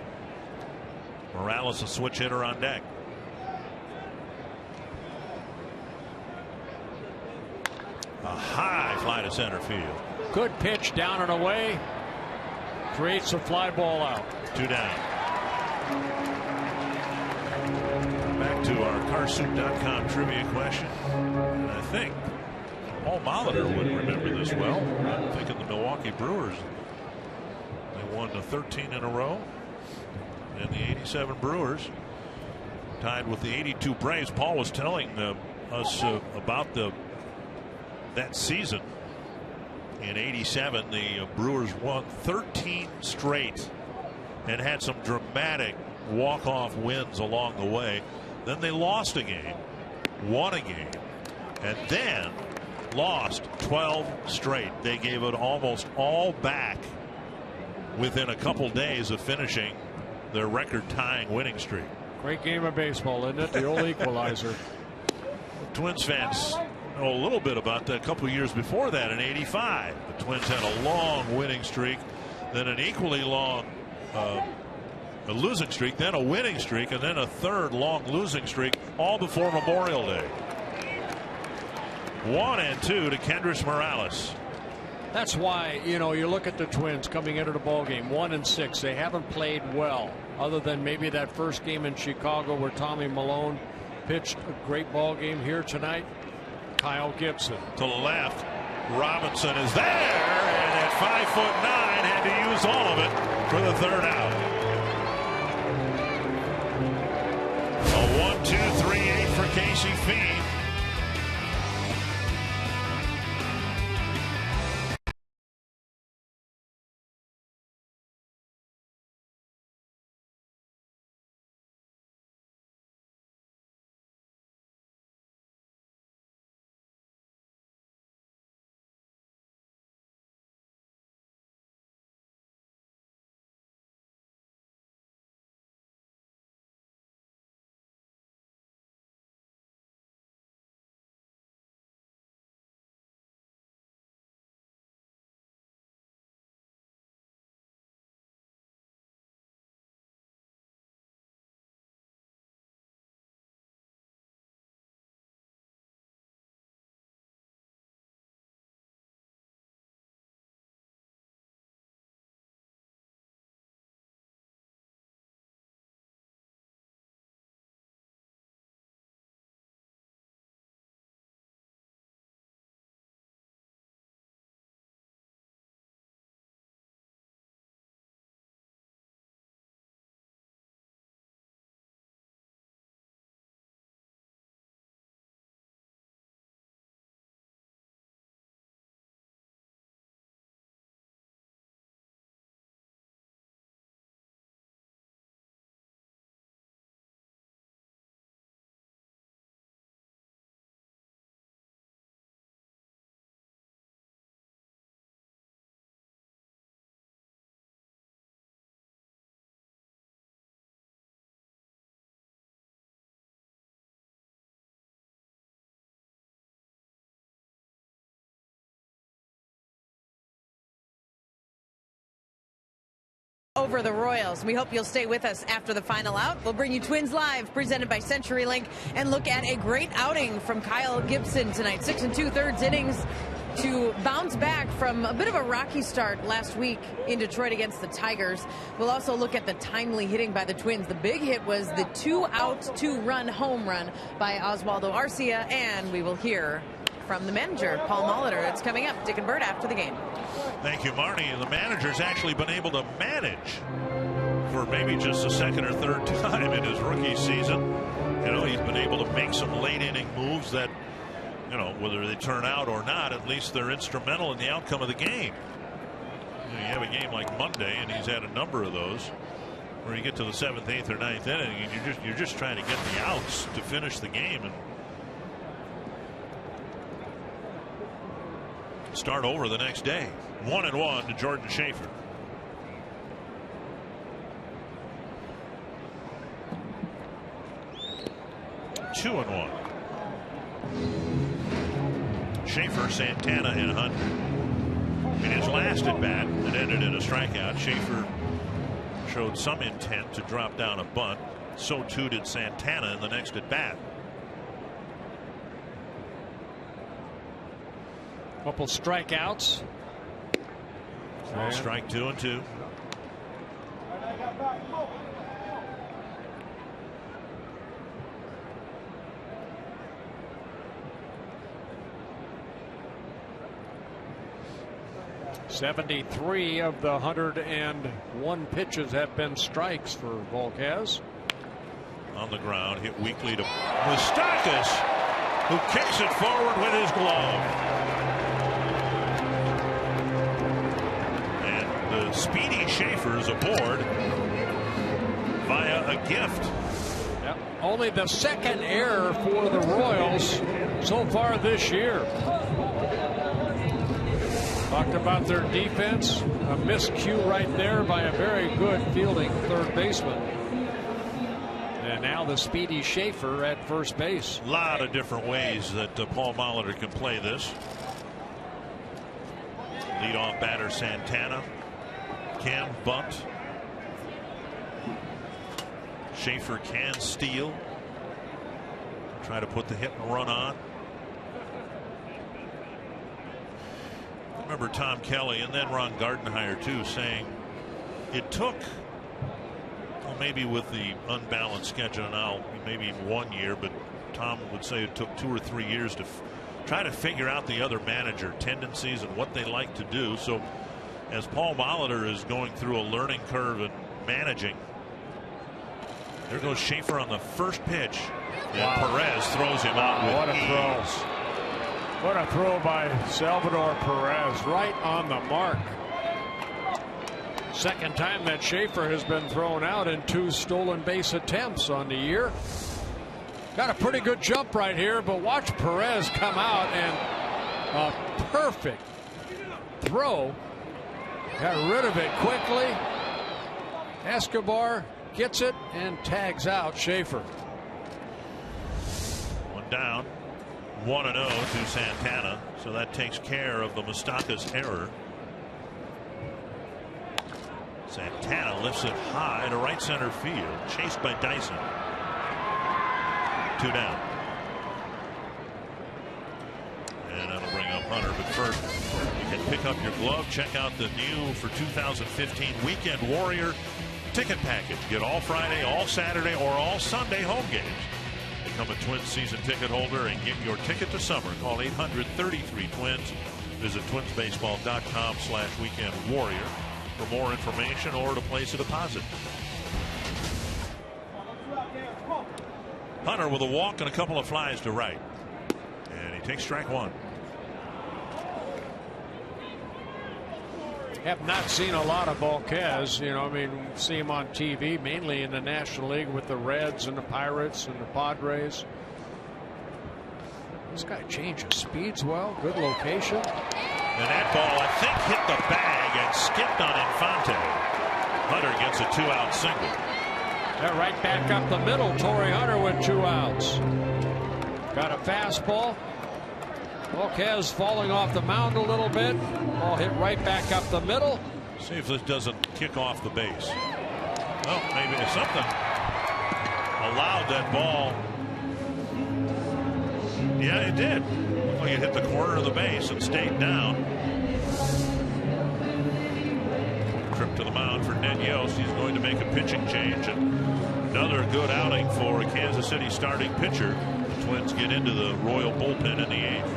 Morales, a switch hitter on deck. A high fly to center field. Good pitch down and away. Creates a fly ball out. 2 down. Back to our carsoup.com trivia question. And I think Paul Molitor would remember this well. I'm thinking the Milwaukee Brewers. They won the 13 in a row. And the 87 Brewers tied with the 82 Braves. Paul was telling us about that season. In 87, the Brewers won 13 straight and had some dramatic walk-off wins along the way. Then they lost a game, won a game, and then lost 12 straight. They gave it almost all back within a couple days of finishing their record-tying winning streak. Great game of baseball, isn't it? The old equalizer. Twins fans know a little bit about that. A couple of years before that, in '85, the Twins had a long winning streak, then an equally long a losing streak, then a winning streak, and then a third long losing streak, all before Memorial Day. 1-2 to Kendrys Morales. That's why, you know, you look at the Twins coming into the ball game 1-6. They haven't played well, other than maybe that first game in Chicago where Tommy Malone pitched a great ball game. Here tonight, Kyle Gibson to the left. Robinson is there, and at 5'9", had to use all of it for the third out. A 1-2-3-8 for Casey Fiend. Over the Royals. We hope you'll stay with us after the final out. We'll bring you Twins Live, presented by CenturyLink, and look at a great outing from Kyle Gibson tonight. 6 2/3 innings to bounce back from a bit of a rocky start last week in Detroit against the Tigers. We'll also look at the timely hitting by the Twins. The big hit was the 2-out, 2-run home run by Oswaldo Arcia, and we will hear from the manager, Paul Molitor. It's coming up. Dick and Bert after the game. Thank you, Marnie. The manager's actually been able to manage for maybe just the second or third time in his rookie season. You know, he's been able to make some late inning moves that, you know, whether they turn out or not, at least they're instrumental in the outcome of the game. You know, you have a game like Monday, and he's had a number of those where you get to the 7th, 8th, or 9th inning, and you're just trying to get the outs to finish the game and start over the next day. 1-1 to Jordan Schaefer. Two and 1. Schaefer, Santana, and Hunter. In his last at bat that ended in a strikeout, Schaefer showed some intent to drop down a bunt. So too did Santana in the next at bat. Couple strikeouts. Strike 2 and 2. .73 of the 101 pitches have been strikes for Volquez. On the ground, hit weakly to Moustakas, who kicks it forward with his glove. The speedy Schaefer's aboard via a gift. Yep. Only the second error for the Royals so far this year. Talked about their defense. A miscue right there by a very good fielding third baseman. And now the speedy Schaefer at first base. A lot of different ways that Paul Molitor can play this. Leadoff batter Santana can bunt. Schaefer can steal. Try to put the hit and run on. Remember Tom Kelly and then Ron Gardenhire too saying it took, well, maybe with the unbalanced schedule now, maybe 1 year, but Tom would say it took 2 or 3 years to try to figure out the other manager tendencies and what they like to do. So as Paul Molitor is going through a learning curve and managing, there goes Schaefer on the first pitch, and Perez throws him out with what a ease. throw. What a throw by Salvador Perez, right on the mark. Second time that Schaefer has been thrown out in 2 stolen base attempts on the year. Got a pretty good jump right here, but watch Perez come out and a perfect throw. Got rid of it quickly. Escobar gets it and tags out Schaefer. One down. 1-0 to Santana, so that takes care of the Moustakas error. Santana lifts it high to right center field, chased by Dyson. 2 down. And that'll bring up Hunter, but first you can pick up your glove. Check out the new for 2015 Weekend Warrior ticket package. Get all Friday, all Saturday, or all Sunday home games. Become a Twins season ticket holder and get your ticket to summer. Call 800-33-TWINS. Visit twinsbaseball.com/weekendwarrior for more information or to place a deposit. Hunter with a walk and a couple of flies to right. And he takes strike 1. Have not seen a lot of Volquez. You know, I mean, see him on TV, mainly in the National League with the Reds and the Pirates and the Padres. This guy changes speeds well, good location. And that ball, I think, hit the bag and skipped on Infante. Hunter gets a 2-out single. Yeah, right back up the middle. Torrey Hunter with 2 outs. Got a fastball. Volquez falling off the mound a little bit. Ball hit right back up the middle. See if this doesn't kick off the base. Well, maybe something allowed that ball. Yeah, it did. Looked like it hit the corner of the base and stayed down. Trip to the mound for Ned Yost. He's going to make a pitching change. And another good outing for a Kansas City starting pitcher. The Twins get into the Royal bullpen in the 8th.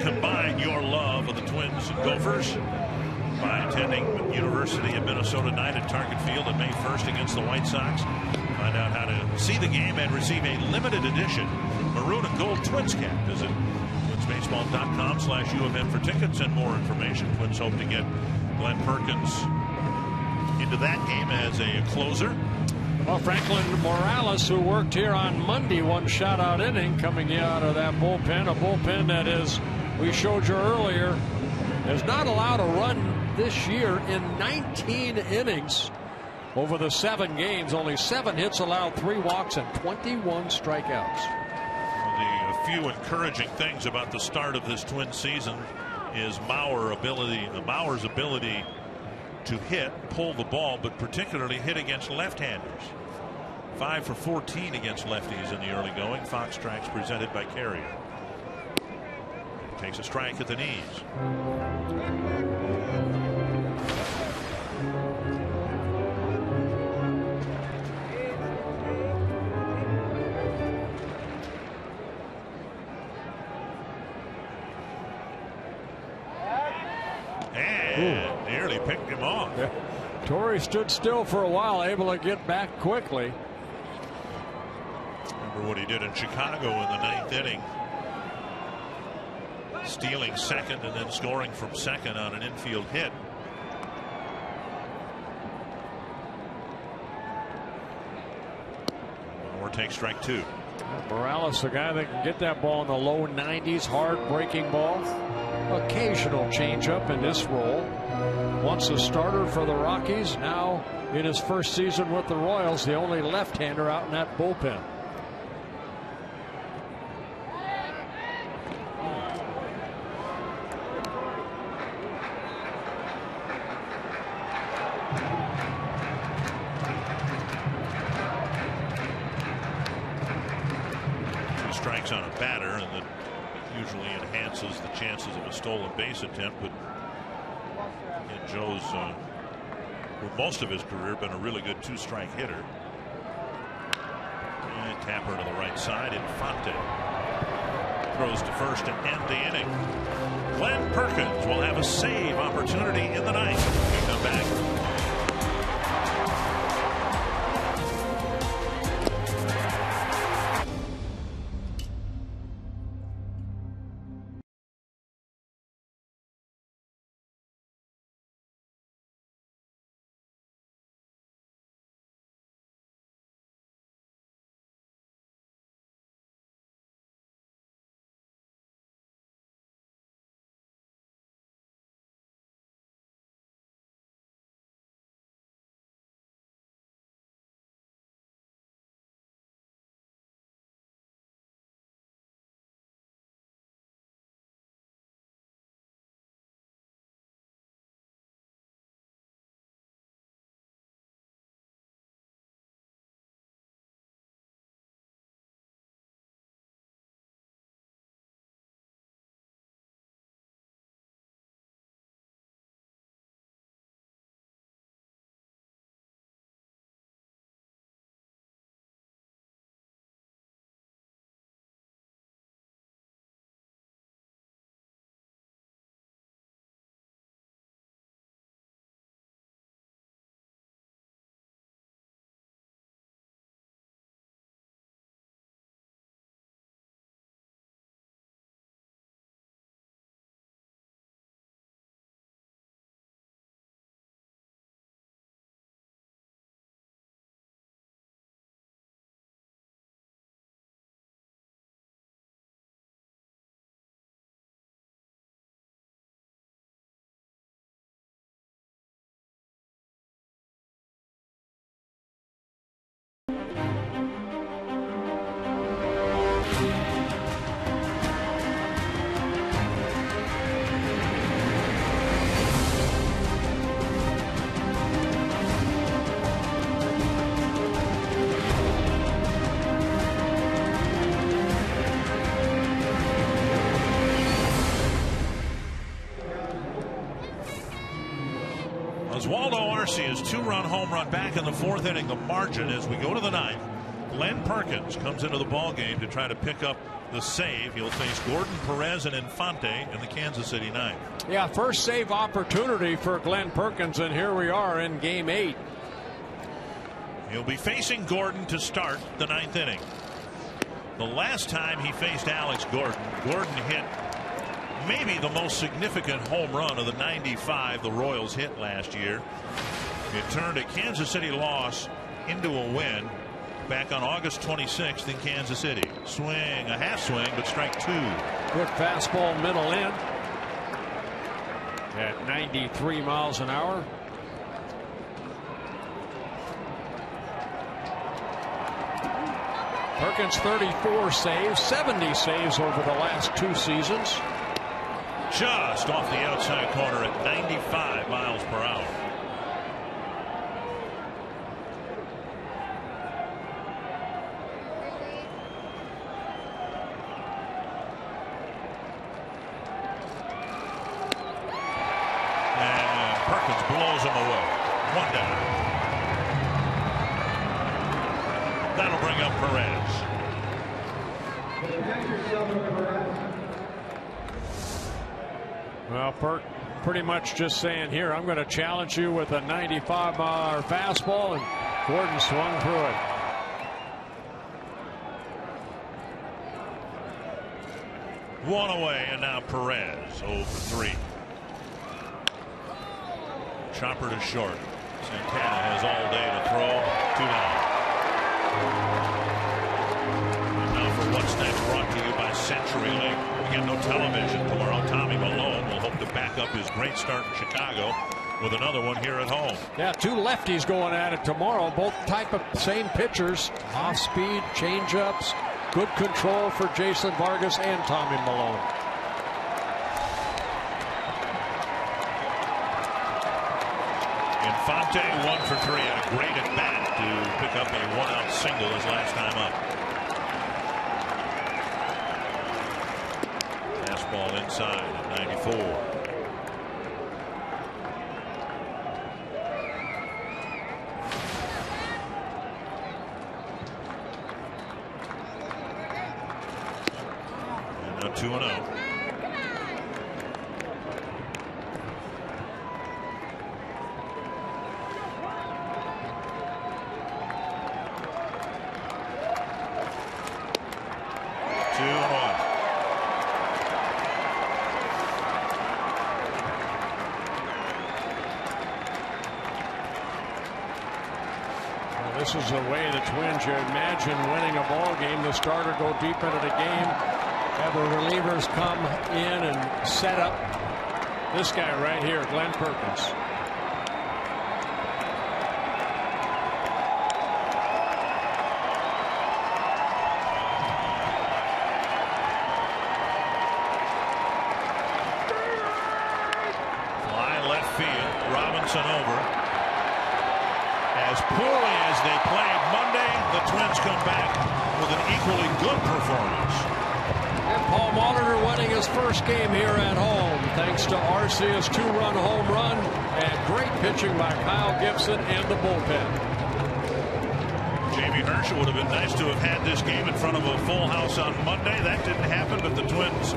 Combine your love of the Twins and Gophers by attending University of Minnesota night at Target Field on May 1st against the White Sox. Find out how to see the game and receive a limited edition maroon and gold Twins cap. Visit twinsbaseball.com/U of M for tickets and more information. Twins hope to get Glenn Perkins into that game as a closer. Well, Franklin Morales, who worked here on Monday, one shutout inning coming out of that bullpen. A bullpen that is, we showed you earlier, is not allowed a run this year in 19 innings. Over the 7 games, only 7 hits allowed, 3 walks, and 21 strikeouts. The few encouraging things about the start of this Twins season is Maurer's ability to hit, pull the ball, but particularly hit against left-handers. 5 for 14 against lefties in the early going. Fox strikes presented by Carrier. Takes a strike at the knees. And nearly picked him off. Yeah. Torrey stood still for a while, able to get back quickly. Remember what he did in Chicago in the 9th inning. Stealing second and then scoring from second on an infield hit. Or takes strike 2. Morales, the guy that can get that ball in the low 90s, hard breaking ball. Occasional changeup in this role. Once a starter for the Rockies, now in his first season with the Royals, the only left-hander out in that bullpen. Strikes on a batter, and that usually enhances the chances of a stolen base attempt. But Joe's, for most of his career, been a really good 2-strike hitter. And Tapper to the right side. Infante throws to first to end the inning. Glenn Perkins will have a save opportunity in the ninth. We come back. Oswaldo Arcia's 2-run home run back in the 4th inning. The margin as we go to the 9th. Glenn Perkins comes into the ball game to try to pick up the save. He'll face Gordon, Perez, and Infante in the Kansas City ninth. Yeah, first save opportunity for Glenn Perkins, and here we are in game 8. He'll be facing Gordon to start the ninth inning. The last time he faced Alex Gordon, Gordon hit maybe the most significant home run of the 95 the Royals hit last year. It turned a Kansas City loss into a win back on August 26th in Kansas City. Swing, a half swing, but strike 2. Good fastball, middle in at 93 miles an hour. Perkins 34 saves, 70 saves over the last 2 seasons. Just off the outside corner at 95 miles per hour. And Perkins blows him away. 1 down. That'll bring up Perez. Well, Perk pretty much just saying, here, I'm going to challenge you with a 95-mile-an-hour fastball, and Gordon swung through it. One away, and now Perez 0 for 3. Chopper to short. Santana has all day to throw. 2 down. And now for What's Next, brought to you by CenturyLink. Again, no television tomorrow. Tommy Malone will hope to back up his great start in Chicago with another one here at home. Yeah, 2 lefties going at it tomorrow. Both type of same pitchers. Off speed, changeups, good control for Jason Vargas and Tommy Malone. Infante 1 for 3. A great at bat to pick up a 1-out single his last time up. Fastball inside at 94. And now 2-0. This is the way the Twins, you imagine winning a ball game. The starter go deep into the game, have the relievers come in and set up this guy right here, Glenn Perkins. Fly left field. Robinson over. As poorly as they played Monday, the Twins come back with an equally good performance. And Paul Molitor winning his first game here at home thanks to Arcia's 2-run home run and great pitching by Kyle Gibson and the bullpen. Jamie Herschel would have been nice to have had this game in front of a full house on Monday. That didn't happen, but the Twins,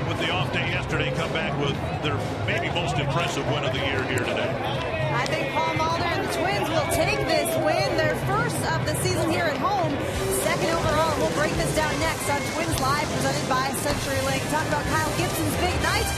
with the off day yesterday, come back with their maybe most impressive win of the year here today. I think Paul Molitor and the Twins will take this win, their first of the season here at home, second overall. We'll break this down next on Twins Live, presented by CenturyLink. Talk about Kyle Gibson's big night